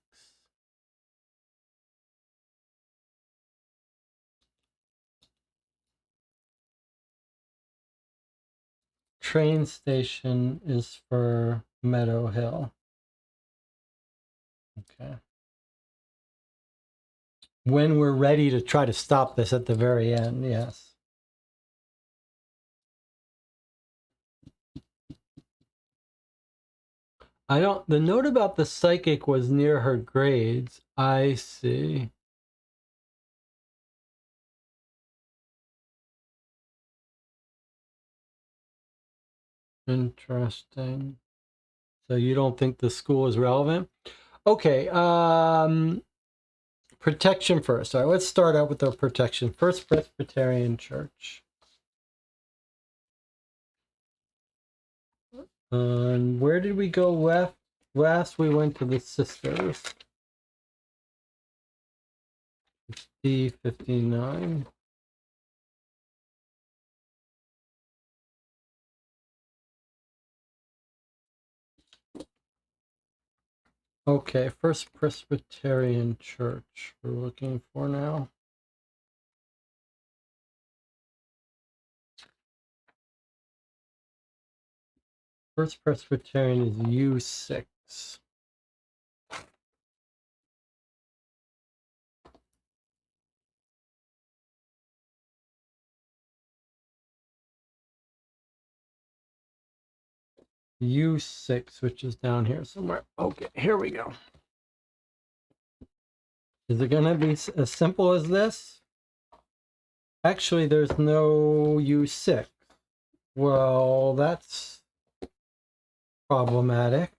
[SPEAKER 1] Train station is for Meadow Hill. Okay. When we're ready to try to stop this at the very end, yes. The note about the psychic was near her grades. I see. Interesting. So you don't think the school is relevant? Okay, protection first. All right, let's start out with the protection. First Presbyterian Church. And where did we go left? Last we went to the sisters. D59. Okay, First Presbyterian Church we're looking for now. First Presbyterian is U6. U6, which is down here somewhere. Okay, here we go. Is it going to be as simple as this? Actually, there's no U6. Well, that's problematic.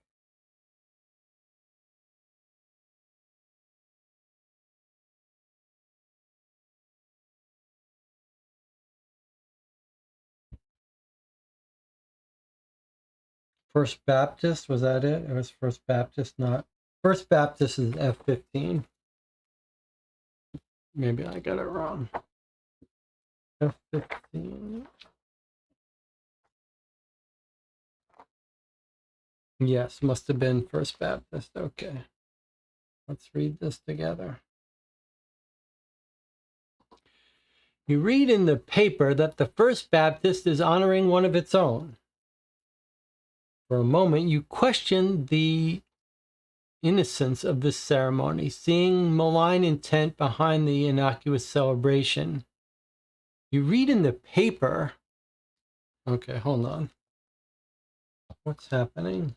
[SPEAKER 1] First Baptist, was that it? It was First Baptist, not... First Baptist is F15. Maybe I got it wrong. F15. Yes, must have been First Baptist. Okay. Let's read this together. You read in the paper that the First Baptist is honoring one of its own. For a moment, you question the innocence of this ceremony, seeing malign intent behind the innocuous celebration. You read in the paper... Okay, hold on. What's happening?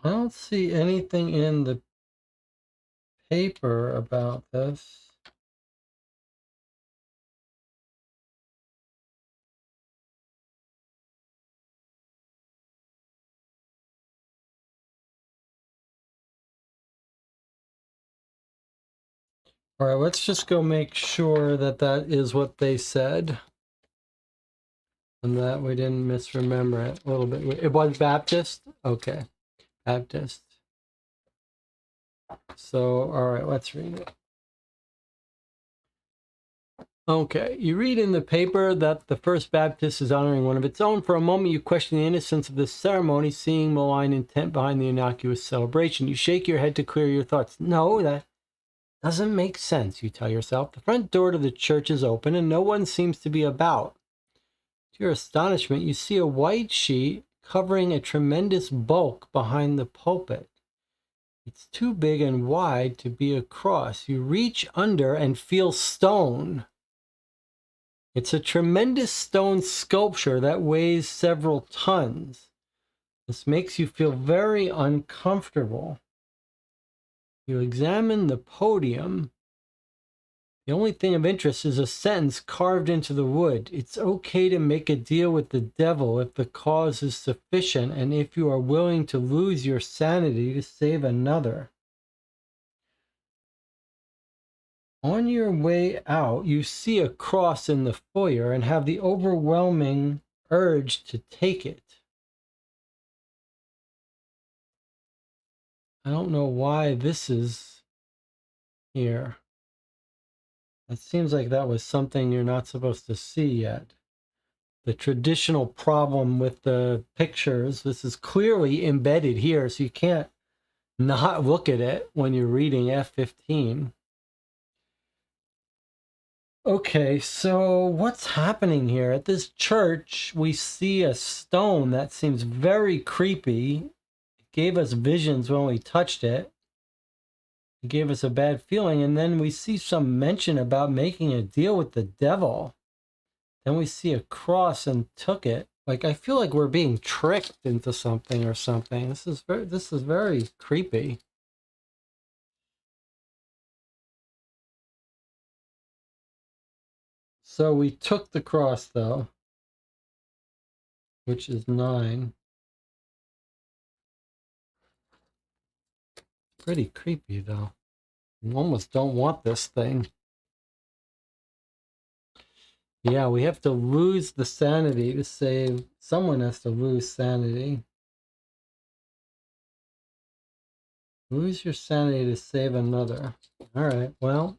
[SPEAKER 1] I don't see anything in the paper about this. All right, let's just go make sure that that is what they said. And that we didn't misremember it a little bit. It was Baptist? Okay, Baptist. So, all right, let's read it. Okay, you read in the paper that the First Baptist is honoring one of its own. For a moment, you question the innocence of this ceremony, seeing malign intent behind the innocuous celebration. You shake your head to clear your thoughts. No, that doesn't make sense, you tell yourself. The front door to the church is open and no one seems to be about. To your astonishment, you see a white sheet covering a tremendous bulk behind the pulpit. It's too big and wide to be a cross. You reach under and feel stone. It's a tremendous stone sculpture that weighs several tons. This makes you feel very uncomfortable. You examine the podium. The only thing of interest is a sentence carved into the wood. It's okay to make a deal with the devil if the cause is sufficient and if you are willing to lose your sanity to save another. On your way out, you see a cross in the foyer and have the overwhelming urge to take it. I don't know why this is here. It seems like that was something you're not supposed to see yet. The traditional problem with the pictures, this is clearly embedded here, so you can't not look at it when you're reading F15. Okay, so what's happening here? At this church, we see a stone that seems very creepy. It gave us visions when we touched it. It gave us a bad feeling, and then we see some mention about making a deal with the devil. Then we see a cross and took it. Like, I feel like we're being tricked into something or something. This is very creepy. So we took the cross, though, which is 9. Pretty creepy, though. You almost don't want this thing. Yeah, we have to lose the sanity to save. Someone has to lose sanity. Lose your sanity to save another. All right, well,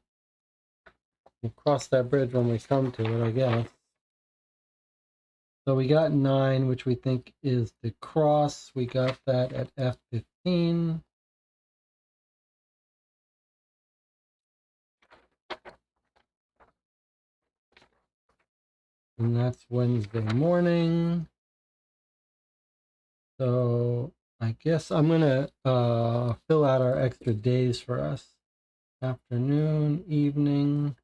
[SPEAKER 1] we'll cross that bridge when we come to it, I guess. So we got 9, which we think is the cross. We got that at F15. And that's Wednesday morning. So I guess I'm going to fill out our extra days for us. Afternoon, evening,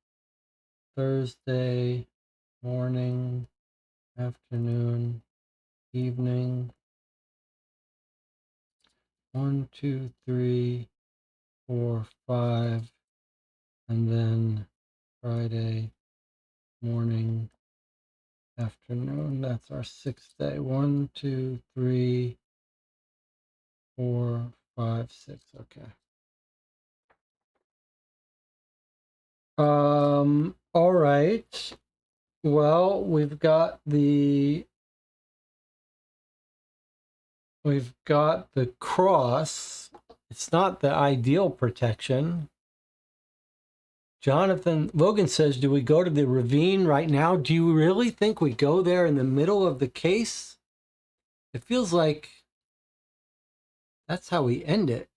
[SPEAKER 1] Thursday, morning, afternoon, evening. 1, 2, 3, 4, 5. And then Friday, morning, afternoon. That's our 6th day. 1, 2, 3, 4, 5, 6. Okay. All right. Well, we've got the cross. It's not the ideal protection. Logan says, do we go to the ravine right now? Do you really think we go there in the middle of the case? It feels like that's how we end it.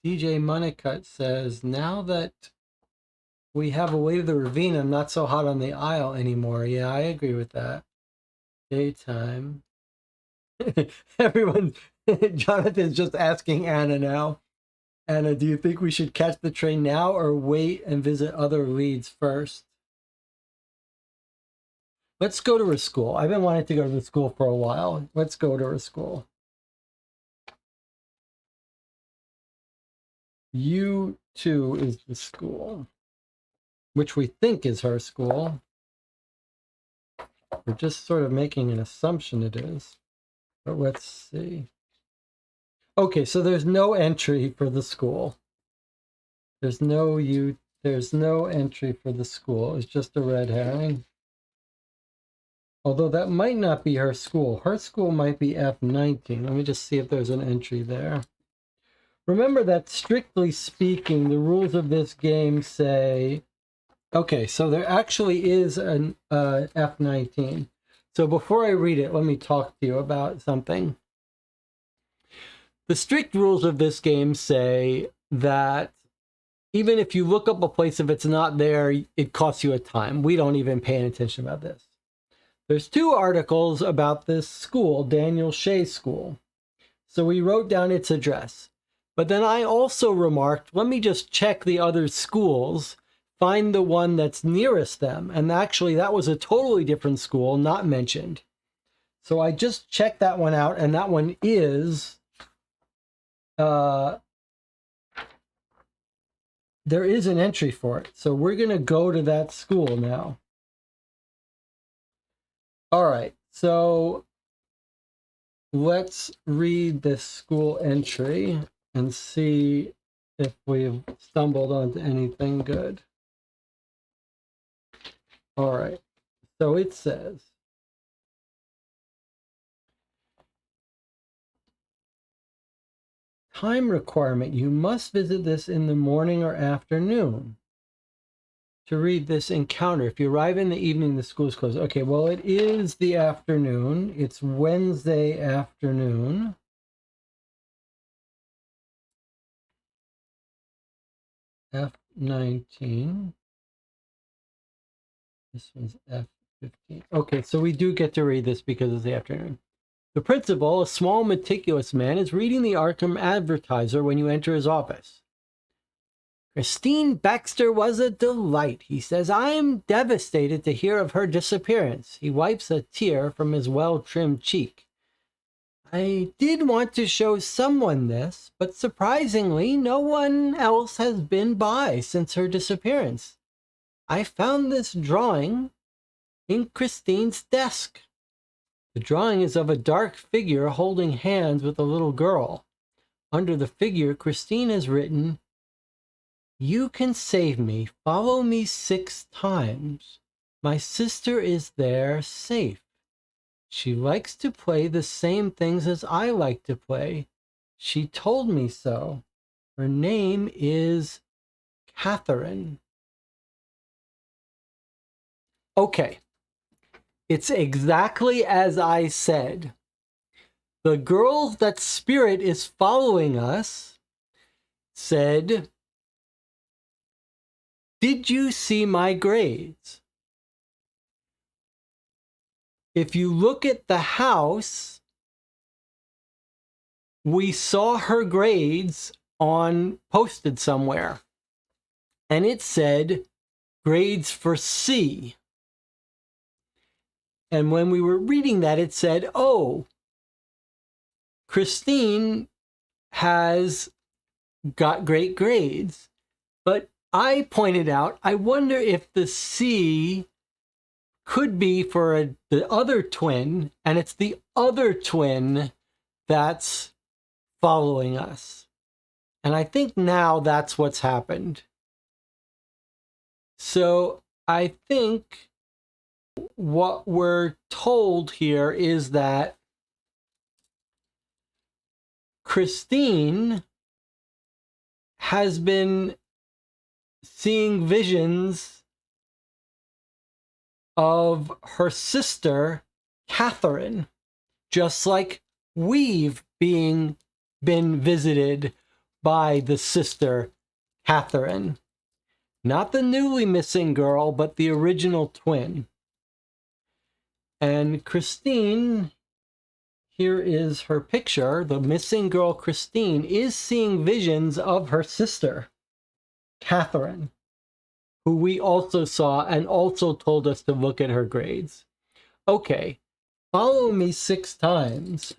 [SPEAKER 1] DJ Moneycut says, now that we have a way to the ravine, I'm not so hot on the aisle anymore. Yeah, I agree with that. Daytime. Everyone, Jonathan's just asking Anna now. Anna, do you think we should catch the train now or wait and visit other leads first? Let's go to her school. I've been wanting to go to the school for a while. Let's go to her school. U2 is the school, which we think is her school. We're just sort of making an assumption it is. But let's see. Okay, so there's no entry for the school. There's no entry for the school. It's just a red herring. Although that might not be her school. Her school might be F19. Let me just see if there's an entry there. Remember that strictly speaking, the rules of this game say, okay, so there actually is an F19. So before I read it, let me talk to you about something. The strict rules of this game say that even if you look up a place, if it's not there, it costs you a time. We don't even pay any attention about this. There's 2 articles about this school, Daniel Shea's school. So we wrote down its address. But then I also remarked, let me just check the other schools, find the one that's nearest them. And actually, that was a totally different school, not mentioned. So I just checked that one out, and that one is... there is an entry for it. So we're going to go to that school now. All right, so let's read this school entry and see if we've stumbled onto anything good. All right, so it says, time requirement. You must visit this in the morning or afternoon to read this encounter. If you arrive in the evening, the school is closed. Okay, well, it is the afternoon. It's Wednesday afternoon. F19. This one's F15. Okay, so we do get to read this because it's the afternoon. The principal, a small, meticulous man, is reading the Arkham Advertiser when you enter his office. Christine Baxter was a delight, he says. I'm devastated to hear of her disappearance. He wipes a tear from his well-trimmed cheek. I did want to show someone this, but surprisingly, no one else has been by since her disappearance. I found this drawing in Christine's desk. The drawing is of a dark figure holding hands with a little girl. Under the figure, Christine has written, "You can save me. Follow me 6 times. My sister is there, safe. She likes to play the same things as I like to play. She told me so. Her name is Catherine." Okay. It's exactly as I said. The girl that spirit is following us said, "Did you see my grades?" If you look at the house, we saw her grades posted somewhere. And it said grades for C. And when we were reading that, it said, oh, Christine has got great grades. But I pointed out, I wonder if the C could be for the other twin, and it's the other twin that's following us. And I think now that's what's happened. So I think what we're told here is that Christine has been seeing visions of her sister, Catherine, just like we've been visited by the sister, Catherine. Not the newly missing girl, but the original twin. And Christine, here is her picture. The missing girl, Christine, is seeing visions of her sister, Catherine, who we also saw and also told us to look at her grades. Okay, follow me 6 times.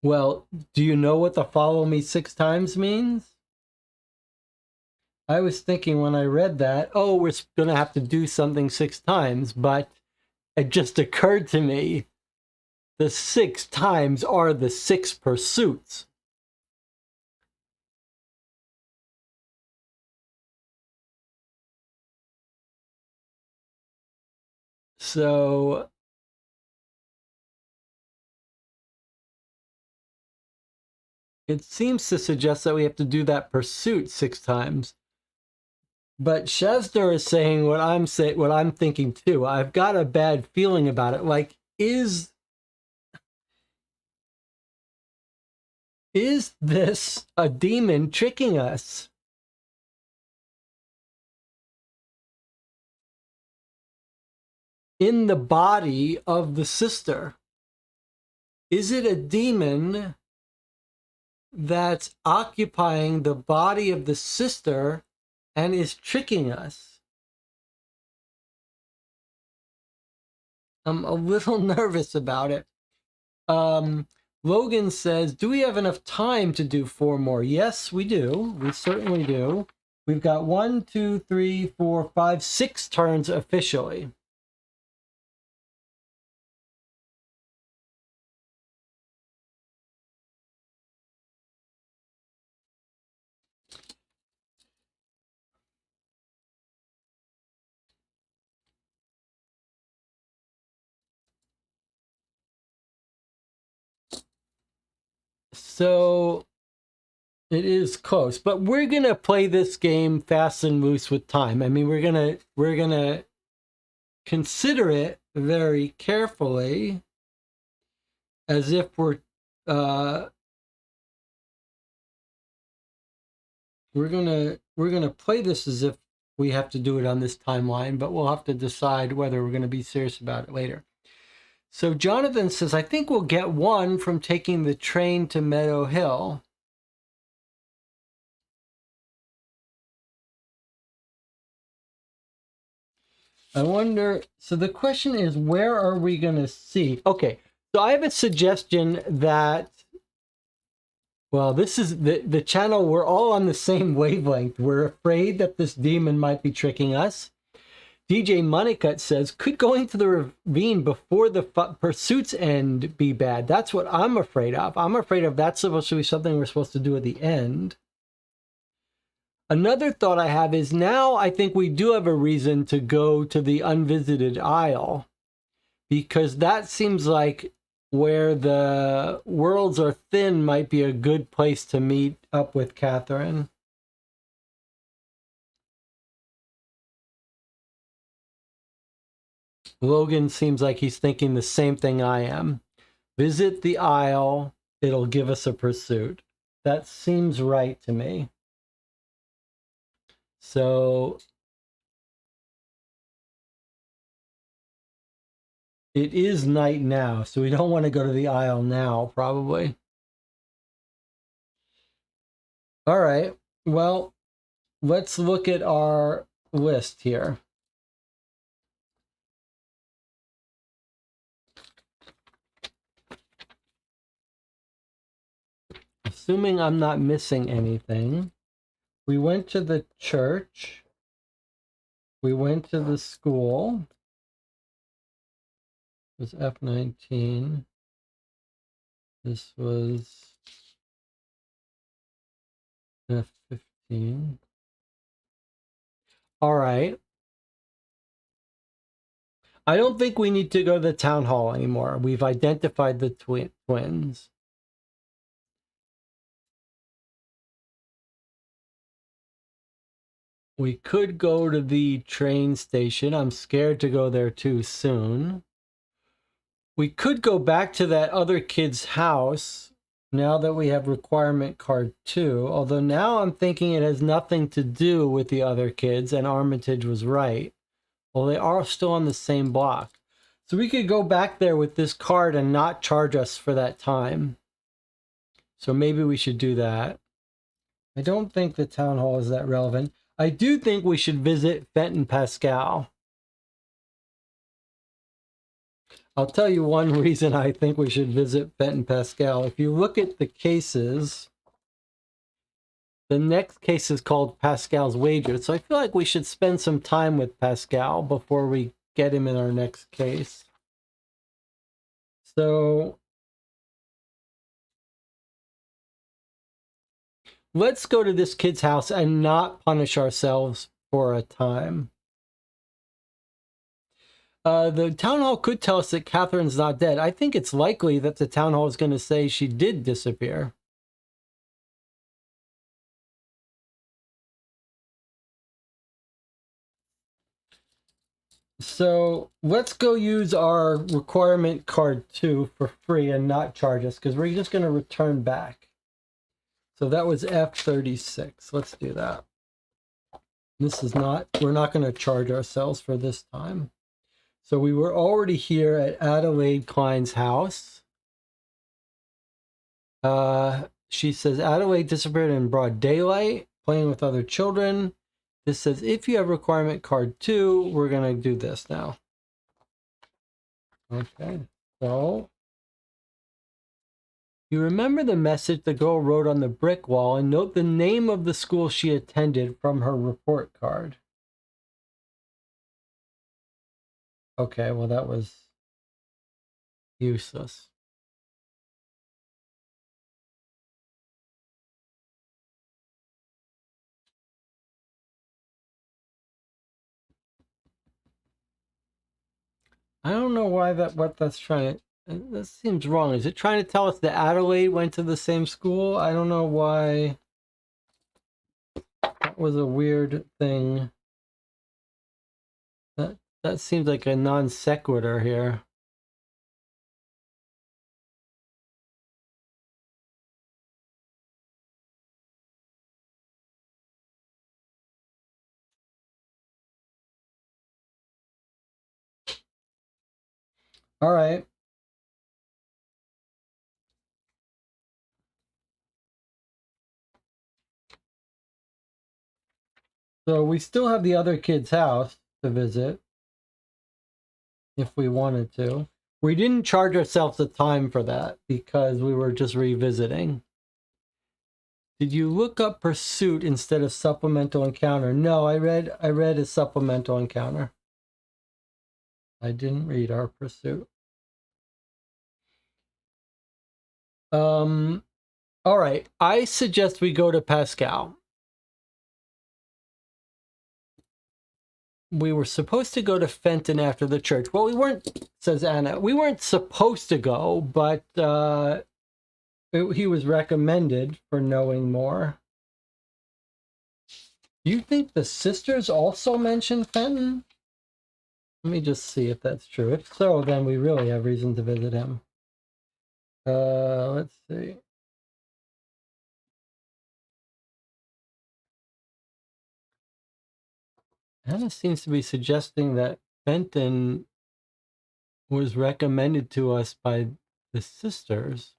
[SPEAKER 1] Well, do you know what the follow me 6 times means? I was thinking when I read that, oh, we're going to have to do something 6 times, but it just occurred to me, the 6 times are the 6 pursuits. So it seems to suggest that we have to do that pursuit 6 times. But Chesner is saying what I'm thinking too. I've got a bad feeling about it. Like, is this a demon tricking us? In the body of the sister? Is it a demon that's occupying the body of the sister and is tricking us? I'm a little nervous about it. Logan says, do we have enough time to do 4 more? Yes, we do. We certainly do. We've got 1, 2, 3, 4, 5, 6 turns officially. So it is close, but we're gonna play this game fast and loose with time. I mean, we're gonna consider it very carefully, as if we're gonna play this as if we have to do it on this timeline, but we'll have to decide whether we're gonna be serious about it later. So Jonathan says, I think we'll get 1 from taking the train to Meadow Hill. I wonder, so the question is, where are we going to see? Okay, so I have a suggestion that, well, this is the channel, we're all on the same wavelength. We're afraid that this demon might be tricking us. DJ Moneycut says, could going to the ravine before the pursuits end be bad? That's what I'm afraid of. I'm afraid of that's supposed to be something we're supposed to do at the end. Another thought I have is now I think we do have a reason to go to the unvisited isle, because that seems like where the worlds are thin might be a good place to meet up with Catherine. Logan seems like he's thinking the same thing I am. Visit the isle, it'll give us a pursuit. That seems right to me. So it is night now, so we don't want to go to the isle now, probably. All right, well, let's look at our list here. Assuming I'm not missing anything, we went to the church, we went to the school, it was F19, this was F15. All right. I don't think we need to go to the town hall anymore. We've identified the twins. We could go to the train station. I'm scared to go there too soon. We could go back to that other kid's house now that we have requirement card 2. Although now I'm thinking it has nothing to do with the other kids, and Armitage was right. Well, they are still on the same block. So we could go back there with this card and not charge us for that time. So maybe we should do that. I don't think the town hall is that relevant. I do think we should visit Fenton Pascal. I'll tell you one reason I think we should visit Fenton Pascal. If you look at the cases, the next case is called Pascal's Wager. So I feel like we should spend some time with Pascal before we get him in our next case. So let's go to this kid's house and not punish ourselves for a time. The town hall could tell us that Catherine's not dead. I think it's likely that the town hall is going to say she did disappear. So let's go use our requirement card 2 for free and not charge us, because we're just going to return back. So that was F36. Let's do that. This is not, we're not going to charge ourselves for this time. So we were already here at Adelaide Klein's house. She says Adelaide disappeared in broad daylight, playing with other children. This says if you have requirement card 2, we're going to do this now. Okay, so you remember the message the girl wrote on the brick wall and note the name of the school she attended from her report card. Okay, well, that was useless. I don't know why what that's trying to, that seems wrong. Is it trying to tell us that Adelaide went to the same school? I don't know why. That was a weird thing. That seems like a non sequitur here. All right. So we still have the other kid's house to visit. if we wanted to. We didn't charge ourselves the time for that because we were just revisiting. Did you look up Pursuit instead of Supplemental Encounter? No, I read a Supplemental Encounter. I didn't read our Pursuit. All right. I suggest we go to Pascal. We were supposed to go to Fenton after the church. Well, we weren't, says Anna. We weren't supposed to go, but he was recommended for knowing more. Do you think the sisters also mentioned Fenton? Let me just see if that's true. If so, then we really have reason to visit him. Let's see. Anna seems to be suggesting that Fenton was recommended to us by the sisters.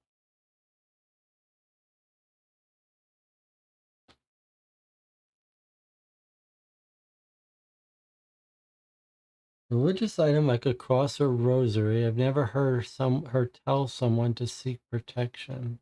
[SPEAKER 1] Religious item like a cross or rosary. I've never heard her tell someone to seek protection.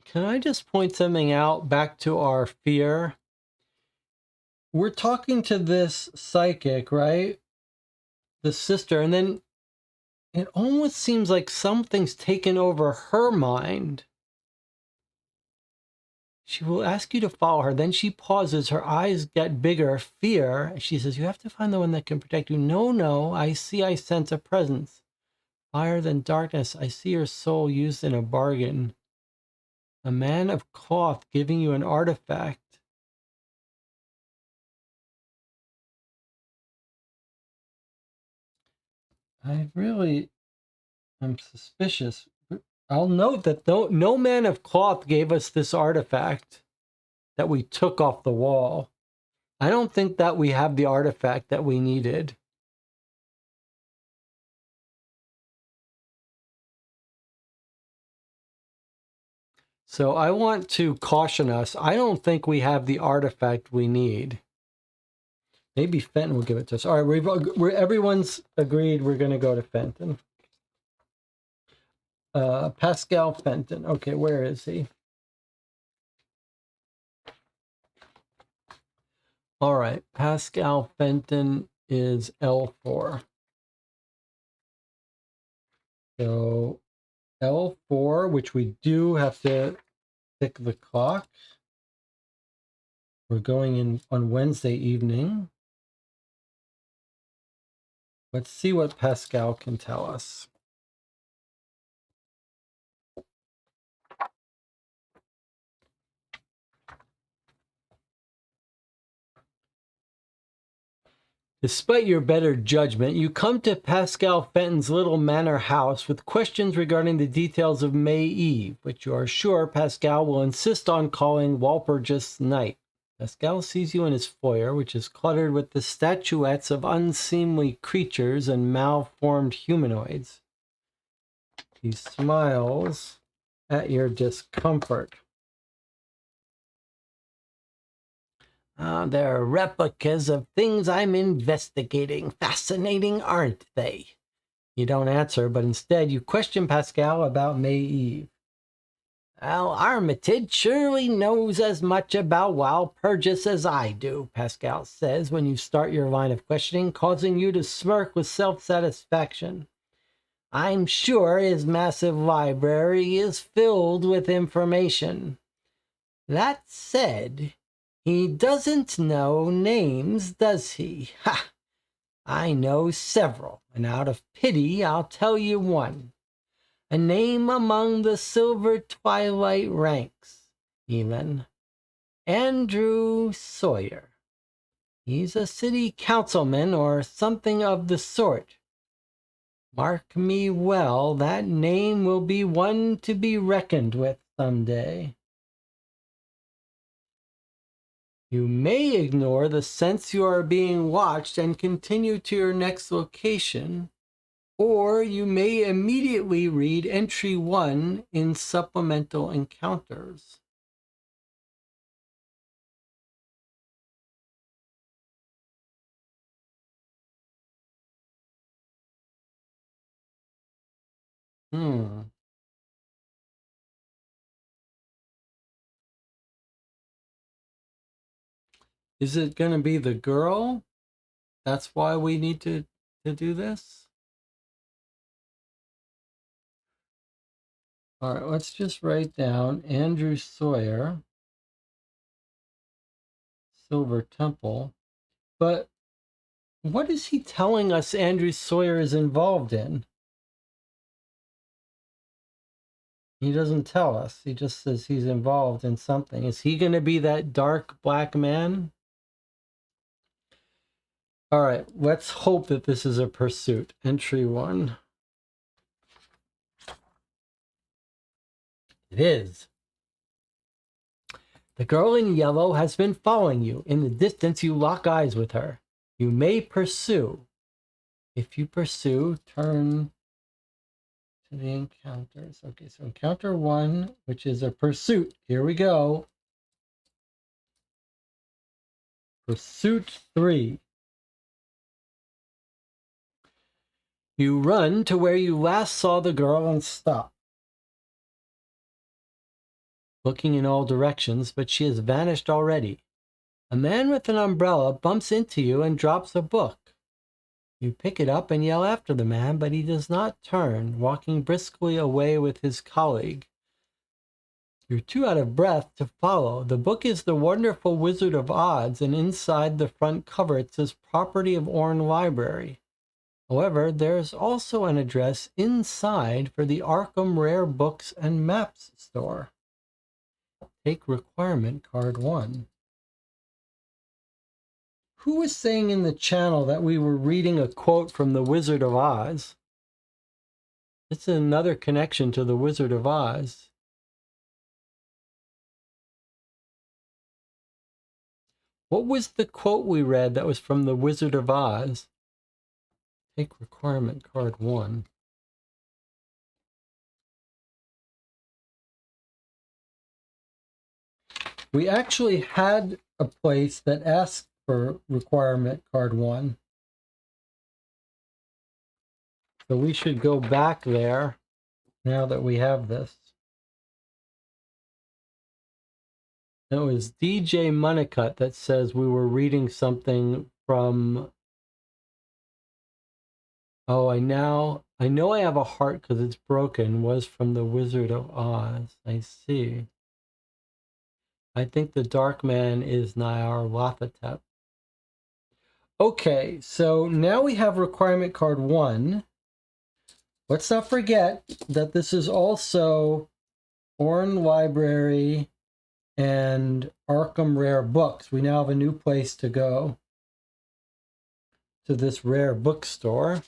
[SPEAKER 1] Can I just point something out back to our fear? We're talking to this psychic, right? The sister, and then it almost seems like something's taken over her mind. She will ask you to follow her. Then she pauses. Her eyes get bigger, fear. She says, you have to find the one that can protect you. No, I sense a presence. Higher than darkness. I see your soul used in a bargain. A man of cloth giving you an artifact. I'm suspicious. I'll note that no man of cloth gave us this artifact that we took off the wall. I don't think that we have the artifact that we needed. So I want to caution us. I don't think we have the artifact we need. Maybe Fenton will give it to us. All right, everyone's agreed we're going to go to Fenton. Pascal Fenton. Okay, where is he? All right, Pascal Fenton is L4. So L4, which we do have to tick the clock. We're going in on Wednesday evening. Let's see what Pascal can tell us. Despite your better judgment, you come to Pascal Fenton's little manor house with questions regarding the details of May Eve, which you are sure Pascal will insist on calling Walpurgis Night. Pascal sees you in his foyer, which is cluttered with the statuettes of unseemly creatures and malformed humanoids. He smiles at your discomfort. They're replicas of things I'm investigating. Fascinating, aren't they? You don't answer, but instead you question Pascal about May Eve. Well, Armitage surely knows as much about Walpurgis as I do, Pascal says when you start your line of questioning, causing you to smirk with self-satisfaction. I'm sure his massive library is filled with information. That said, he doesn't know names, does he? Ha! I know several, and out of pity I'll tell you one. A name among the silver twilight ranks, Elin. Andrew Sawyer. He's a city councilman or something of the sort. Mark me well, that name will be one to be reckoned with someday. You may ignore the sense you are being watched and continue to your next location, or you may immediately read entry 1 in supplemental encounters. Is it going to be the girl? That's why we need to do this? All right, let's just write down Andrew Sawyer, Silver Temple. But what is he telling us Andrew Sawyer is involved in? He doesn't tell us. He just says he's involved in something. Is he going to be that dark black man? All right, let's hope that this is a pursuit. Entry 1. It is. The girl in yellow has been following you. In the distance, you lock eyes with her. You may pursue. If you pursue, turn to the encounters. Okay, so encounter 1, which is a pursuit. Here we go. Pursuit 3. You run to where you last saw the girl and stop, looking in all directions, but she has vanished already. A man with an umbrella bumps into you and drops a book. You pick it up and yell after the man, but he does not turn, walking briskly away with his colleague. You're too out of breath to follow. The book is The Wonderful Wizard of Oz, and inside the front cover it says Property of Orne Library. However, there's also an address inside for the Arkham Rare Books and Maps store. Take requirement card 1. Who was saying in the channel that we were reading a quote from The Wizard of Oz? It's another connection to The Wizard of Oz. What was the quote we read that was from The Wizard of Oz? Take requirement card 1. We actually had a place that asked for requirement card 1. So we should go back there now that we have this. It was DJ Moneycut that says we were reading something from... Oh, I know I have a heart because it's broken, was from The Wizard of Oz. I see. I think the Dark Man is Nyarlathotep. Okay, so now we have requirement card 1. Let's not forget that this is also Orne Library and Arkham Rare Books. We now have a new place to go, to this rare bookstore.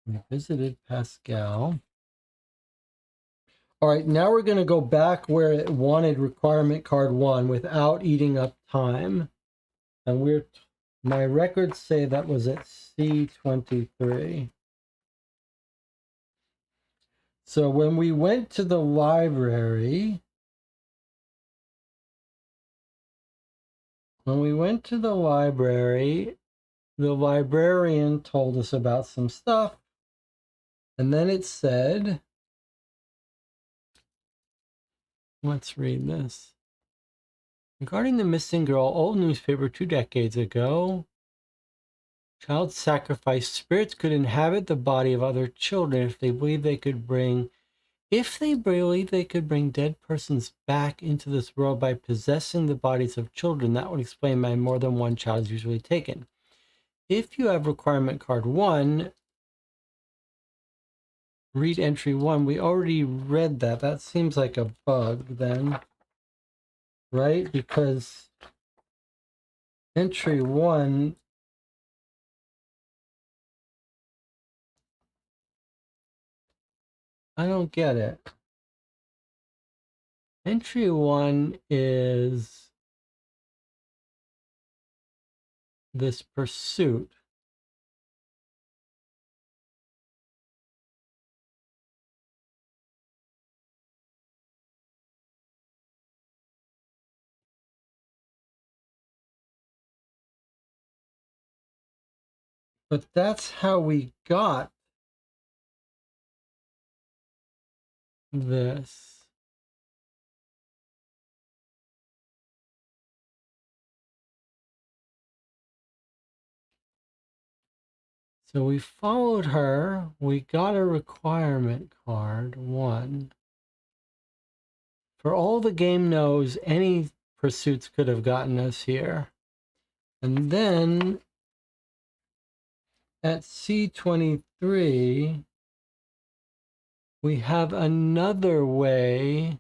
[SPEAKER 1] We visited Pascal. All right, now we're going to go back where it wanted requirement card 1 without eating up time. And my records say that was at C23. So when we went to the library, the librarian told us about some stuff. And then it said, let's read this. Regarding the missing girl, old newspaper 2 decades ago, child sacrifice spirits could inhabit the body of other children if they believe they could bring dead persons back into this world by possessing the bodies of children. That would explain why more than one child is usually taken. If you have requirement card 1, read entry 1. We already read that. That seems like a bug then, right? Because entry 1 I don't get it. Entry 1 is this pursuit. But that's how we got this. So we followed her. We got a requirement card, 1. For all the game knows, any pursuits could have gotten us here. And then at C23, we have another way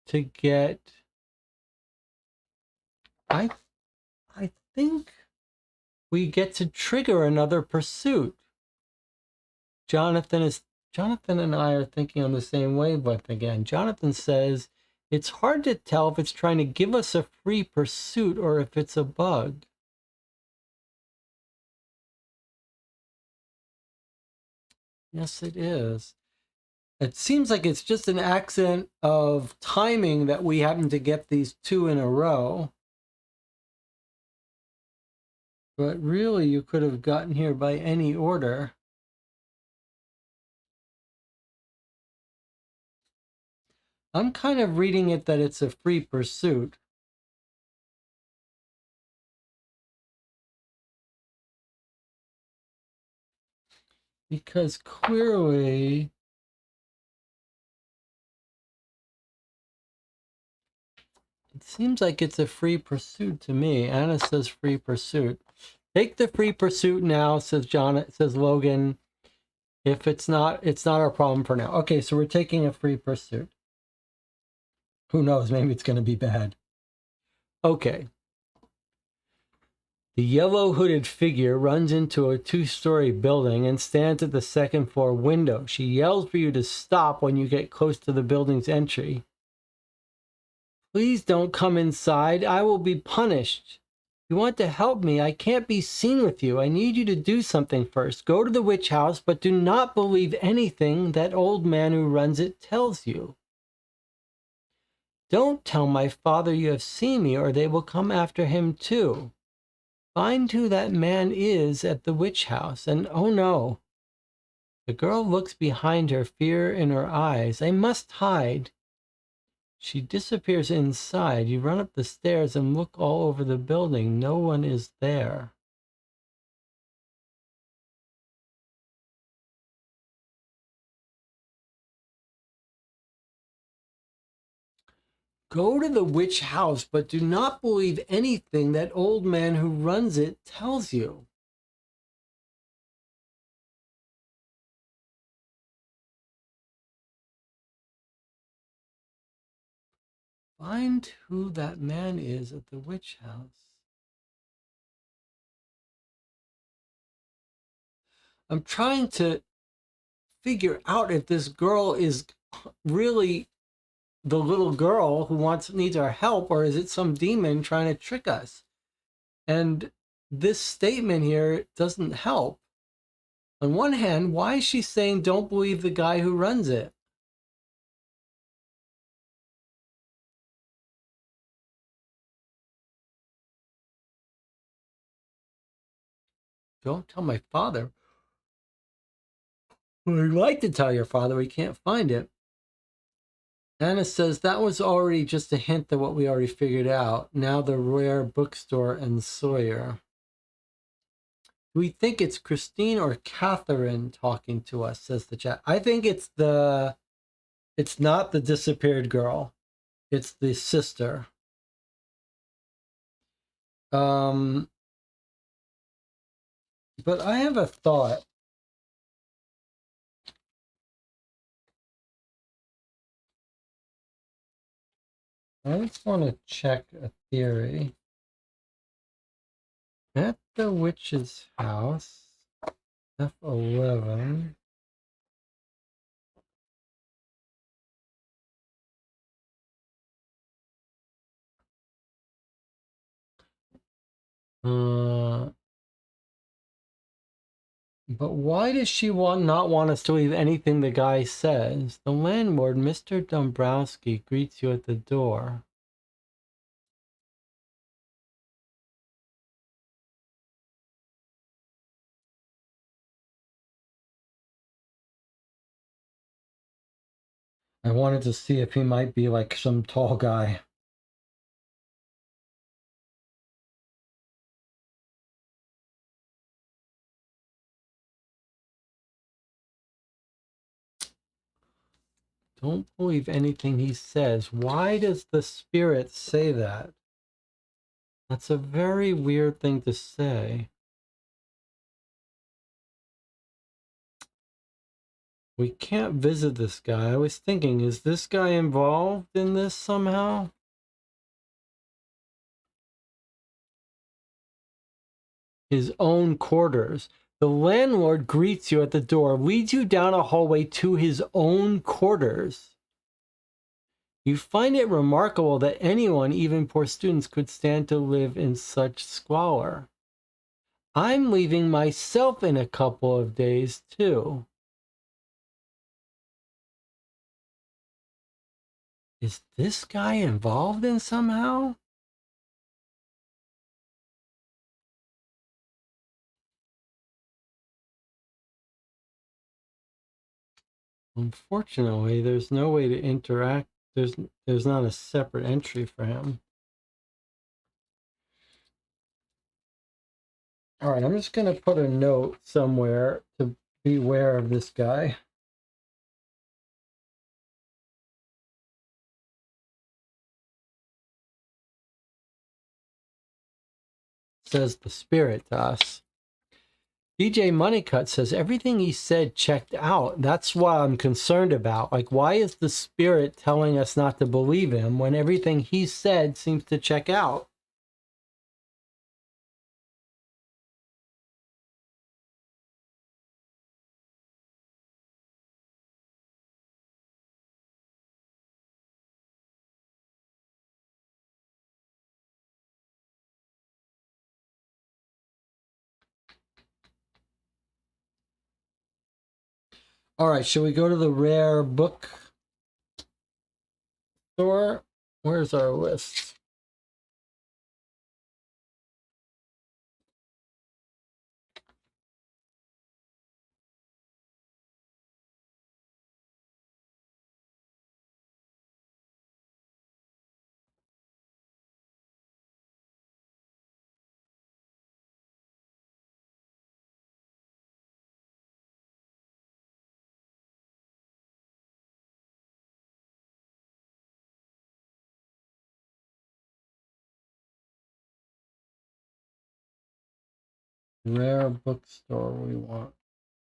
[SPEAKER 1] to get, I think we get to trigger another pursuit. Jonathan and I are thinking on the same wavelength again. Jonathan says it's hard to tell if it's trying to give us a free pursuit or if it's a bug. Yes, it is. It seems like it's just an accident of timing that we happen to get these 2 in a row. But really, you could have gotten here by any order. I'm kind of reading it that it's a free pursuit. Because clearly, it seems like it's a free pursuit to me. Anna says free pursuit. Take the free pursuit now, says Logan. If it's not our problem for now. Okay, so we're taking a free pursuit. Who knows? Maybe it's going to be bad. Okay. The yellow hooded figure runs into a 2-story building and stands at the 2nd floor window. She yells for you to stop when you get close to the building's entry. Please don't come inside. I will be punished. You want to help me. I can't be seen with you. I need you to do something first. Go to the witch house, but do not believe anything that old man who runs it tells you. Don't tell my father you have seen me, or they will come after him too. Find who that man is at the witch house, and oh no. The girl looks behind her, fear in her eyes. I must hide. She disappears inside. You run up the stairs and look all over the building. No one is there. Go to the witch house, but do not believe anything that old man who runs it tells you. Find who that man is at the witch house. I'm trying to figure out if this girl is really the little girl who needs our help, or is it some demon trying to trick us? And this statement here doesn't help. On one hand, why is she saying don't believe the guy who runs it? Don't tell my father. Well, I'd like to tell your father, we can't find it. Anna says that was already just a hint of what we already figured out. Now the rare bookstore and Sawyer. We think it's Christine or Catherine talking to us, says the chat. I think it's not the disappeared girl. It's the sister. But I have a thought. I just want to check a theory. At the witch's house, F11. But why does she not want us to leave anything the guy says? The landlord, Mr. Dombrowski, greets you at the door. I wanted to see if he might be like some tall guy. Don't believe anything he says. Why does the spirit say that? That's a very weird thing to say. We can't visit this guy. I was thinking, is this guy involved in this somehow? His own quarters. The landlord greets you at the door, leads you down a hallway to his own quarters. You find it remarkable that anyone, even poor students, could stand to live in such squalor. I'm leaving myself in a couple of days, too. Is this guy involved in somehow? Unfortunately, there's no way to interact. There's not a separate entry for him. All right, I'm just going to put a note somewhere to beware of this guy. Says the spirit to us. DJ Moneycut says everything he said checked out. That's what I'm concerned about. Like, why is the spirit telling us not to believe him when everything he said seems to check out? All right, should we go to the rare book store? Where's our list? Rare bookstore we want.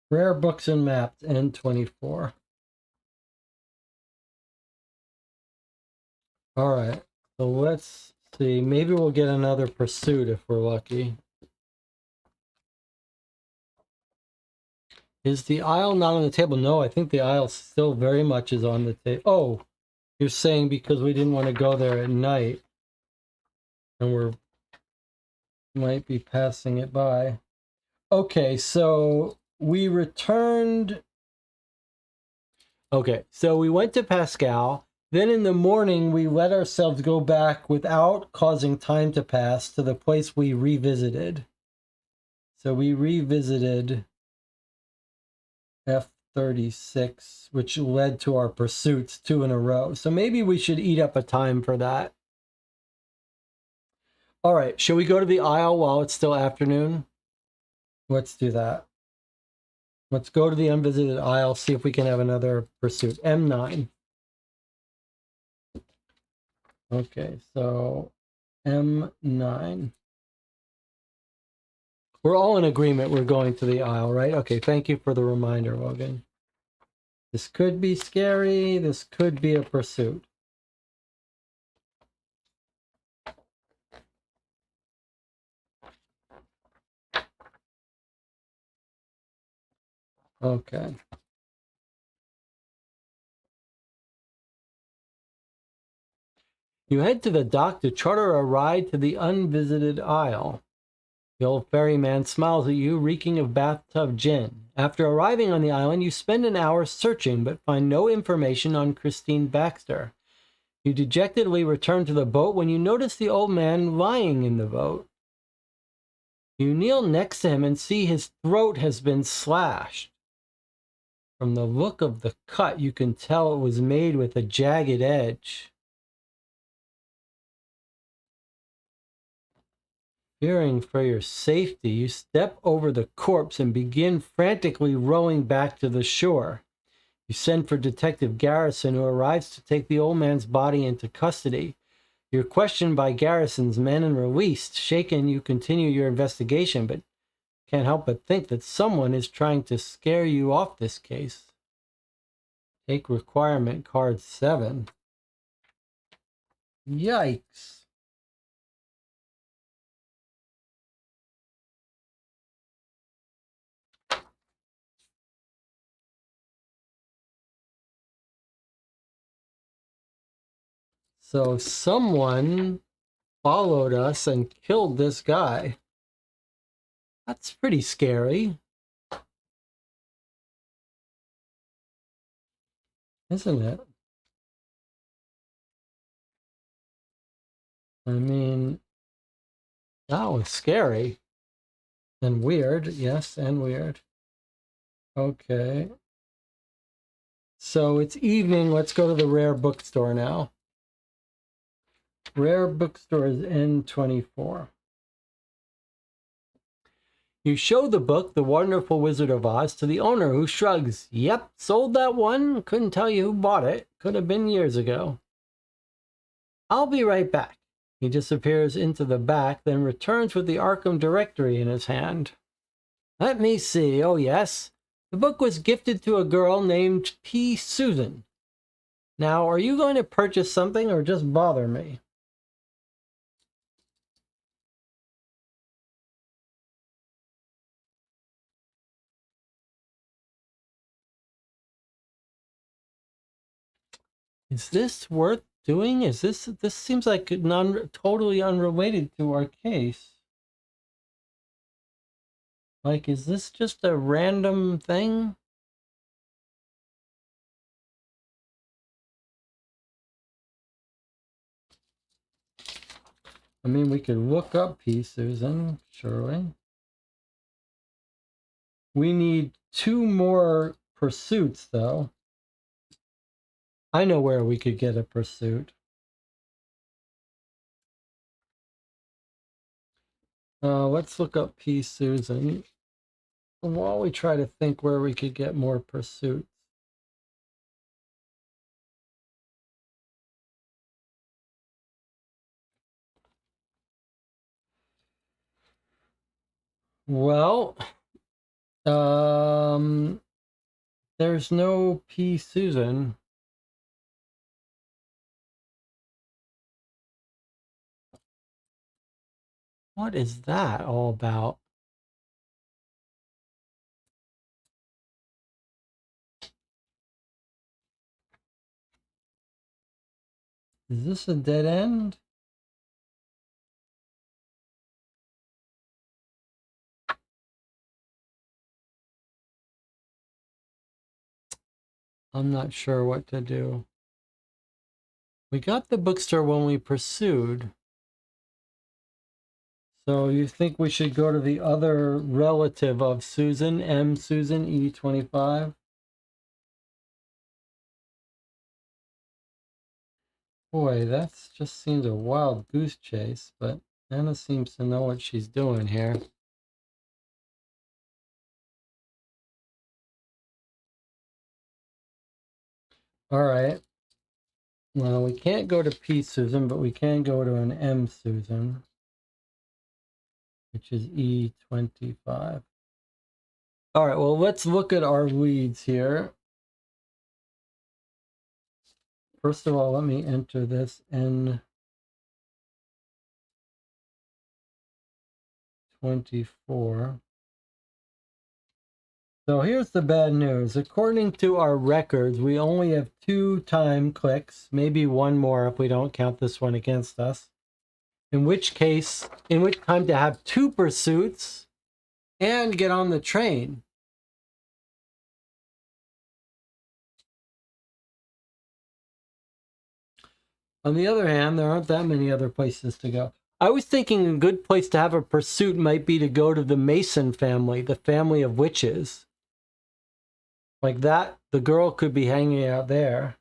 [SPEAKER 1] Rare books and maps, N24. All right, so let's see. Maybe we'll get another pursuit if we're lucky. Is the aisle not on the table? No, I think the aisle still very much is on the table. Oh, you're saying because we didn't want to go there at night and we're might be passing it by. Okay, so we returned. Okay, so we went to Pascal. Then in the morning, we let ourselves go back without causing time to pass to the place we revisited. So we revisited F36, which led to our pursuits 2 in a row. So maybe we should eat up a time for that. All right, shall we go to the aisle while it's still afternoon? Let's do that. Let's go to the unvisited aisle, see if we can have another pursuit. M9. Okay, so M9. We're all in agreement we're going to the aisle, right? Okay, thank you for the reminder, Logan. This could be scary. This could be a pursuit. Okay. You head to the dock to charter a ride to the unvisited aisle. The old ferryman smiles at you, reeking of bathtub gin. After arriving on the island, you spend an hour searching, but find no information on Christine Baxter. You dejectedly return to the boat when you notice the old man lying in the boat. You kneel next to him and see his throat has been slashed. From the look of the cut, you can tell it was made with a jagged edge. Fearing for your safety, you step over the corpse and begin frantically rowing back to the shore. You send for Detective Garrison, who arrives to take the old man's body into custody. You're questioned by Garrison's men and released. Shaken, you continue your investigation, but can't help but think that someone is trying to scare you off this case. Take requirement card 7. Yikes. So someone followed us and killed this guy. That's pretty scary, isn't it? I mean, that was scary. And weird. Yes, and weird. Okay. So it's evening. Let's go to the rare bookstore now. Rare bookstore is N24. You show the book, The Wonderful Wizard of Oz, to the owner, who shrugs. Yep, sold that one. Couldn't tell you who bought it. Could have been years ago. I'll be right back. He disappears into the back, then returns with the Arkham Directory in his hand. Let me see. Oh, yes. The book was gifted to a girl named P. Susan. Now, are you going to purchase something or just bother me? Is this worth doing? Is this seems like totally unrelated to our case. Like, is this just a random thing? I mean, we could look up P. Susan, surely. We need 2 more pursuits, though. I know where we could get a pursuit. Let's look up P. Susan while we try to think where we could get more pursuits. Well, there's no P. Susan. What is that all about? Is this a dead end? I'm not sure what to do. We got the bookstore when we pursued. So you think we should go to the other relative of Susan, M. Susan, E25? Boy, that just seems a wild goose chase, but Anna seems to know what she's doing here. All right. Well, we can't go to P. Susan, but we can go to an M. Susan, which is E25. All right, well, let's look at our leads here. First of all, let me enter this N24. So here's the bad news. According to our records, we only have 2 time clicks, maybe 1 more if we don't count this one against us. in which time to have two pursuits and get on the train. On the other hand, there aren't that many other places to go. I was thinking a good place to have a pursuit might be to go to the Mason family, the family of witches. Like that, the girl could be hanging out there.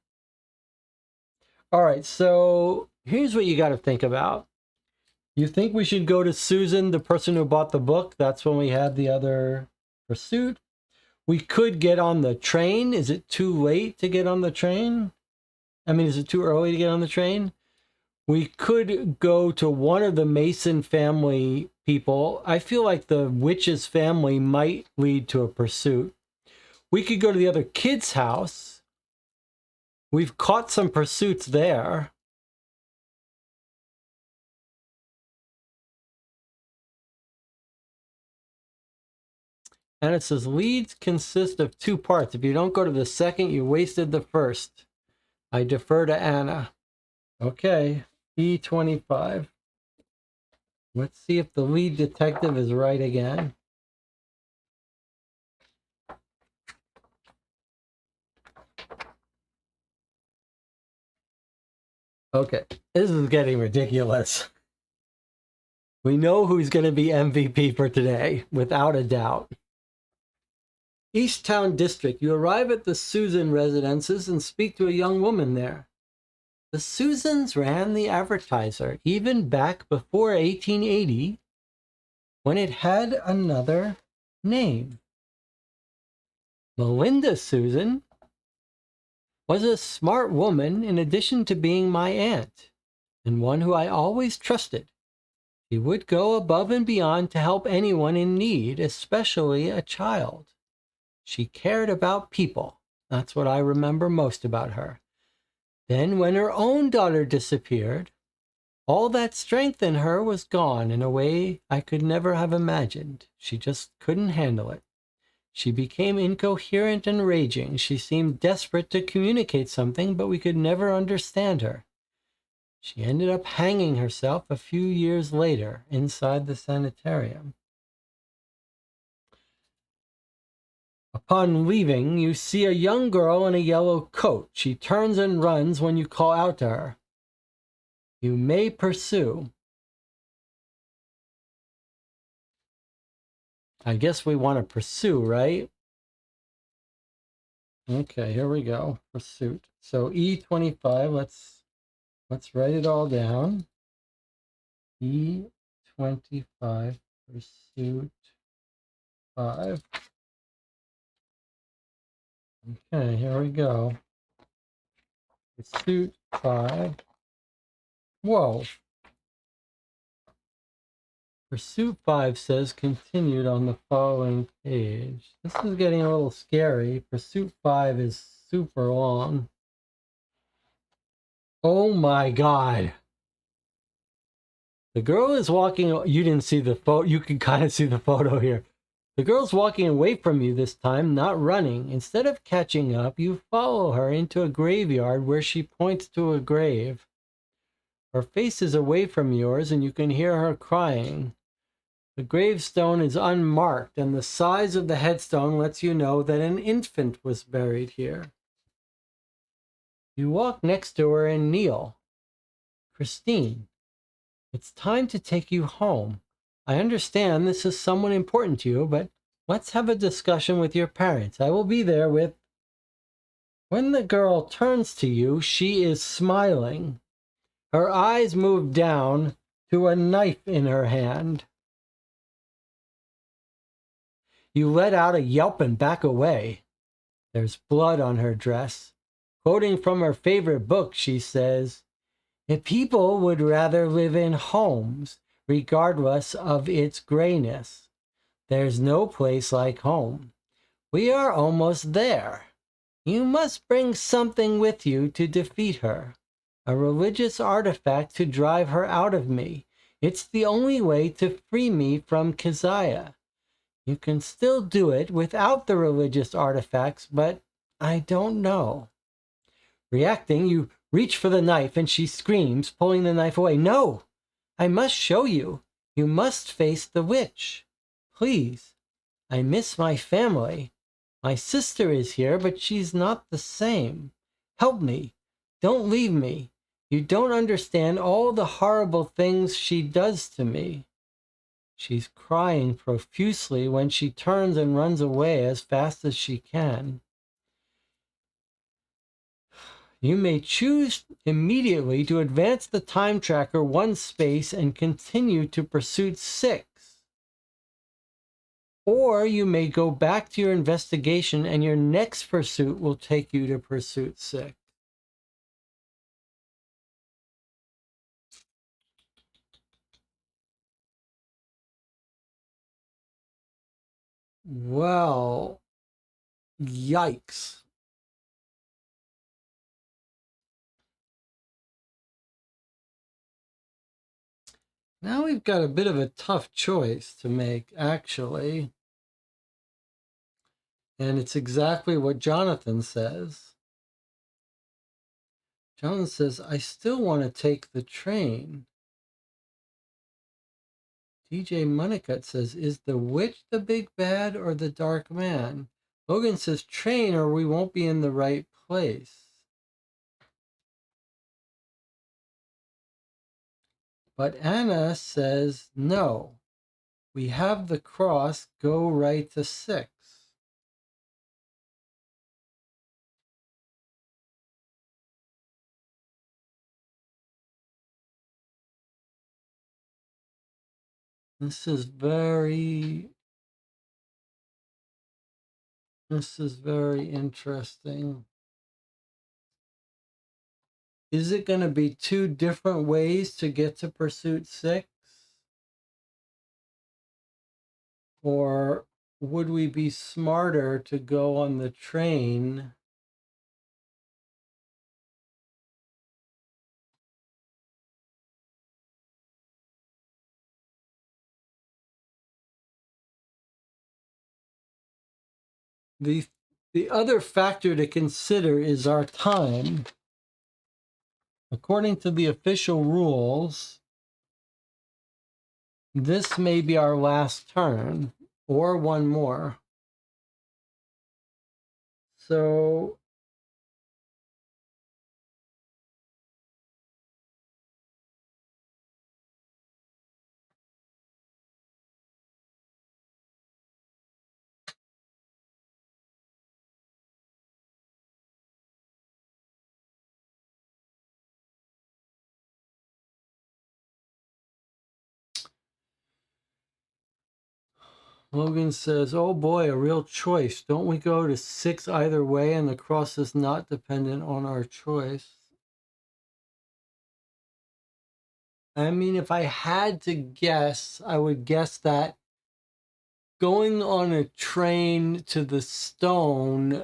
[SPEAKER 1] All right, so here's what you got to think about. You think we should go to Susan, the person who bought the book? That's when we had the other pursuit. We could get on the train. Is it too late to get on the train? I mean, is it too early to get on the train? We could go to one of the Mason family people. I feel like the witch's family might lead to a pursuit. We could go to the other kid's house. We've caught some pursuits there. And it says leads consist of two parts. If you don't go to the second, you wasted the first. I defer to Anna. Okay, E25. Let's see if the lead detective is right again. Okay, this is getting ridiculous. We know who's going to be MVP for today, without a doubt. Easttown District. You arrive at the Susan residences and speak to a young woman there. The Susans ran the Advertiser even back before 1880, when it had another name. Melinda Susan was a smart woman in addition to being my aunt, and one who I always trusted. She would go above and beyond to help anyone in need, especially a child. She cared about people. That's what I remember most about her. Then when her own daughter disappeared, all that strength in her was gone in a way I could never have imagined. She just couldn't handle it. She became incoherent and raging. She seemed desperate to communicate something, but we could never understand her. She ended up hanging herself a few years later inside the sanitarium. Upon leaving, you see a young girl in a yellow coat. She turns and runs when you call out to her. You may pursue. I guess we want to pursue, right? Okay, here we go. Pursuit. So E25, let's write it all down. E25, pursuit 5. Okay, here we go. Pursuit 5. Whoa. Pursuit 5 says continued on the following page. This is getting a little scary. Pursuit 5 is super long. Oh my God. The girl is walking. You didn't see the photo. You can kind of see the photo here. The girl's walking away from you this time, not running. Instead of catching up, you follow her into a graveyard where she points to a grave. Her face is away from yours and you can hear her crying. The gravestone is unmarked, and the size of the headstone lets you know that an infant was buried here. You walk next to her and kneel. Christine, it's time to take you home. I understand this is someone important to you, but let's have a discussion with your parents. I will be there with... When the girl turns to you, she is smiling. Her eyes move down to a knife in her hand. You let out a yelp and back away. There's blood on her dress. Quoting from her favorite book, she says, "If people would rather live in homes, regardless of its grayness, there's no place like home. We are almost there. You must bring something with you to defeat her. A religious artifact to drive her out of me. It's the only way to free me from Keziah. You can still do it without the religious artifacts, but I don't know." Reacting, you reach for the knife and she screams, pulling the knife away. "No, I must show you. You must face the witch. Please. I miss my family. My sister is here, but she's not the same. Help me. Don't leave me. You don't understand all the horrible things she does to me. She's crying profusely when she turns and runs away as fast as she can. You may choose immediately to advance the time tracker one space and continue to pursuit 6. Or you may go back to your investigation and your next pursuit will take you to pursuit 6. Well, yikes. Now we've got a bit of a tough choice to make, actually. And it's exactly what Jonathan says. Jonathan says, I still want to take the train. DJ Moneycut says, is the witch the big bad or the dark man? Logan says, train or we won't be in the right place. But Anna says, no. We have the cross, go right to 6. This is very interesting. Is it going to be 2 different ways to get to pursuit 6? Or would we be smarter to go on the train? The other factor to consider is our time. According to the official rules, this may be our last turn or one more. So Logan says, oh boy, a real choice. Don't we go to 6 either way and the cross is not dependent on our choice? I mean, if I had to guess, I would guess that going on a train to the stone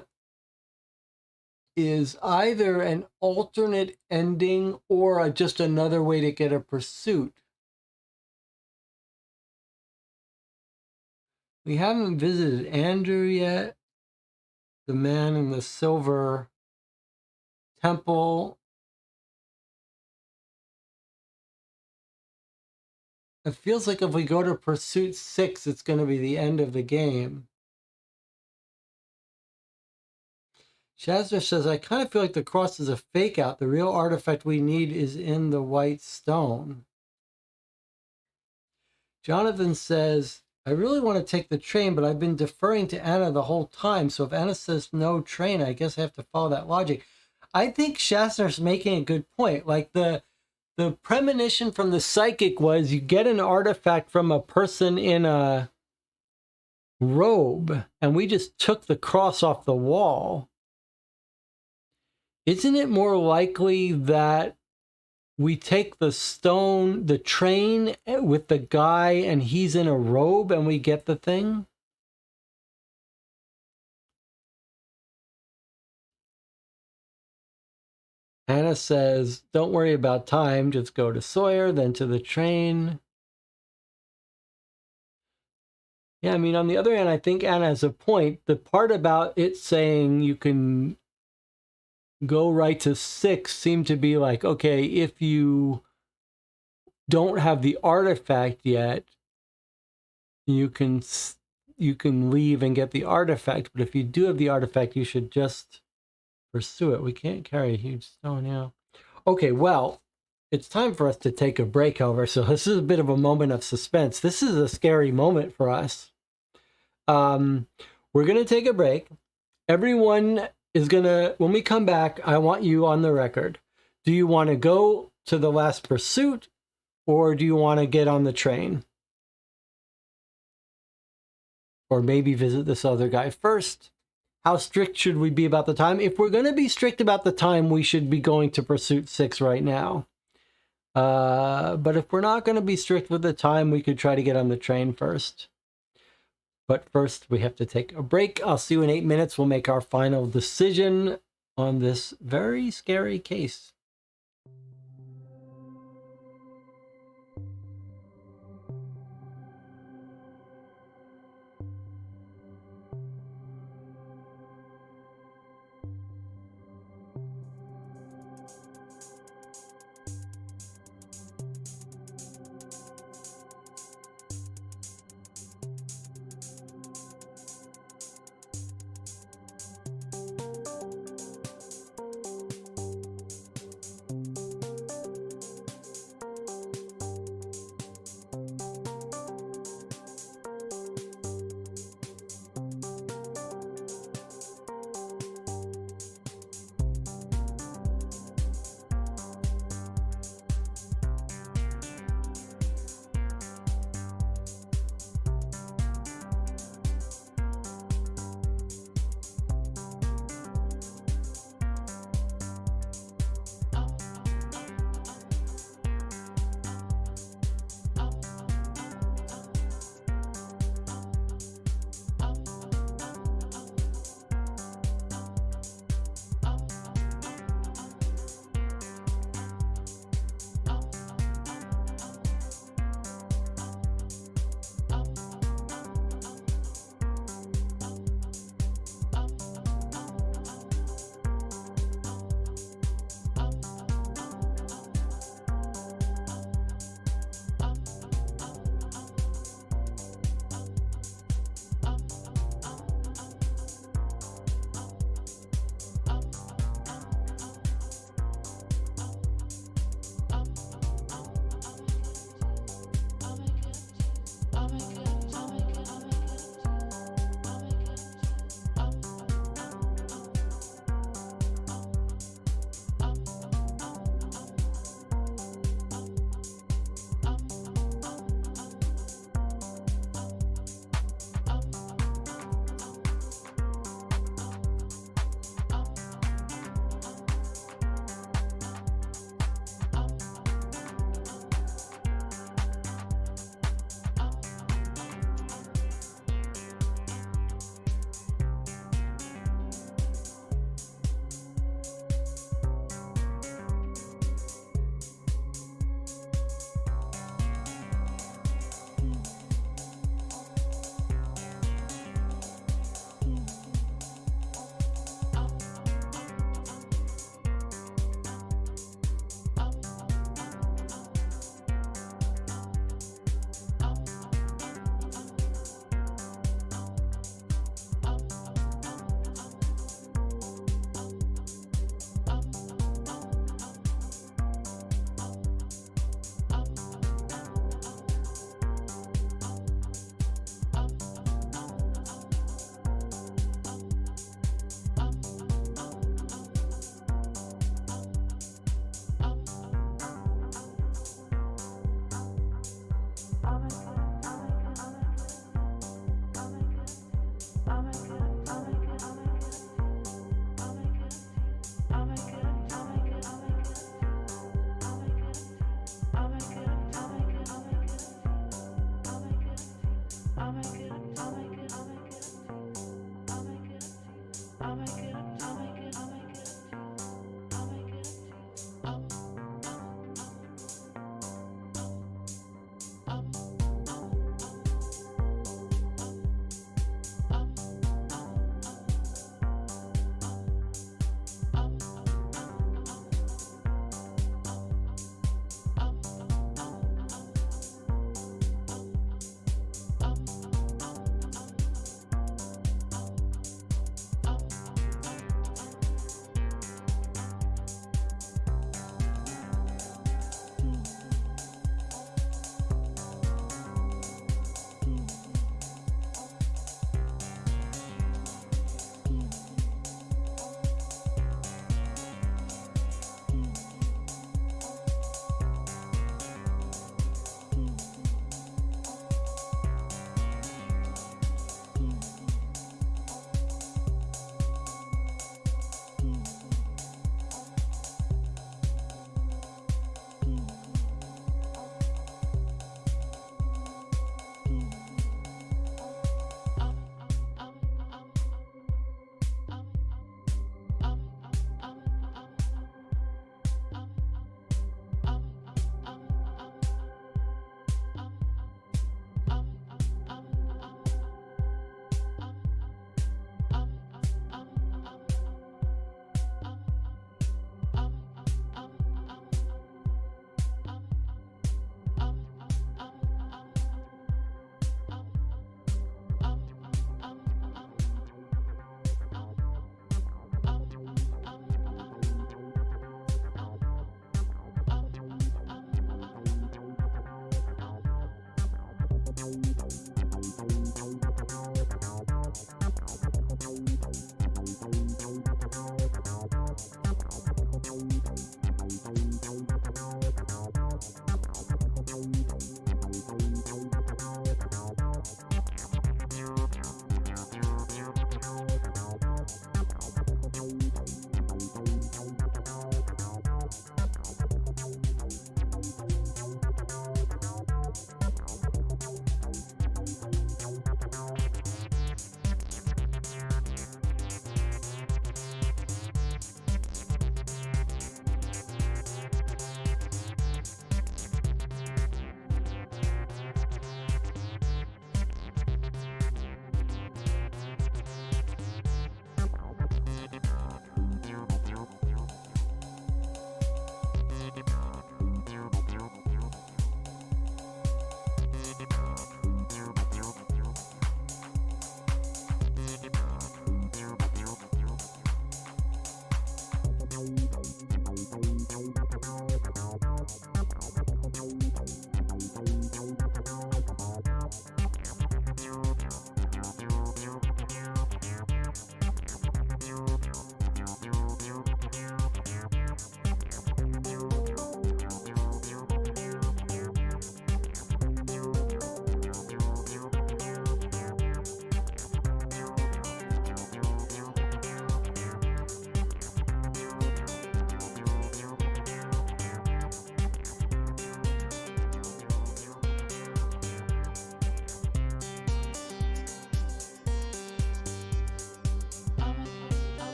[SPEAKER 1] is either an alternate ending or just another way to get a pursuit. We haven't visited Andrew yet, the man in the silver temple. It feels like if we go to pursuit 6, it's going to be the end of the game. Shazner says, I kind of feel like the cross is a fake out. The real artifact we need is in the white stone. Jonathan says, I really want to take the train, but I've been deferring to Anna the whole time. So if Anna says no train, I guess I have to follow that logic. I think Shastner's making a good point. Like the premonition from the psychic was you get an artifact from a person in a robe, and we just took the cross off the wall. Isn't it more likely that we take the train with the guy and he's in a robe and we get the thing? Anna says, don't worry about time, just go to Sawyer, then to the train. Yeah, I mean, on the other hand, I think Anna has a point. The part about it saying you can go right to 6 seemed to be like, okay, if you don't have the artifact yet, you can leave and get the artifact. But if you do have the artifact, you should just pursue it. We can't carry a huge stone now. Okay, well, it's time for us to take a break, however. So this is a bit of a moment of suspense. This is a scary moment for us. We're going to take a break. Everyone is going to, when we come back, I want you on the record. Do you want to go to the last pursuit, or do you want to get on the train? Or maybe visit this other guy first? How strict should we be about the time? If we're going to be strict about the time, we should be going to pursuit 6 right now. But if we're not going to be strict with the time, we could try to get on the train first. But first, we have to take a break. I'll see you in 8 minutes. We'll make our final decision on this very scary case.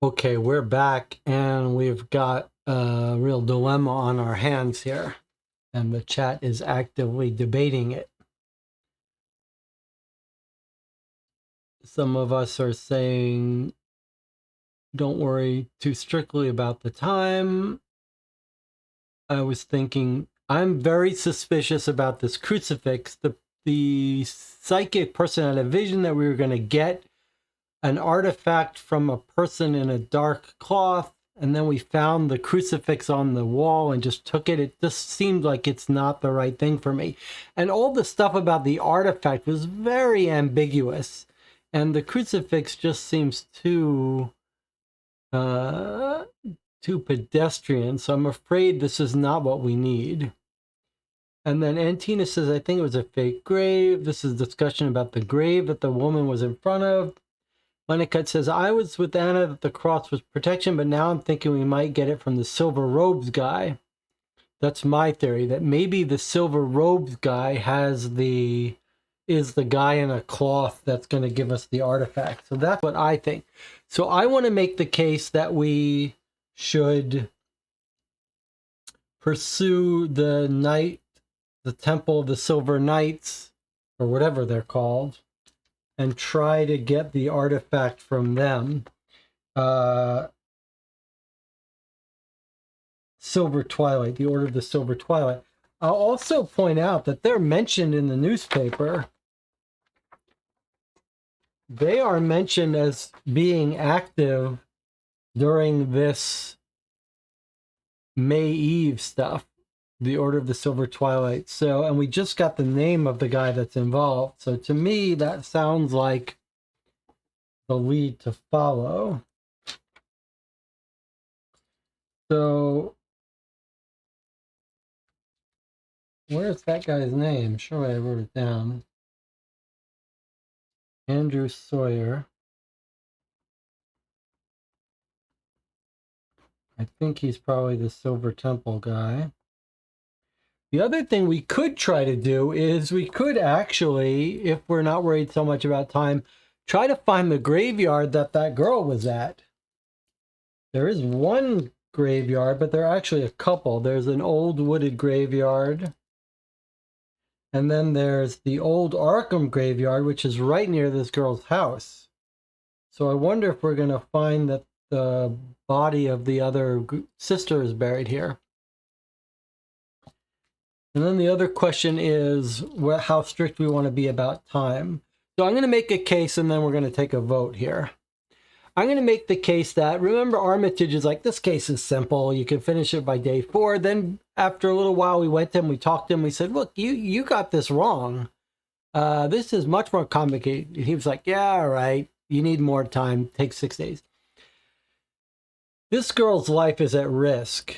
[SPEAKER 1] Okay, we're back and we've got a real dilemma on our hands here, and the chat is actively debating it. Some of us are saying, don't worry too strictly about the time. I was thinking, I'm very suspicious about this crucifix. The psychic person had a vision that we were going to get an artifact from a person in a dark cloth, and then we found the crucifix on the wall and just took it. It just seemed like it's not the right thing for me. And all the stuff about the artifact was very ambiguous, and the crucifix just seems too pedestrian. So I'm afraid this is not what we need. And then Antina says, I think it was a fake grave. This is discussion about the grave that the woman was in front of. Lennicut says, I was with Anna that the cross was protection, but now I'm thinking we might get it from the silver robes guy. That's my theory, that maybe the silver robes guy is the guy in a cloth that's going to give us the artifact. So that's what I think. So I want to make the case that we should pursue the Temple of the Silver Knights, or whatever they're called, and try to get the artifact from them. Silver Twilight, the Order of the Silver Twilight. I'll also point out that they're mentioned in the newspaper. They are mentioned as being active during this May Eve stuff, the Order of the Silver Twilight. So, and we just got the name of the guy that's involved. So to me, that sounds like the lead to follow. So where's that guy's name? Sure, I wrote it down. Andrew Sawyer. I think he's probably the Silver Temple guy. The other thing we could try to do is we could actually, if we're not worried so much about time, try to find the graveyard that girl was at. There is one graveyard, but there are actually a couple. There's an old wooded graveyard. And then there's the old Arkham graveyard, which is right near this girl's house. So I wonder if we're going to find that the body of the other sister is buried here. And then the other question is how strict we want to be about time. So I'm going to make a case, and then we're going to take a vote here. I'm going to make the case that, remember, Armitage is like, this case is simple. You can finish it by day 4. Then after a little while, we went to him, we talked to him, we said, look, you got this wrong. This is much more complicated. He was like, yeah, all right. You need more time. Take 6 days. This girl's life is at risk.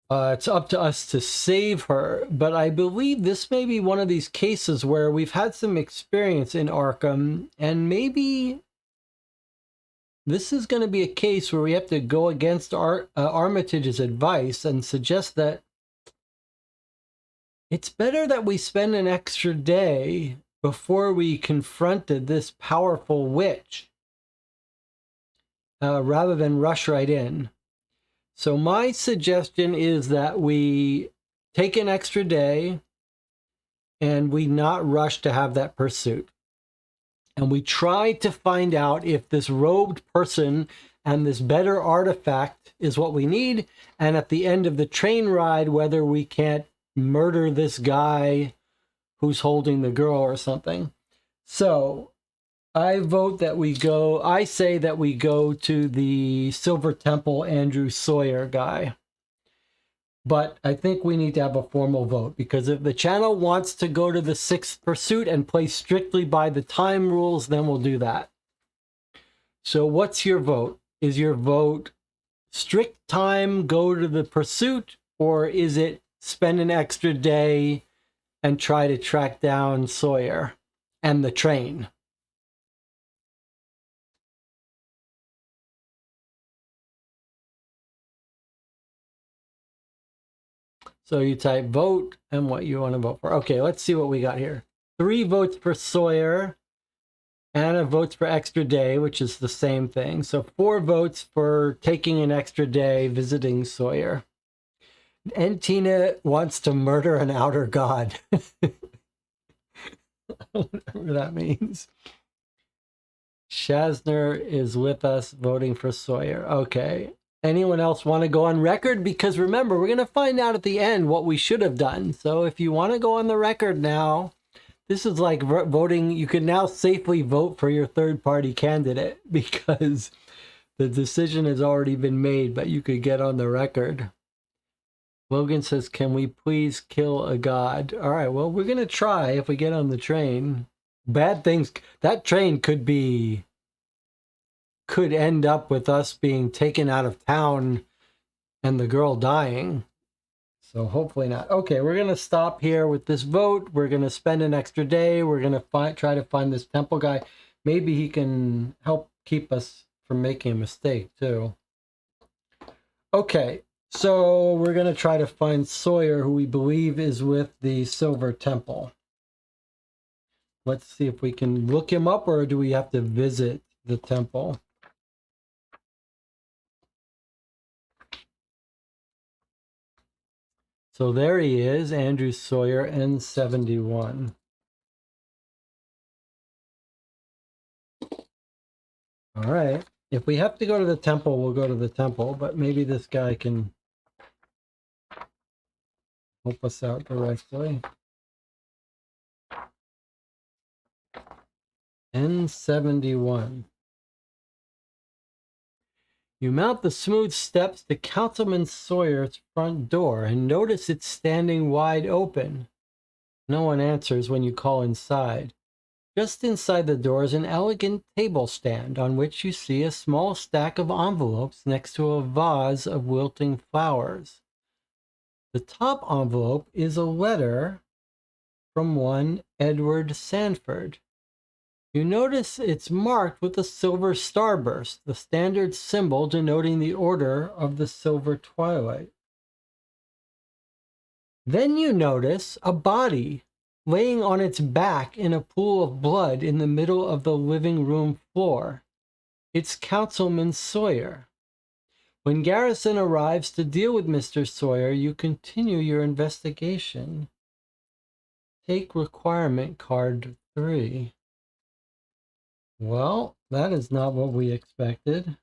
[SPEAKER 1] It's up to us to save her. But I believe this may be one of these cases where we've had some experience in Arkham, and maybe this is going to be a case where we have to go against Armitage's advice and suggest that it's better that we spend an extra day before we confronted this powerful witch, rather than rush right in. So my suggestion is that we take an extra day and we not rush to have that pursuit. And we try to find out if this robed person and this better artifact is what we need. And at the end of the train ride, whether we can't murder this guy who's holding the girl or something. So I say that we go to the Silver Temple Andrew Sawyer guy. But I think we need to have a formal vote, because if the channel wants to go to the 6th pursuit and play strictly by the time rules, then we'll do that. So what's your vote? Is your vote strict time, go to the pursuit, or is it spend an extra day and try to track down Sawyer and the train? So you type vote and what you want to vote for. Okay, let's see what we got here. 3 votes for Sawyer, Anna votes for extra day, which is the same thing. So 4 votes for taking an extra day visiting Sawyer. And Tina wants to murder an outer god. Whatever that means. Shazner is with us voting for Sawyer. Okay. Anyone else want to go on record? Because remember, we're going to find out at the end what we should have done. So if you want to go on the record now, this is like voting. You can now safely vote for your third party candidate because the decision has already been made, but you could get on the record. Logan says, can we please kill a god? All right, well, we're going to try if we get on the train. Bad things. That train could end up with us being taken out of town and the girl dying. So hopefully not. Okay, we're going to stop here with this vote. We're going to spend an extra day. We're going to try to find this temple guy. Maybe he can help keep us from making a mistake too. Okay, so we're going to try to find Sawyer, who we believe is with the Silver Temple. Let's see if we can look him up, or do we have to visit the temple? So there he is, Andrew Sawyer, N71. All right. If we have to go to the temple, we'll go to the temple, but maybe this guy can help us out directly. N71. You mount the smooth steps to Councilman Sawyer's front door and notice it's standing wide open. No one answers when you call inside. Just inside the door is an elegant table stand on which you see a small stack of envelopes next to a vase of wilting flowers. The top envelope is a letter from one Edward Sanford. You notice it's marked with a silver starburst, the standard symbol denoting the Order of the Silver Twilight. Then you notice a body laying on its back in a pool of blood in the middle of the living room floor. It's Councilman Sawyer. When Garrison arrives to deal with Mr. Sawyer, you continue your investigation. Take requirement card 3. Well, that is not what we expected.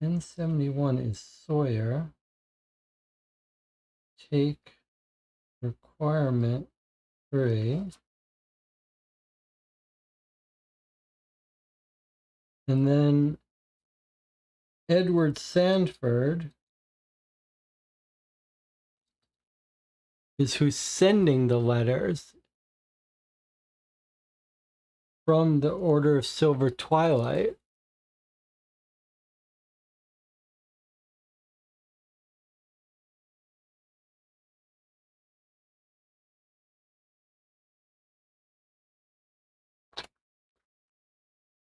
[SPEAKER 1] N71 is Sawyer. Take requirement 3. And then Edward Sanford is who's sending the letters from the Order of Silver Twilight.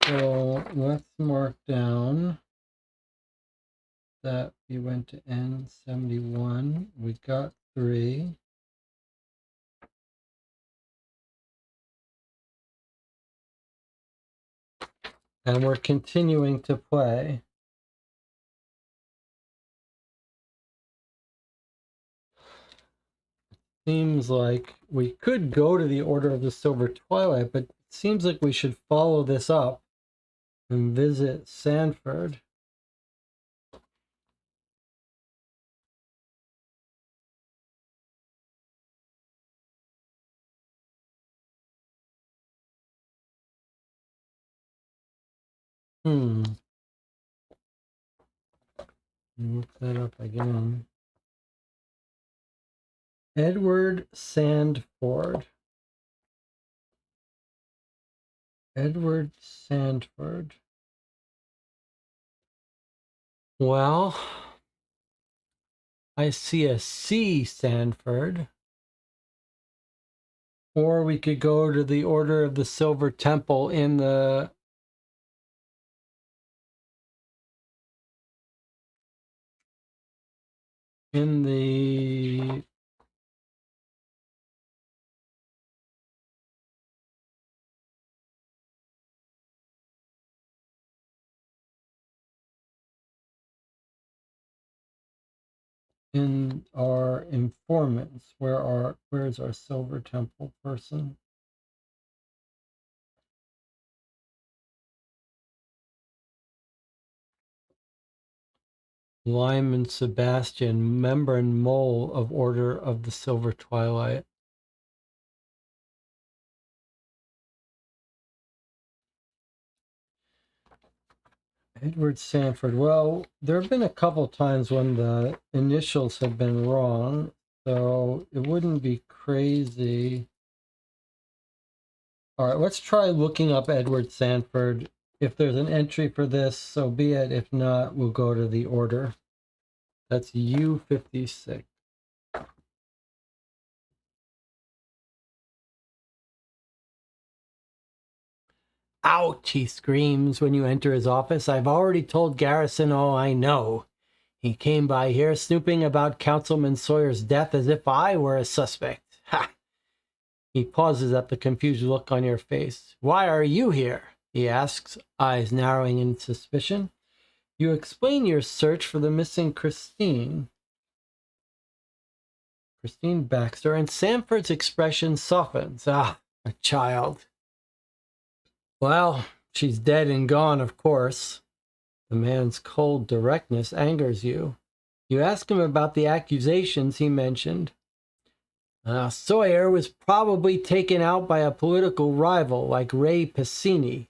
[SPEAKER 1] So let's mark down that we went to N71. We got 3. And we're continuing to play. Seems like we could go to the Order of the Silver Twilight, but it seems like we should follow this up and visit Sanford. Look that up again. Edward Sandford. Edward Sandford. Well, I see a C. Sanford. Or we could go to the Order of the Silver Temple in the in our informants. Where's our Silver Temple person? Lyman Sebastian, member and mole of Order of the Silver Twilight. Edward Sanford. Well, there have been a couple times when the initials have been wrong, so it wouldn't be crazy. All right, let's try looking up Edward Sanford. If there's an entry for this, so be it. If not, we'll go to the order. That's U56. Ouch, he screams when you enter his office. I've already told Garrison all I know. He came by here snooping about Councilman Sawyer's death as if I were a suspect. Ha! He pauses at the confused look on your face. Why are you here? He asks, eyes narrowing in suspicion. You explain your search for the missing Christine Baxter, and Sanford's expression softens. Ah, a child. Well, she's dead and gone, of course. The man's cold directness angers you. You ask him about the accusations he mentioned. Sawyer was probably taken out by a political rival like Ray Pacini.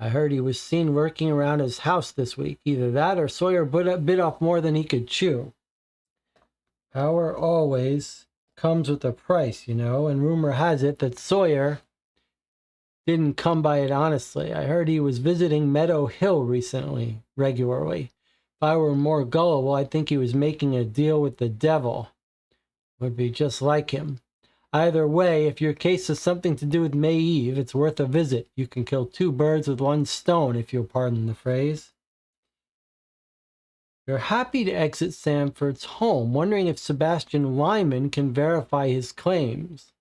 [SPEAKER 1] I heard he was seen lurking around his house this week. Either that or Sawyer bit off more than he could chew. Power always comes with a price, and rumor has it that Sawyer didn't come by it honestly. I heard he was visiting Meadow Hill regularly. If I were more gullible, I'd think he was making a deal with the devil. Would be just like him. Either way, if your case has something to do with May Eve, it's worth a visit. You can kill two birds with one stone, if you'll pardon the phrase. You're happy to exit Sanford's home, wondering if Sebastian Lyman can verify his claims.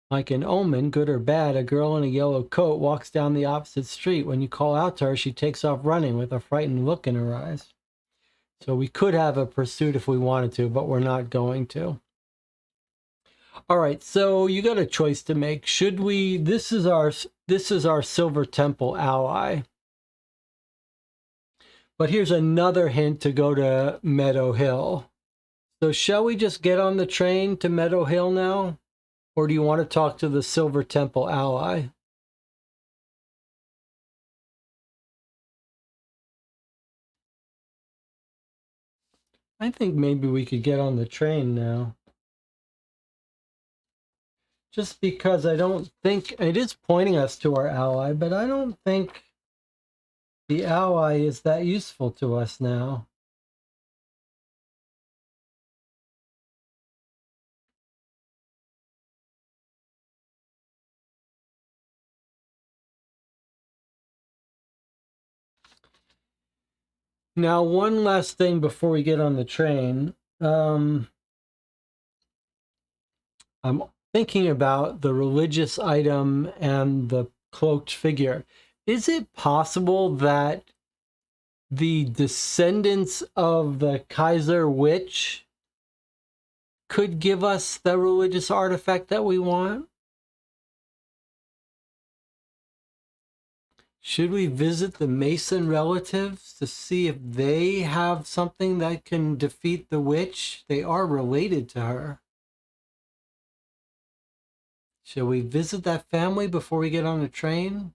[SPEAKER 1] Like an omen, good or bad, a girl in a yellow coat walks down the opposite street. When you call out to her, she takes off running with a frightened look in her eyes. So we could have a pursuit if we wanted to, but we're not going to. All right, so you got a choice to make. Should we? This is our Silver Temple ally. But here's another hint to go to Meadow Hill. So shall we just get on the train to Meadow Hill now? Or do you want to talk to the Silver Temple ally? I think maybe we could get on the train now. Just because I don't think it is pointing us to our ally, but I don't think the ally is that useful to us now. Now, one last thing before we get on the train. I'm thinking about the religious item and the cloaked figure. Is it possible that the descendants of the Kaiser witch could give us the religious artifact that we want? Should we visit the Mason relatives to see if they have something that can defeat the witch? They are related to her. Shall we visit that family before we get on the train?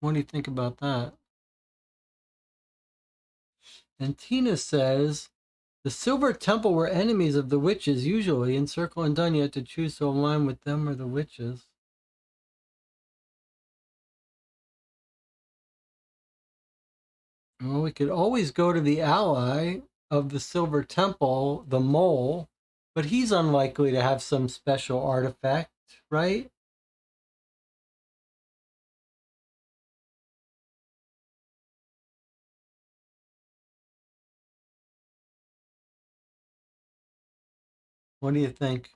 [SPEAKER 1] What do you think about that? And Tina says, the Silver Temple were enemies of the witches usually. In Circle and Done, you had to choose to align with them or the witches. Well, we could always go to the ally of the Silver Temple, the mole, but he's unlikely to have some special artifact, right? What do you think?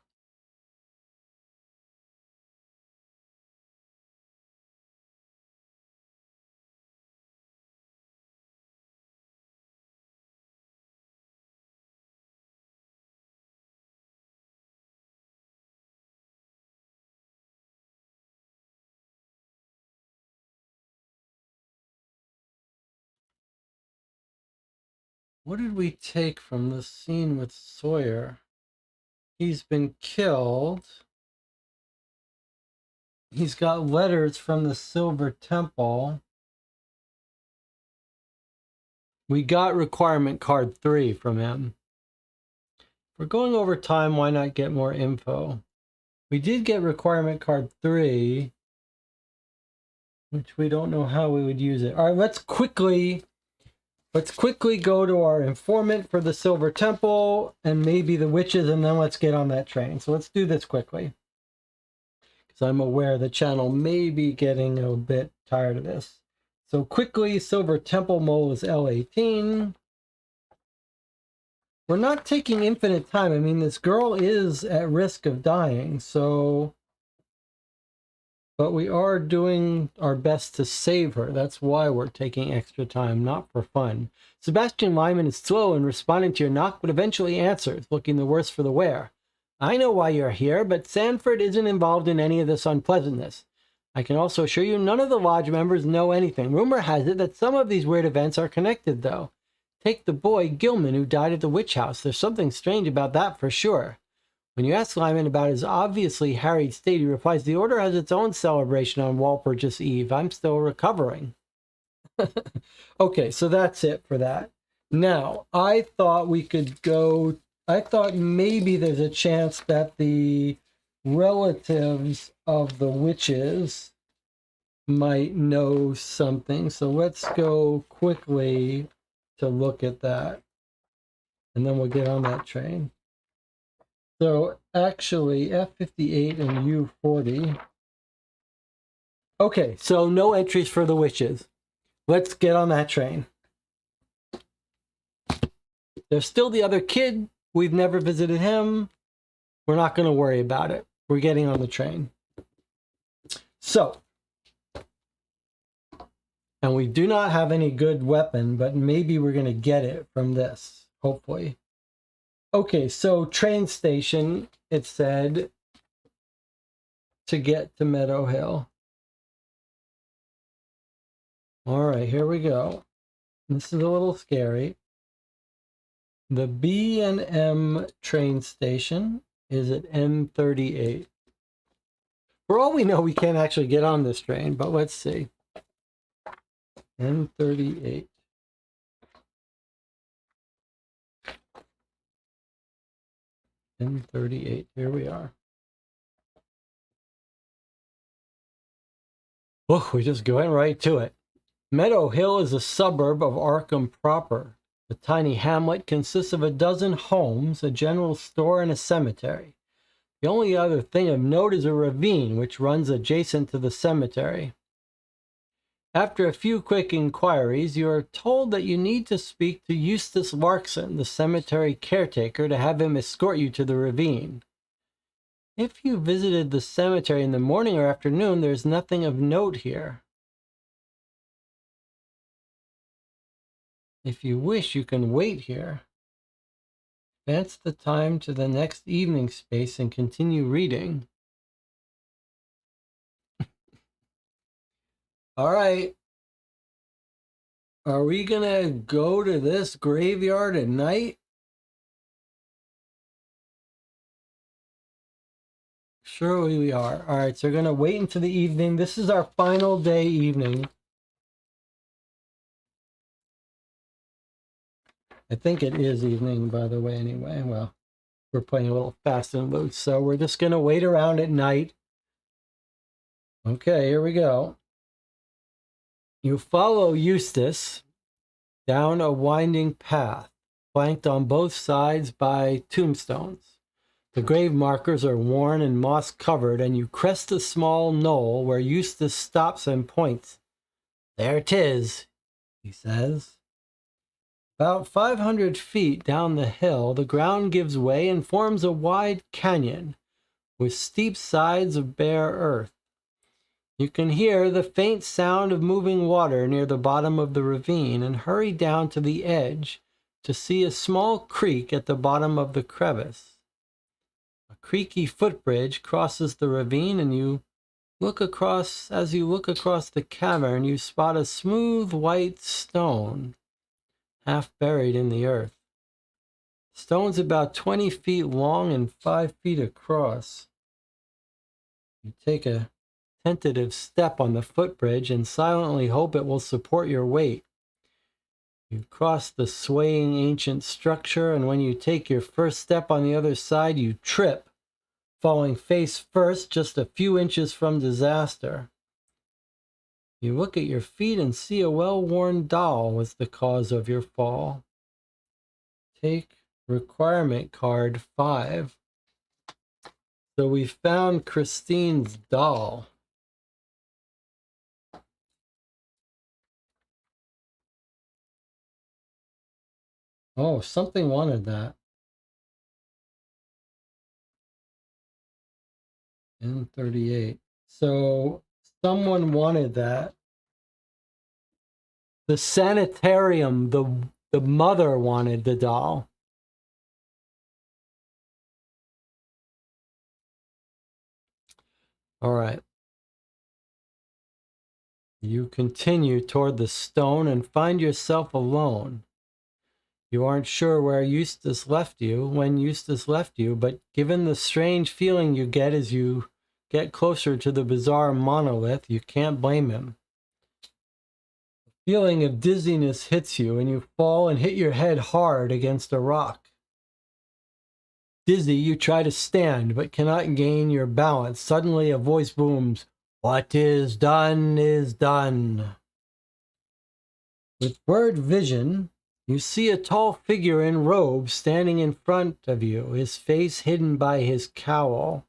[SPEAKER 1] What did we take from the scene with Sawyer? He's been killed. He's got letters from the Silver Temple. We got requirement card 3 from him. If we're going over time, why not get more info? We did get requirement card 3, which we don't know how we would use it. All right, let's quickly go to our informant for the Silver Temple and maybe the witches, and then let's get on that train. So let's do this quickly, because I'm aware the channel may be getting a bit tired of this. So quickly, Silver Temple mole is L18. We're not taking infinite time. I mean, this girl is at risk of dying, so... But we are doing our best to save her. That's why we're taking extra time, not for fun. Sebastian Lyman is slow in responding to your knock, but eventually answers, looking the worse for the wear. I know why you're here, but Sanford isn't involved in any of this unpleasantness. I can also assure you none of the lodge members know anything. Rumor has it that some of these weird events are connected, though. Take the boy, Gilman, who died at the witch house. There's something strange about that for sure. When you ask Lyman about his obviously harried state, he replies, the Order has its own celebration on Walpurgis Eve. I'm still recovering. Okay, so that's it for that. Now, I thought we could go... I thought maybe there's a chance that the relatives of the witches might know something. So let's go quickly to look at that. And then we'll get on that train. So actually, F58 and U40. Okay, so no entries for the witches. Let's get on that train. There's still the other kid. We've never visited him. We're not going to worry about it. We're getting on the train. So, and we do not have any good weapon, but maybe we're going to get it from this, hopefully. Okay, so train station, it said, to get to Meadow Hill. All right, here we go. This is a little scary. The B&M train station is at M38. For all we know, we can't actually get on this train, but let's see. M38. M38, here we are. Oh, we just went right to it. Meadow Hill is a suburb of Arkham proper. The tiny hamlet consists of a dozen homes, a general store, and a cemetery. The only other thing of note is a ravine which runs adjacent to the cemetery. After a few quick inquiries, you are told that you need to speak to Eustace Larkson, the cemetery caretaker, to have him escort you to the ravine. If you visited the cemetery in the morning or afternoon, there's nothing of note here. If you wish, you can wait here. Advance the time to the next evening space and continue reading. All right. Are we gonna go to this graveyard at night? Surely we are. All right, so we're gonna wait until the evening. This is our final day evening. I think it is evening, by the way, anyway. Well, we're playing a little fast and loose, so we're just gonna wait around at night. Okay, here we go. You follow Eustace down a winding path, flanked on both sides by tombstones. The grave markers are worn and moss-covered, and you crest a small knoll where Eustace stops and points. There 'tis, he says. About 500 feet down the hill, the ground gives way and forms a wide canyon with steep sides of bare earth. You can hear the faint sound of moving water near the bottom of the ravine and hurry down to the edge to see a small creek at the bottom of the crevice. A creaky footbridge crosses the ravine, and as you look across the cavern, you spot a smooth white stone. half buried in the earth. Stone's about 20 feet long and 5 feet across. You take a tentative step on the footbridge and silently hope it will support your weight. You cross the swaying ancient structure, and when you take your first step on the other side, you trip, falling face first just a few inches from disaster. You look at your feet and see a well-worn doll was the cause of your fall. Take requirement card 5. So we found Christine's doll. Oh, something wanted that. N38. So someone wanted that. The sanitarium, the mother wanted the doll. All right. You continue toward the stone and find yourself alone. You aren't sure where Eustace left you, when Eustace left you, but given the strange feeling you get as you get closer to the bizarre monolith, you can't blame him. A feeling of dizziness hits you, and you fall and hit your head hard against a rock. Dizzy, you try to stand, but cannot gain your balance. Suddenly, a voice booms, "What is done is done." With blurred vision, you see a tall figure in robes standing in front of you, his face hidden by his cowl.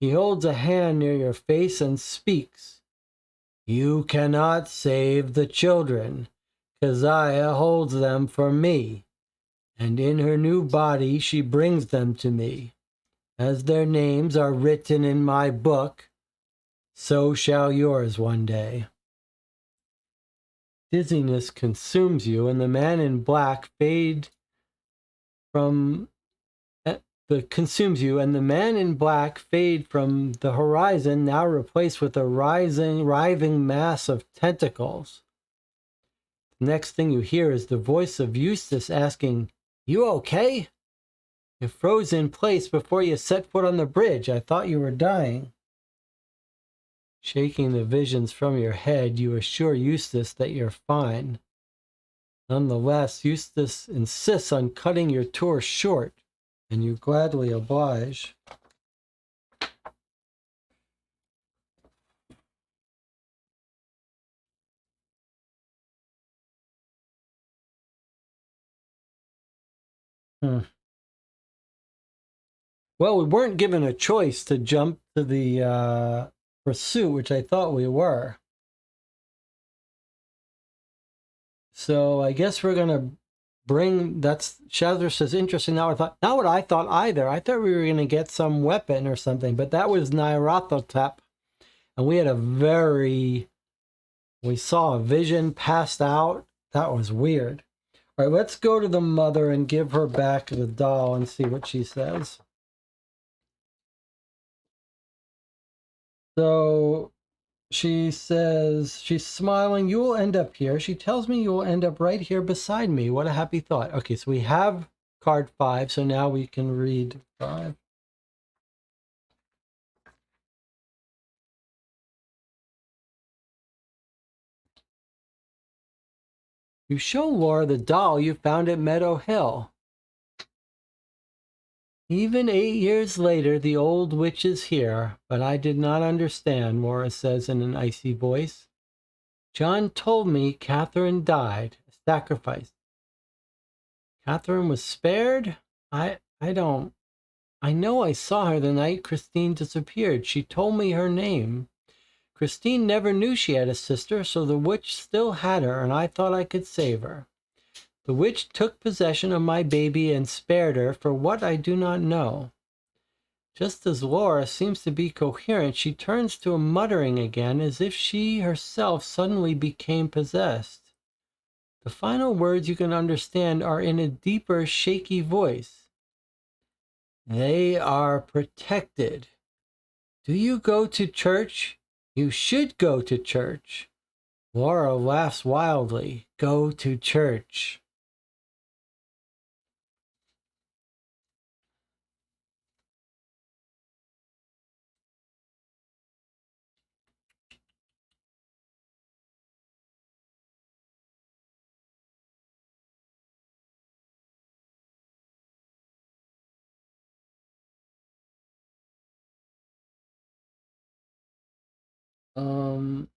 [SPEAKER 1] He holds a hand near your face and speaks. "You cannot save the children. Keziah holds them for me, and in her new body she brings them to me. As their names are written in my book, so shall yours one day." Dizziness consumes you, and the man in black fade from the horizon, now replaced with a writhing mass of tentacles. The next thing you hear is the voice of Eustace asking, "You okay? You froze in place before you set foot on the bridge. I thought you were dying." Shaking the visions from your head, you assure Eustace that you're fine. Nonetheless, Eustace insists on cutting your tour short, and you gladly oblige. Well, we weren't given a choice to jump to the pursuit, which I thought we were. So I guess we're gonna Shazzer says, interesting. Not what I thought either. I thought we were gonna get some weapon or something, but that was Nyarlathotep, and we saw a vision passed out. That was weird. All right, let's go to the mother and give her back the doll and see what she says. So she says, she's smiling. "You will end up here." She tells me you will end up right here beside me. What a happy thought. Okay, so we have card 5, so now we can read 5. "You show Laura the doll you found at Meadow Hill. Even 8 years later, the old witch is here, but I did not understand," Laura says in an icy voice. "John told me Catherine died, sacrificed. Catherine was spared? I don't. I know I saw her the night Christine disappeared. She told me her name. Christine never knew she had a sister, so the witch still had her, and I thought I could save her. The witch took possession of my baby and spared her for what I do not know." Just as Laura seems to be coherent, she turns to a muttering again, as if she herself suddenly became possessed. The final words you can understand are in a deeper, shaky voice. "They are protected. Do you go to church? You should go to church." Laura laughs wildly. "Go to church." Um,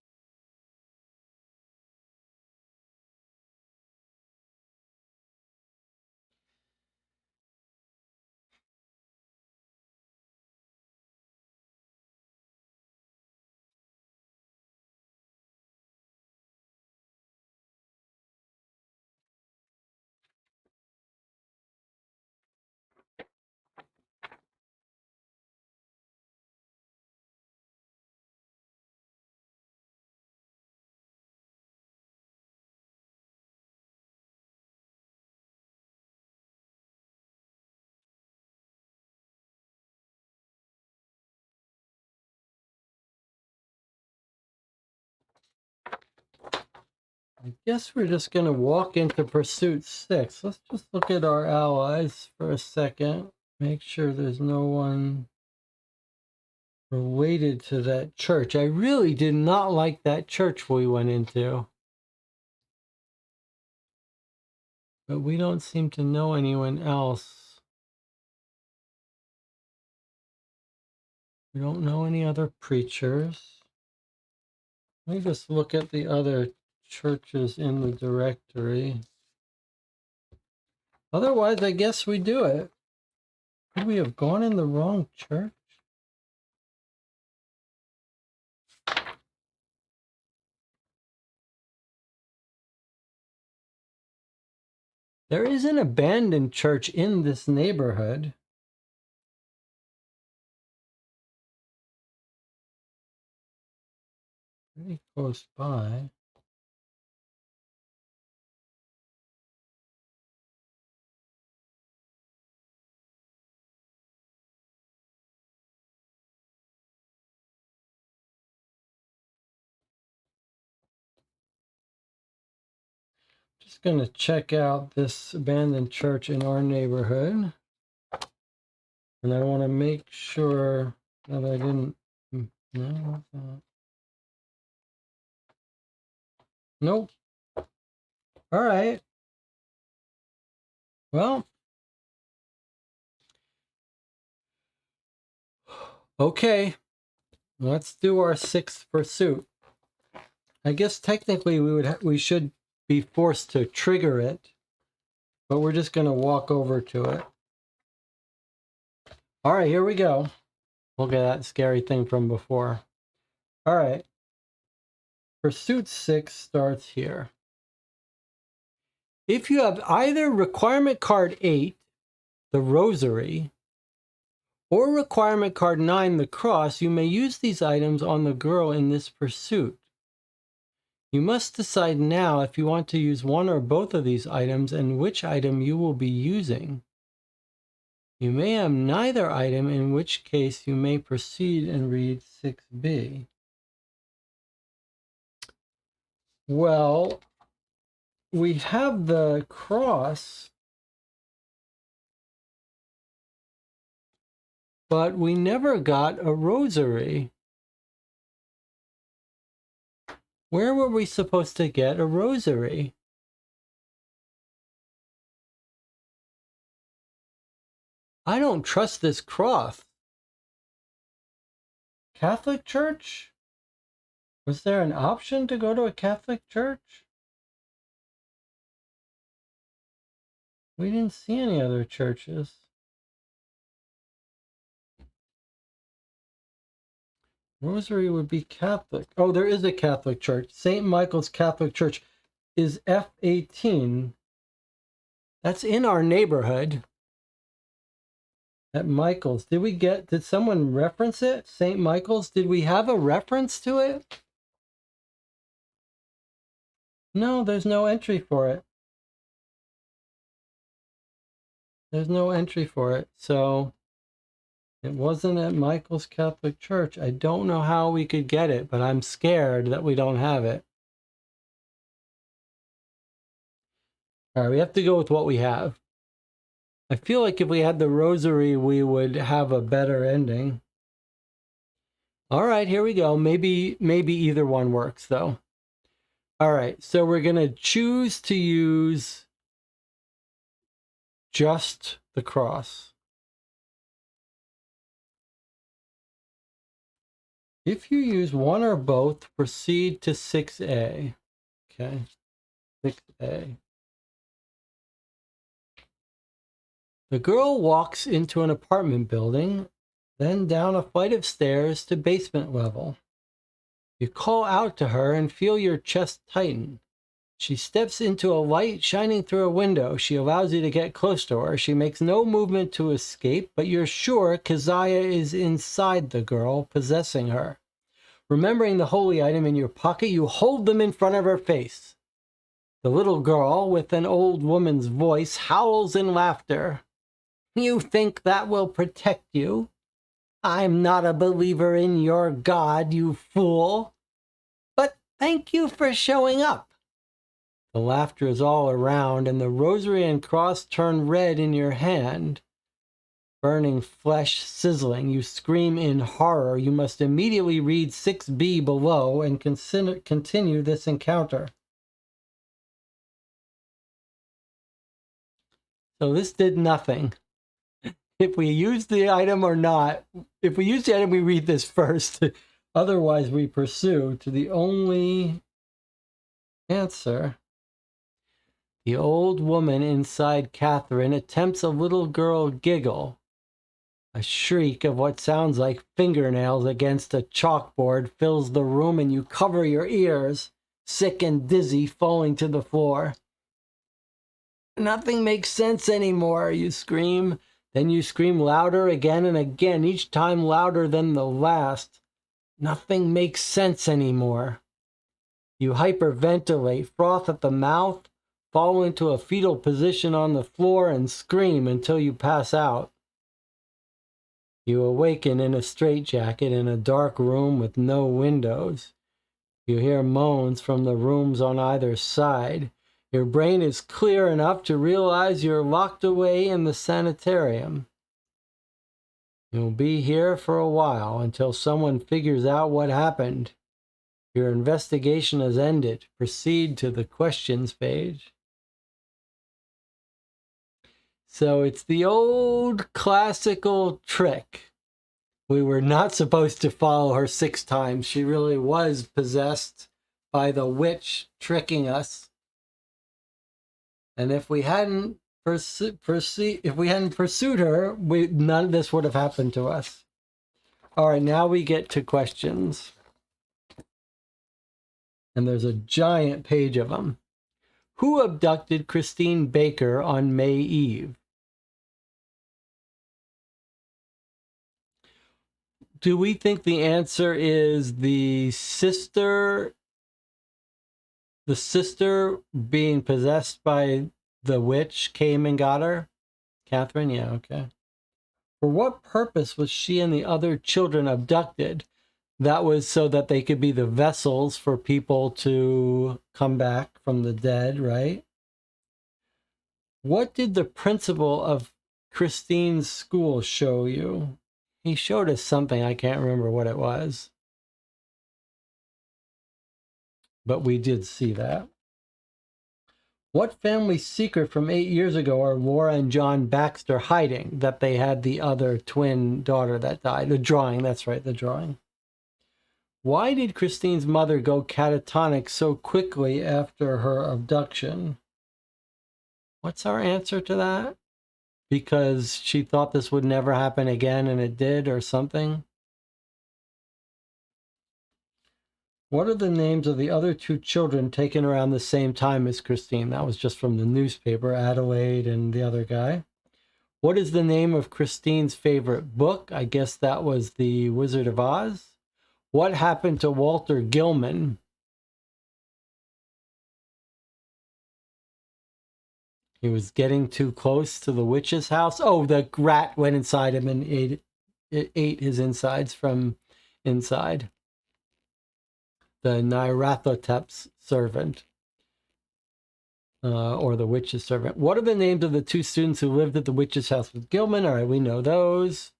[SPEAKER 1] I guess we're just going to walk into pursuit 6. Let's just look at our allies for a second. Make sure there's no one related to that church. I really did not like that church we went into. But we don't seem to know anyone else. We don't know any other preachers. Let me just look at the other churches in the directory. Otherwise, I guess we do it. Could we have gone in the wrong church? There is an abandoned church in this neighborhood. Pretty close by. Just going to check out this abandoned church in our neighborhood. And I want to make sure that I didn't... No, nope. All right. Well. Okay. Let's do our 6th pursuit. I guess technically we should be forced to trigger it, but we're just going to walk over to it. All right, here we go. Look at that scary thing from before. All right. Pursuit 6 starts here. If you have either requirement card 8, the rosary, or requirement card 9, the cross, you may use these items on the girl in this pursuit. You must decide now if you want to use one or both of these items and which item you will be using. You may have neither item, in which case you may proceed and read 6b. Well, we have the cross, but we never got a rosary. Where were we supposed to get a rosary? I don't trust this cross. Catholic Church? Was there an option to go to a Catholic church? We didn't see any other churches. Rosary would be Catholic. Oh, there is a Catholic church. St. Michael's Catholic Church is F18. That's in our neighborhood. At Michael's. Did someone reference it? St. Michael's? Did we have a reference to it? No, there's no entry for it. There's no entry for it. So it wasn't at Michael's Catholic Church. I don't know how we could get it, but I'm scared that we don't have it. All right, we have to go with what we have. I feel like if we had the rosary, we would have a better ending. All right, here we go. Maybe either one works, though. All right, so we're going to choose to use just the cross. If you use one or both, proceed to 6A. Okay, 6A. The girl walks into an apartment building, then down a flight of stairs to basement level. You call out to her and feel your chest tighten. She steps into a light shining through a window. She allows you to get close to her. She makes no movement to escape, but you're sure Keziah is inside the girl, possessing her. Remembering the holy item in your pocket, you hold them in front of her face. The little girl, with an old woman's voice, howls in laughter. You think that will protect you? I'm not a believer in your God, you fool. But thank you for showing up. The laughter is all around, and the rosary and cross turn red in your hand. Burning flesh sizzling, you scream in horror. You must immediately read 6B below and continue this encounter. So this did nothing. If we use the item or not, if we use the item, we read this first. Otherwise, we pursue to the only answer. The old woman inside Catherine attempts a little girl giggle. A shriek of what sounds like fingernails against a chalkboard fills the room, and you cover your ears, sick and dizzy, falling to the floor. Nothing makes sense anymore, you scream. Then you scream louder again and again, each time louder than the last. Nothing makes sense anymore. You hyperventilate, froth at the mouth, fall into a fetal position on the floor, and scream until you pass out. You awaken in a straitjacket in a dark room with no windows. You hear moans from the rooms on either side. Your brain is clear enough to realize you're locked away in the sanitarium. You'll be here for a while until someone figures out what happened. Your investigation has ended. Proceed to the questions page. So it's the old classical trick. We were not supposed to follow her 6 times. She really was possessed by the witch tricking us. And if we hadn't pursued her, none of this would have happened to us. All right, now we get to questions. And there's a giant page of them. Who abducted Christine Baker on May Eve? Do we think the answer is the sister being possessed by the witch came and got her? Catherine? Yeah, okay. For what purpose was she and the other children abducted? That was so that they could be the vessels for people to come back from the dead, right? What did the principal of Christine's school show you? He showed us something. I can't remember what it was. But we did see that. What family secret from 8 years ago are Laura and John Baxter hiding that they had the other twin daughter that died? The drawing, that's right, the drawing. Why did Christine's mother go catatonic so quickly after her abduction? What's our answer to that? Because she thought this would never happen again and it did, or something? What are the names of the other 2 children taken around the same time as Christine? That was just from the newspaper, Adelaide and the other guy. What is the name of Christine's favorite book? I guess that was The Wizard of Oz. What happened to Walter Gilman? He was getting too close to the witch's house. Oh, the rat went inside him and ate his insides from inside. The Nyarlathotep's servant, or the witch's servant. What are the names of the 2 students who lived at the witch's house with Gilman? All right, we know those.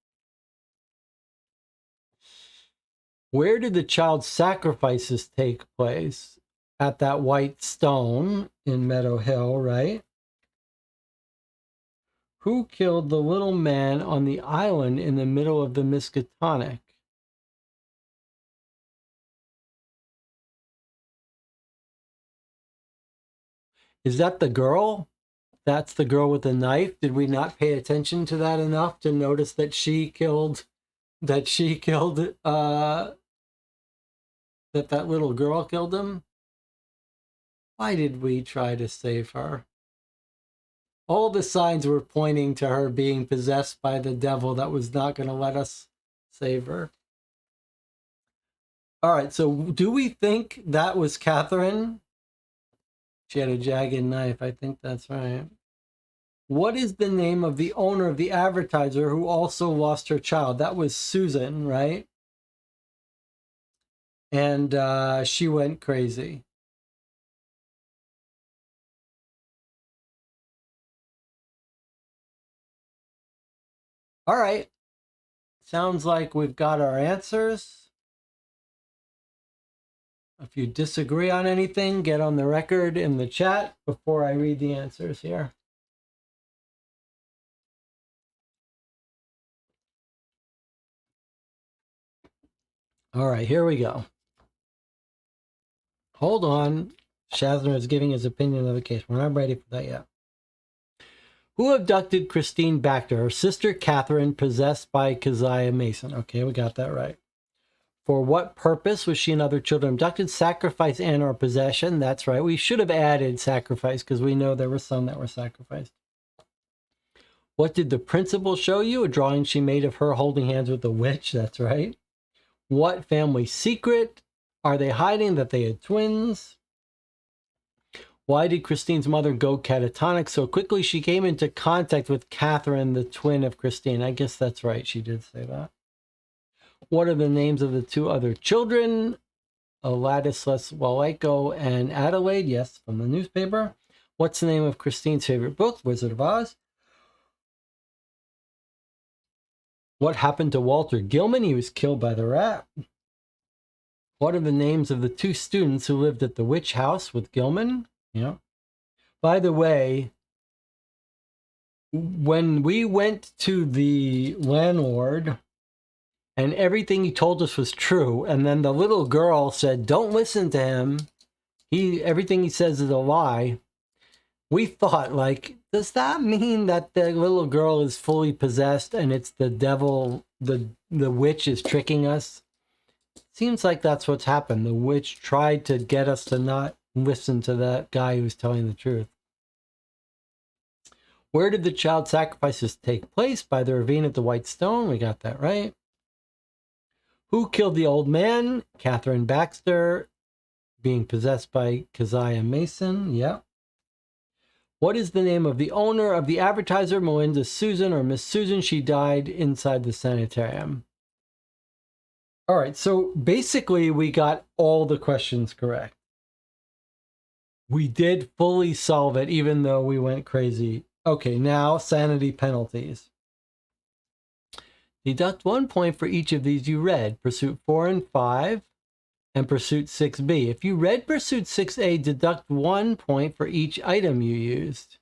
[SPEAKER 1] Where did the child sacrifices take place? At that white stone in Meadow Hill, right? Who killed the little man on the island in the middle of the Miskatonic? Is that the girl? That's the girl with the knife. Did we not pay attention to that enough to notice that she killed that that little girl killed him? Why did we try to save her? All the signs were pointing to her being possessed by the devil that was not going to let us save her. All right, so do we think that was Catherine? She had a jagged knife. I think that's right. What is the name of the owner of the advertiser who also lost her child? That was Susan, right? And she went crazy. All right. Sounds like we've got our answers. If you disagree on anything, get on the record in the chat before I read the answers here. All right, here we go. Hold on. Shazner is giving his opinion of the case. We're not ready for that yet. Who abducted Christine Baxter, her sister Catherine, possessed by Keziah Mason? Okay, we got that right. For what purpose was she and other children abducted? Sacrifice and or possession. That's right. We should have added sacrifice because we know there were some that were sacrificed. What did the principal show you? A drawing she made of her holding hands with a witch. That's right. What family secret are they hiding that they had twins? Why did Christine's mother go catatonic so quickly? She came into contact with Catherine, the twin of Christine. I guess that's right. She did say that. What are the names of the two other children? Ladislas Waleko and Adelaide. Yes, from the newspaper. What's the name of Christine's favorite book? Wizard of Oz. What happened to Walter Gilman? He was killed by the rat. What are the names of the two students who lived at the witch house with Gilman? Yeah. By the way, when we went to the landlord and everything he told us was true, and then the little girl said, don't listen to him. Everything he says is a lie. We thought, like, does that mean that the little girl is fully possessed and it's the devil, the witch is tricking us? Seems like that's what's happened. The witch tried to get us to not listen to that guy who was telling the truth. Where did the child sacrifices take place? By the ravine at the White Stone. We got that right. Who killed the old man? Catherine Baxter, being possessed by Keziah Mason. Yep. What is the name of the owner of the advertiser? Melinda Susan or Miss Susan. She died inside the sanitarium. All right, so basically we got all the questions correct. We did fully solve it, even though we went crazy. Okay, now sanity penalties. Deduct 1 point for each of these you read. Pursuit 4 and 5 and Pursuit 6B. If you read Pursuit 6A, deduct 1 point for each item you used.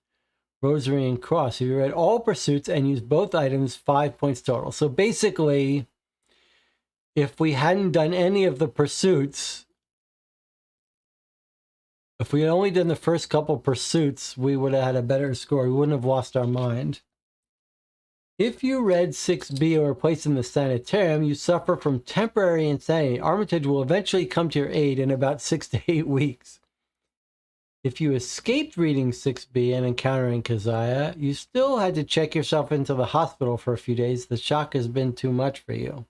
[SPEAKER 1] Rosary and Cross. If you read all pursuits and used both items, 5 points total. So basically, if we hadn't done any of the pursuits, if we had only done the first couple pursuits, we would have had a better score. We wouldn't have lost our mind. If you read 6B or were placed in the sanitarium, you suffer from temporary insanity. Armitage will eventually come to your aid in about 6 to 8 weeks. If you escaped reading 6B and encountering Keziah, you still had to check yourself into the hospital for a few days. The shock has been too much for you.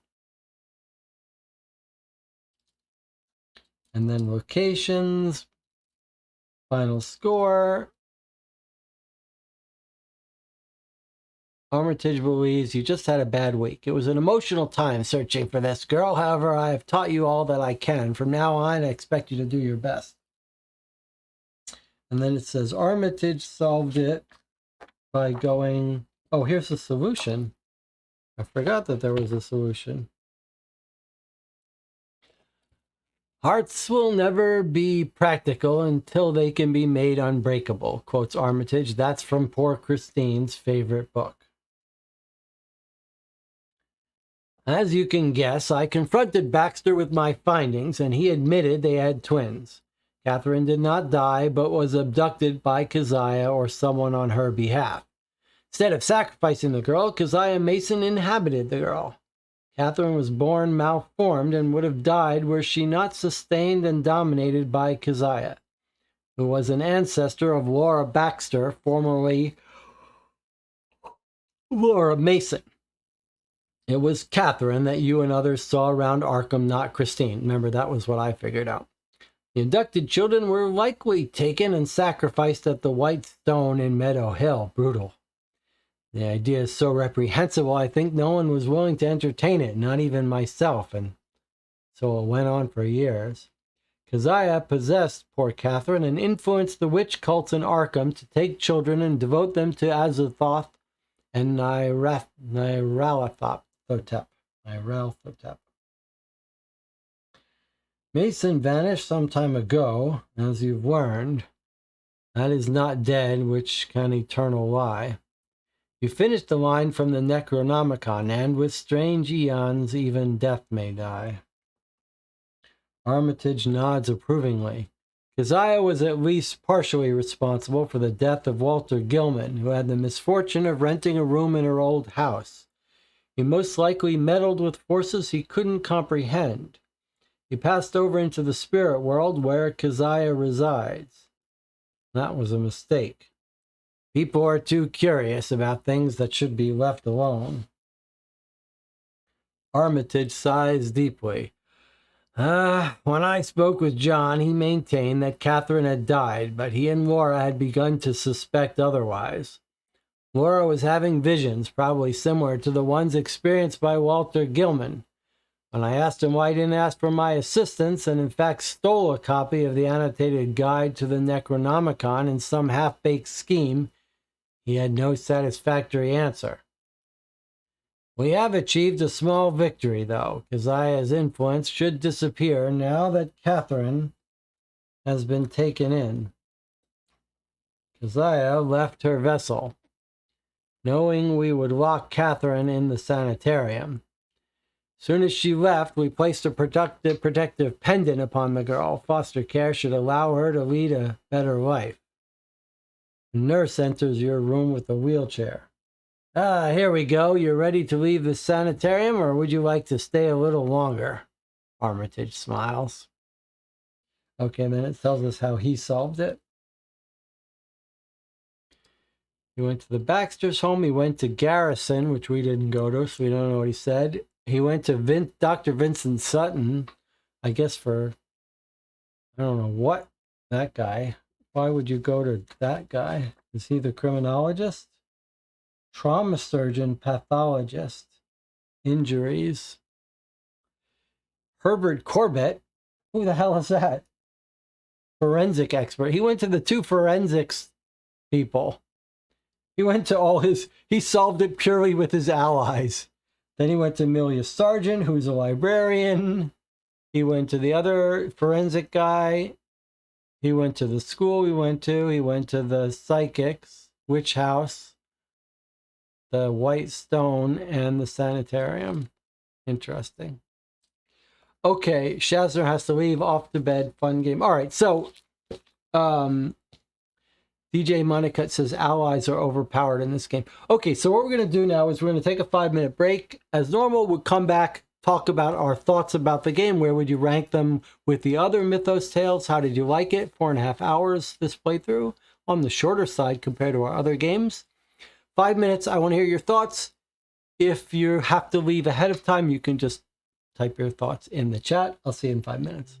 [SPEAKER 1] And then locations, final score. Armitage believes you just had a bad week. It was an emotional time searching for this girl. However, I have taught you all that I can. From now on, I expect you to do your best. And then it says Armitage solved it by going, oh, here's the solution. I forgot that there was a solution. Hearts will never be practical until they can be made unbreakable, quotes Armitage. That's from poor Christine's favorite book. As you can guess, I confronted Baxter with my findings, and he admitted they had twins. Catherine did not die, but was abducted by Keziah or someone on her behalf. Instead of sacrificing the girl, Keziah Mason inhabited the girl. Catherine was born malformed and would have died were she not sustained and dominated by Keziah, who was an ancestor of Laura Baxter, formerly Laura Mason. It was Catherine that you and others saw around Arkham, not Christine. Remember, that was what I figured out. The abducted children were likely taken and sacrificed at the White Stone in Meadow Hill. Brutal. The idea is so reprehensible, I think no one was willing to entertain it, not even myself, and so it went on for years. Keziah possessed poor Catherine and influenced the witch cults in Arkham to take children and devote them to Azathoth and Nyarlathotep. Mason vanished some time ago, as you've learned. That is not dead, which can eternal lie. You finished the line from the Necronomicon, and with strange eons, even death may die. Armitage nods approvingly. Keziah was at least partially responsible for the death of Walter Gilman, who had the misfortune of renting a room in her old house. He most likely meddled with forces he couldn't comprehend. He passed over into the spirit world where Keziah resides. That was a mistake. People are too curious about things that should be left alone. Armitage sighs deeply. When I spoke with John, he maintained that Catherine had died, but he and Laura had begun to suspect otherwise. Laura was having visions, probably similar to the ones experienced by Walter Gilman. When I asked him why he didn't ask for my assistance and in fact stole a copy of the annotated guide to the Necronomicon in some half-baked scheme, he had no satisfactory answer. We have achieved a small victory, though. Keziah's influence should disappear now that Catherine has been taken in. Keziah left her vessel, knowing we would lock Catherine in the sanitarium. Soon as she left, we placed a protective pendant upon the girl. Foster care should allow her to lead a better life. The nurse enters your room with a wheelchair. Here we go. You're ready to leave the sanitarium, or would you like to stay a little longer? Armitage smiles. Okay, then it tells us how he solved it. He went to the Baxter's home. He went to Garrison, which we didn't go to, so we don't know what he said. He went to Dr. Vincent Sutton, I guess for, I don't know what, that guy. Why would you go to that guy? Is he the criminologist? Trauma surgeon, pathologist, injuries. Herbert Corbett, who the hell is that? Forensic expert. He went to the two forensics people. He went to he solved it purely with his allies. Then he went to Amelia Sargent, who's a librarian. He went to the other forensic guy. He went to the school he went to the psychics, witch house, the White Stone, and the sanitarium. Interesting. Okay, Shazner has to leave, off to bed, fun game. All right, so DJ Monica says allies are overpowered in this game. Okay, so what we're going to do now is we're going to take a 5-minute break. As normal, we'll come back, talk about our thoughts about the game. Where would you rank them with the other Mythos tales? How did you like it? 4.5 hours this playthrough, on the shorter side compared to our other games. 5 minutes, I want to hear your thoughts. If you have to leave ahead of time, you can just type your thoughts in the chat. I'll see you in 5 minutes.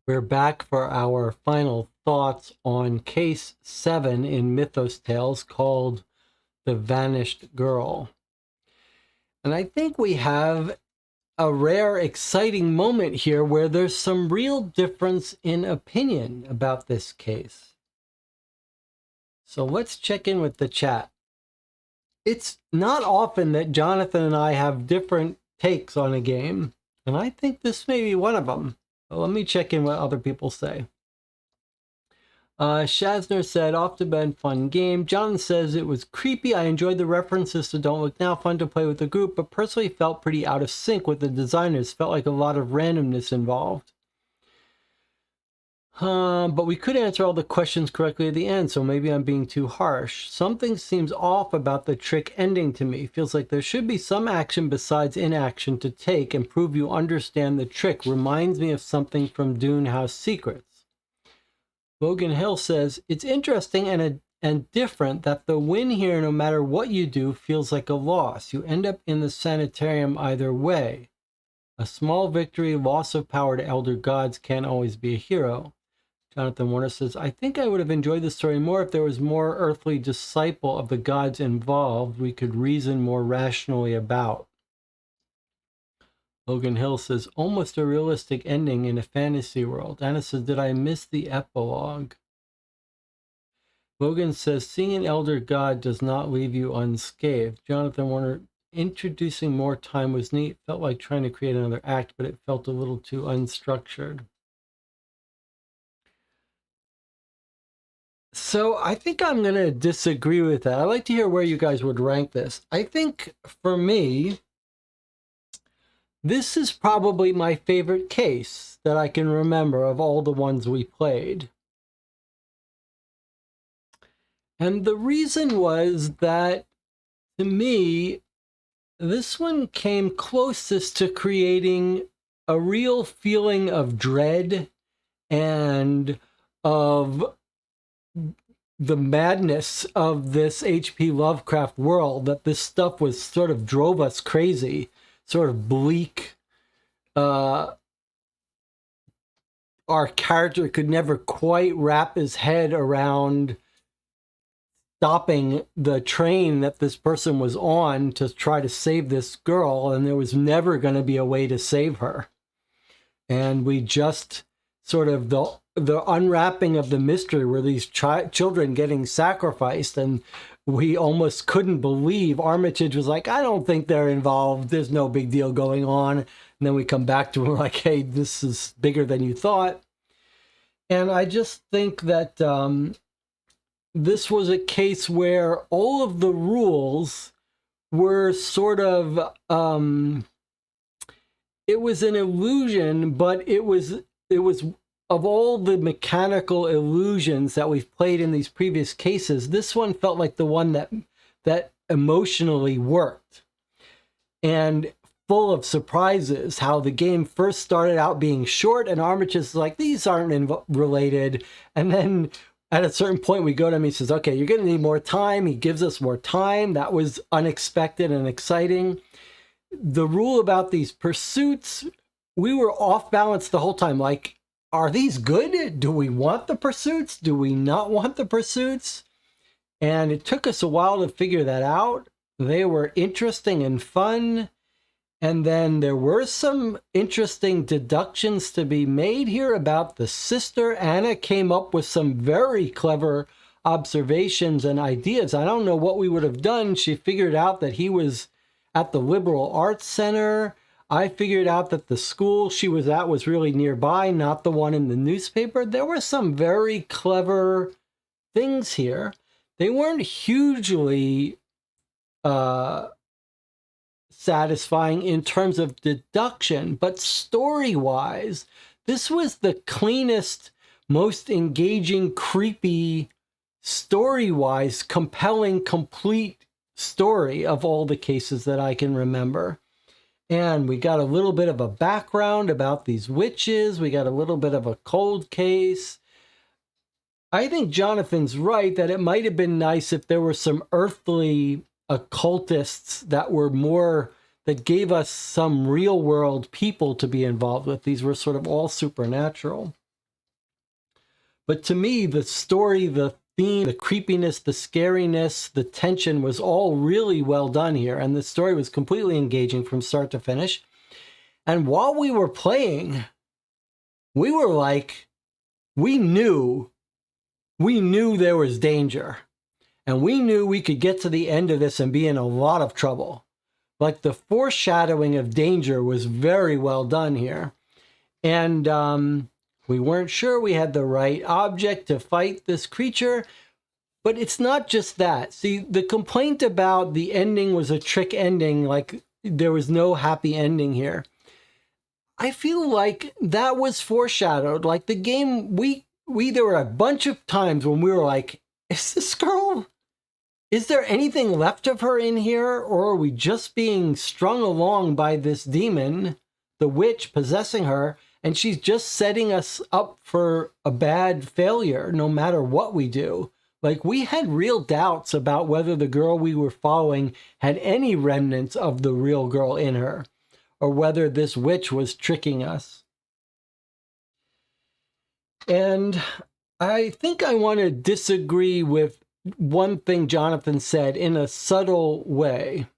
[SPEAKER 1] We're back for our final thoughts on Case 7 in Mythos Tales called The Vanished Girl. And I think we have a rare, exciting moment here where there's some real difference in opinion about this case. So let's check in with the chat. It's not often that Jonathan and I have different takes on a game, and I think this may be one of them. But let me check in what other people say. Shazner said, off to bed, fun game. John says, it was creepy. I enjoyed the references to Don't Look Now, fun to play with the group, but personally felt pretty out of sync with the designers. Felt like a lot of randomness involved. But we could answer all the questions correctly at the end, so maybe I'm being too harsh. Something seems off about the trick ending to me. Feels like there should be some action besides inaction to take and prove you understand the trick. Reminds me of something from Dune House Secrets. Logan Hill says, it's interesting and different that the win here, no matter what you do, feels like a loss. You end up in the sanitarium either way. A small victory, loss of power to elder gods can't always be a hero. Jonathan Warner says, I think I would have enjoyed the story more if there was more earthly disciple of the gods involved we could reason more rationally about. Logan Hill says, almost a realistic ending in a fantasy world. Anna says, did I miss the epilogue? Logan says, seeing an elder god does not leave you unscathed. Jonathan Warner, introducing more time was neat. Felt like trying to create another act, but it felt a little too unstructured. So I think I'm going to disagree with that. I'd like to hear where you guys would rank this. I think for me, this is probably my favorite case that I can remember of all the ones we played. And the reason was that, to me, this one came closest to creating a real feeling of dread and of the madness of this H.P. Lovecraft world, that this stuff was sort of drove us crazy, sort of bleak. Our character could never quite wrap his head around stopping the train that this person was on to try to save this girl, and there was never going to be a way to save her. And we just sort of, the unwrapping of the mystery were these children getting sacrificed, and we almost couldn't believe. Armitage was like, I don't think they're involved. There's no big deal going on. And then we come back to him like, hey, this is bigger than you thought. And I just think that this was a case where all of the rules were sort of, it was an illusion, but it was of all the mechanical illusions that we've played in these previous cases, this one felt like the one that emotionally worked. And full of surprises, how the game first started out being short, and Armitage is like, these aren't related. And then at a certain point, we go to him, he says, okay, you're going to need more time. He gives us more time. That was unexpected and exciting. The rule about these pursuits, we were off balance the whole time. Like, are these good? Do we want the pursuits? Do we not want the pursuits? And it took us a while to figure that out. They were interesting and fun. And then there were some interesting deductions to be made here about the sister. Anna came up with some very clever observations and ideas. I don't know what we would have done. She figured out that he was at the Liberal Arts Center. I figured out that the school she was at was really nearby, not the one in the newspaper. There were some very clever things here. They weren't hugely satisfying in terms of deduction, but story-wise, this was the cleanest, most engaging, creepy, story-wise, compelling, complete story of all the cases that I can remember. And we got a little bit of a background about these witches. We got a little bit of a cold case. I think Jonathan's right that it might have been nice if there were some earthly occultists that were more, that gave us some real world people to be involved with. These were sort of all supernatural. But to me, the story, the theme, the creepiness, the scariness, the tension was all really well done here. And the story was completely engaging from start to finish. And while we were playing, we were like, we knew there was danger. And we knew we could get to the end of this and be in a lot of trouble. Like the foreshadowing of danger was very well done here. And we weren't sure we had the right object to fight this creature. But it's not just that. See, the complaint about the ending was a trick ending, like there was no happy ending here. I feel like that was foreshadowed. Like the game, there were a bunch of times when we were like, is this girl, is there anything left of her in here? Or are we just being strung along by this demon, the witch possessing her, and she's just setting us up for a bad failure no matter what we do? Like we had real doubts about whether the girl we were following had any remnants of the real girl in her, or whether this witch was tricking us. And I think I want to disagree with one thing Jonathan said in a subtle way.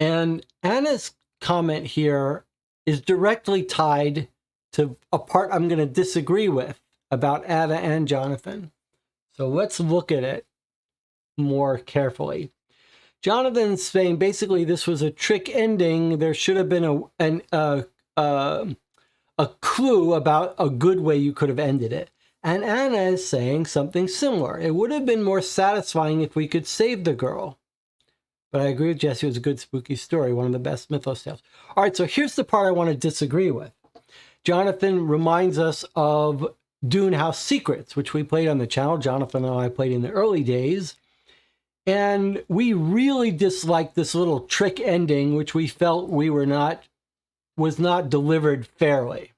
[SPEAKER 1] And Anna's comment here is directly tied to a part I'm going to disagree with about Anna and Jonathan. So let's look at it more carefully. Jonathan's saying basically this was a trick ending. There should have been a clue about a good way you could have ended it. And Anna is saying something similar. It would have been more satisfying if we could save the girl. But I agree with Jesse, it was a good spooky story, one of the best Mythos tales. All right, so here's the part I want to disagree with. Jonathan reminds us of Dune House Secrets, which we played on the channel. Jonathan and I played in the early days. And we really disliked this little trick ending, which we felt was not delivered fairly.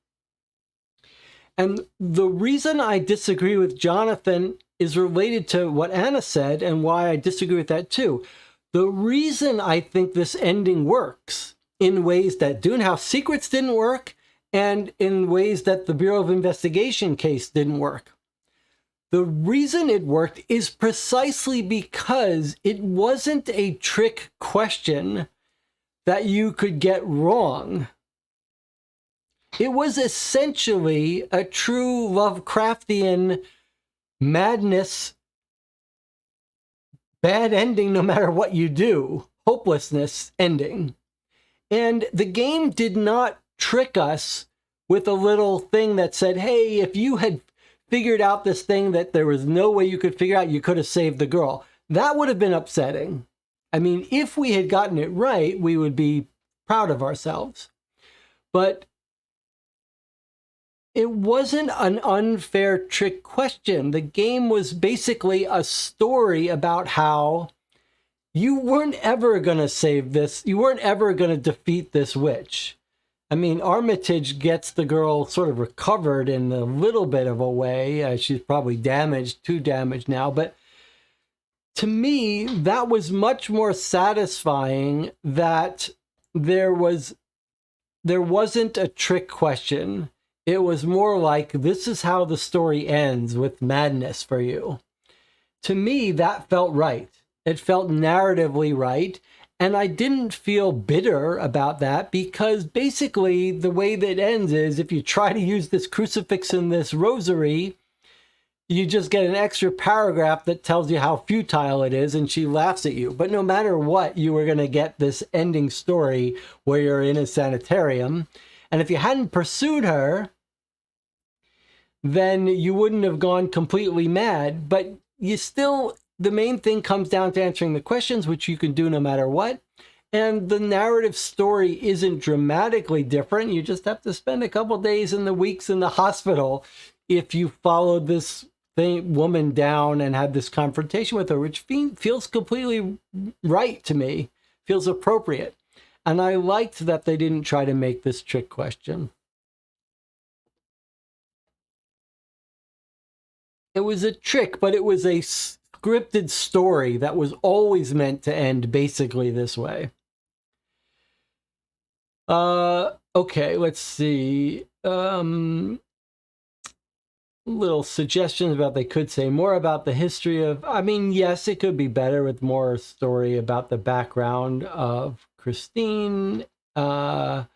[SPEAKER 1] And the reason I disagree with Jonathan is related to what Anna said and why I disagree with that too. The reason I think this ending works in ways that Dune House Secrets didn't work and in ways that the Bureau of Investigation case didn't work. The reason it worked is precisely because it wasn't a trick question that you could get wrong. It was essentially a true Lovecraftian madness, bad ending no matter what you do, hopelessness ending. And the game did not trick us with a little thing that said, hey, if you had figured out this thing that there was no way you could figure out, you could have saved the girl. That would have been upsetting. I mean, if we had gotten it right, we would be proud of ourselves. But it wasn't an unfair trick question. The game was basically a story about how you weren't ever going to save this. You weren't ever going to defeat this witch. I mean, Armitage gets the girl sort of recovered in a little bit of a way. She's probably too damaged now. But to me, that was much more satisfying that there wasn't a trick question. It was more like, this is how the story ends with madness for you. To me, that felt right. It felt narratively right. And I didn't feel bitter about that because basically the way that it ends is if you try to use this crucifix and this rosary, you just get an extra paragraph that tells you how futile it is and she laughs at you. But no matter what, you were going to get this ending story where you're in a sanitarium. And if you hadn't pursued her, then you wouldn't have gone completely mad. But you still, the main thing comes down to answering the questions, which you can do no matter what. And the narrative story isn't dramatically different. You just have to spend a couple days in the weeks in the hospital if you followed this woman down and had this confrontation with her, which feels completely right to me, feels appropriate. And I liked that they didn't try to make this trick question. It was a trick, but it was a scripted story that was always meant to end basically this way. Okay, let's see. little suggestions about they could say more about the history of, I mean, yes, it could be better with more story about the background of Christine. Anna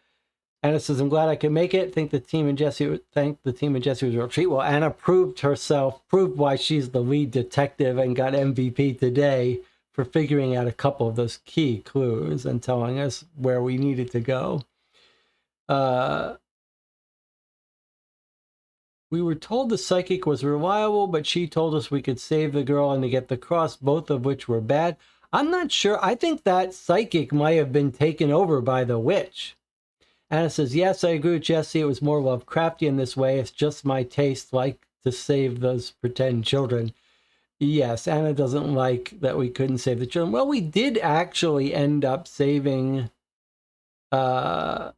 [SPEAKER 1] says, I'm glad I could make it. Thank the team and Jesse was a real treat. Well, Anna proved why she's the lead detective and got MVP today for figuring out a couple of those key clues and telling us where we needed to go. We were told the psychic was reliable, but she told us we could save the girl and to get the cross, both of which were bad. I'm not sure. I think that psychic might have been taken over by the witch. Anna says, yes, I agree with Jesse. It was more Lovecraftian in this way. It's just my taste, like to save those pretend children. Yes, Anna doesn't like that we couldn't save the children. Well, we did actually end up saving or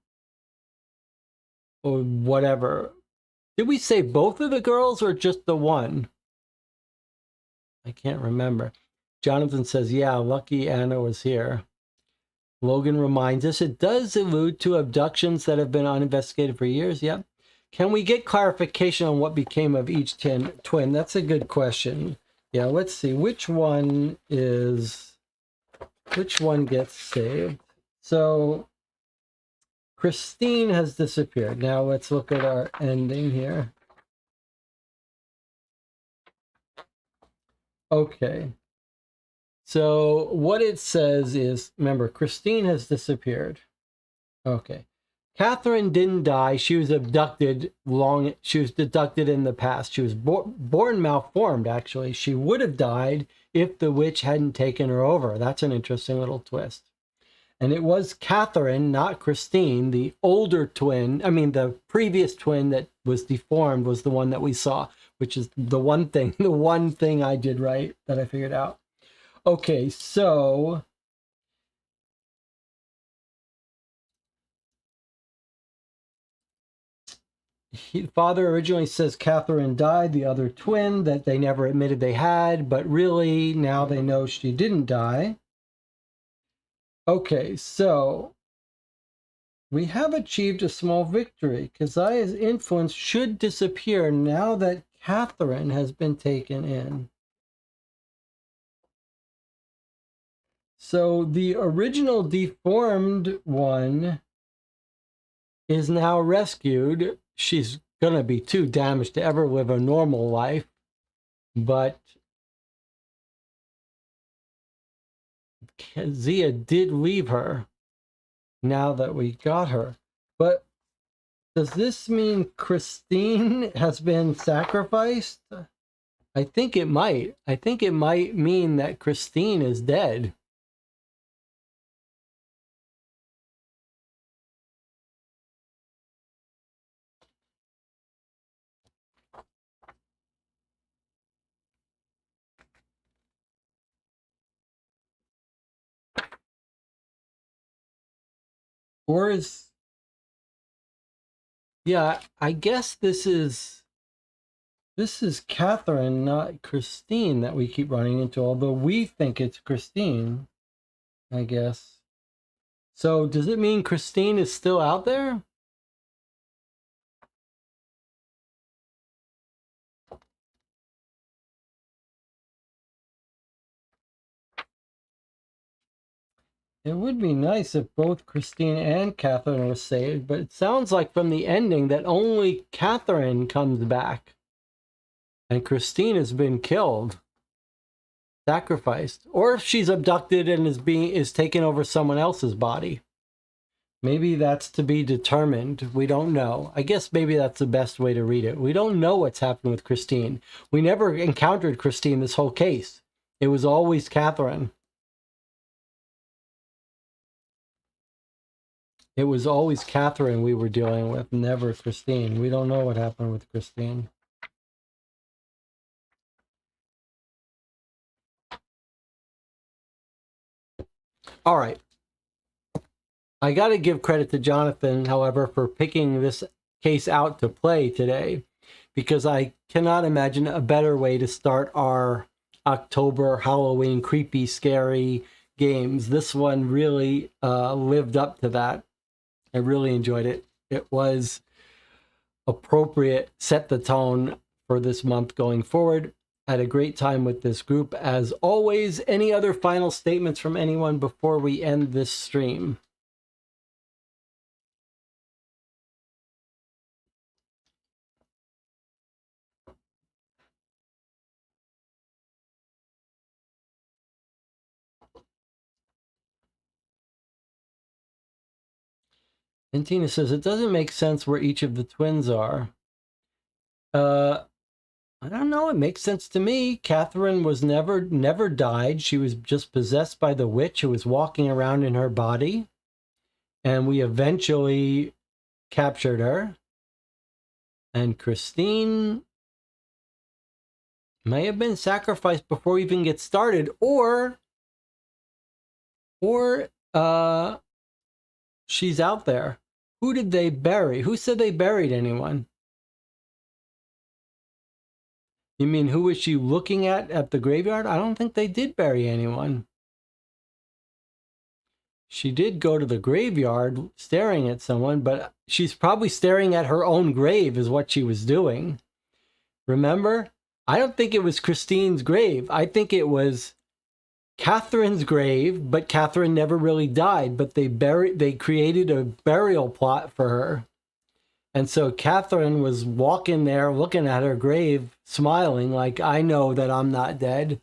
[SPEAKER 1] whatever. Did we save both of the girls or just the one? I can't remember. Jonathan says, yeah, lucky Anna was here. Logan reminds us it does allude to abductions that have been uninvestigated for years. Yep. Can we get clarification on what became of each twin? That's a good question. Yeah, let's see. Which one gets saved? So Christine has disappeared. Now let's look at our ending here. Okay. So what it says is, remember, Christine has disappeared. Okay. Catherine didn't die. She was abducted she was abducted in the past. She was born malformed, actually. She would have died if the witch hadn't taken her over. That's an interesting little twist. And it was Catherine, not Christine, the older twin. I mean, the previous twin that was deformed was the one that we saw, which is the one thing I did right that I figured out. Okay, so father originally says Catherine died, the other twin that they never admitted they had, but really now they know she didn't die. Okay, so we have achieved a small victory. Keziah's influence should disappear now that Catherine has been taken in. So the original deformed one is now rescued. She's going to be too damaged to ever live a normal life. But Kezia did leave her now that we got her. But does this mean Christine has been sacrificed? I think it might. I think it might mean that Christine is dead. Or is... Yeah, I guess this is Catherine, not Christine, that we keep running into, although we think it's Christine, I guess. So does it mean Christine is still out there? It would be nice if both Christine and Catherine were saved, but it sounds like from the ending that only Catherine comes back. And Christine has been killed, sacrificed, or if she's abducted and is taking over someone else's body. Maybe that's to be determined. We don't know. I guess maybe that's the best way to read it. We don't know what's happened with Christine. We never encountered Christine this whole case. It was always Catherine. It was always Catherine we were dealing with, never Christine. We don't know what happened with Christine. All right. I got to give credit to Jonathan, however, for picking this case out to play today, because I cannot imagine a better way to start our October Halloween creepy, scary games. This one really lived up to that. I really enjoyed it. It was appropriate, set the tone for this month going forward. Had a great time with this group as always. Any other final statements from anyone before we end this stream? And Tina says, it doesn't make sense where each of the twins are. I don't know. It makes sense to me. Catherine was never died. She was just possessed by the witch who was walking around in her body. And we eventually captured her. And Christine may have been sacrificed before we even get started. Or she's out there. Who did they bury? Who said they buried anyone? You mean who was she looking at the graveyard? I don't think they did bury anyone. She did go to the graveyard staring at someone, but she's probably staring at her own grave is what she was doing. Remember? I don't think it was Christine's grave. I think it was Catherine's grave, but Catherine never really died, but they created a burial plot for her. And so Catherine was walking there, looking at her grave, smiling like, I know that I'm not dead.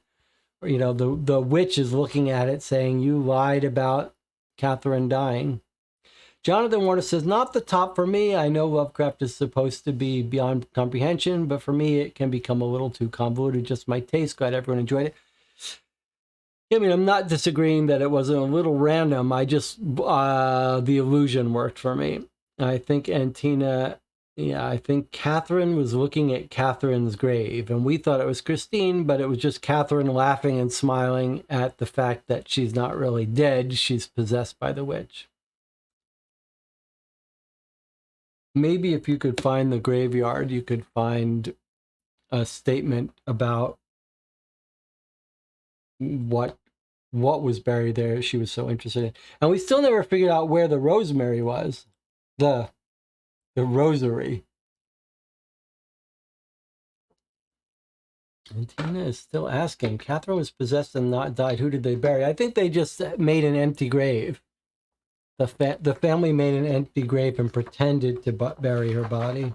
[SPEAKER 1] You know, the witch is looking at it saying, you lied about Catherine dying. Jonathan Warner says, not the top for me. I know Lovecraft is supposed to be beyond comprehension, but for me, it can become a little too convoluted. Just my taste. Glad everyone enjoyed it. I mean, I'm not disagreeing that it wasn't a little random. I just, the illusion worked for me. I think Antina, I think Catherine was looking at Catherine's grave, and we thought it was Christine, but it was just Catherine laughing and smiling at the fact that she's not really dead. She's possessed by the witch. Maybe if you could find the graveyard, you could find a statement about what was buried there she was so interested in. And we still never figured out where the rosemary was. The rosary. And Tina is still asking, Catherine was possessed and not died. Who did they bury? I think they just made an empty grave. The family made an empty grave and pretended to bury her body.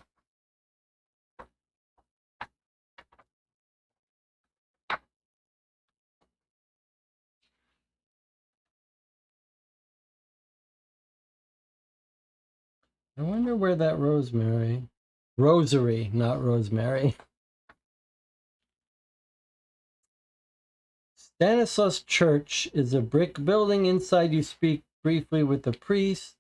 [SPEAKER 1] I wonder where that rosary, not rosemary. Stanislaus Church is a brick building. Inside you speak briefly with the priest.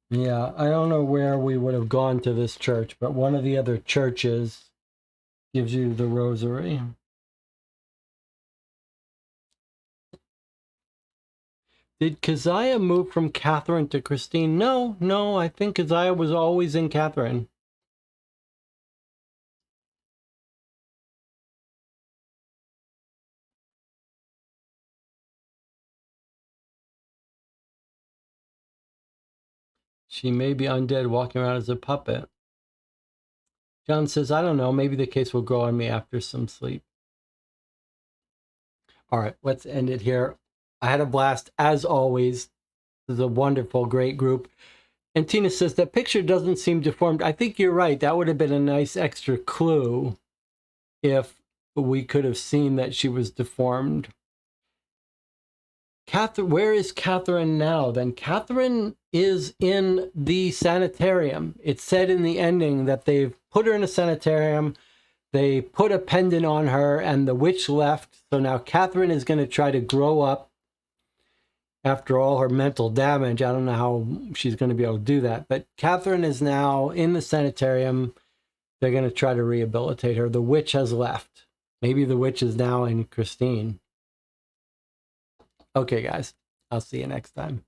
[SPEAKER 1] Yeah, I don't know where we would have gone to this church, but one of the other churches gives you the rosary. Did Keziah move from Catherine to Christine? No, I think Keziah was always in Catherine. She may be undead walking around as a puppet. John says, I don't know. Maybe the case will grow on me after some sleep. All right, let's end it here. I had a blast, as always. This is a wonderful, great group. And Tina says, that picture doesn't seem deformed. I think you're right. That would have been a nice extra clue if we could have seen that she was deformed. Catherine, where is Catherine now? Then Catherine is in the sanitarium. It said in the ending that they've put her in a sanitarium. They put a pendant on her and the witch left. So now Catherine is going to try to grow up after all her mental damage. I don't know how she's going to be able to do that. But Catherine is now in the sanitarium. They're going to try to rehabilitate her. The witch has left. Maybe the witch is now in Christine. Okay, guys, I'll see you next time.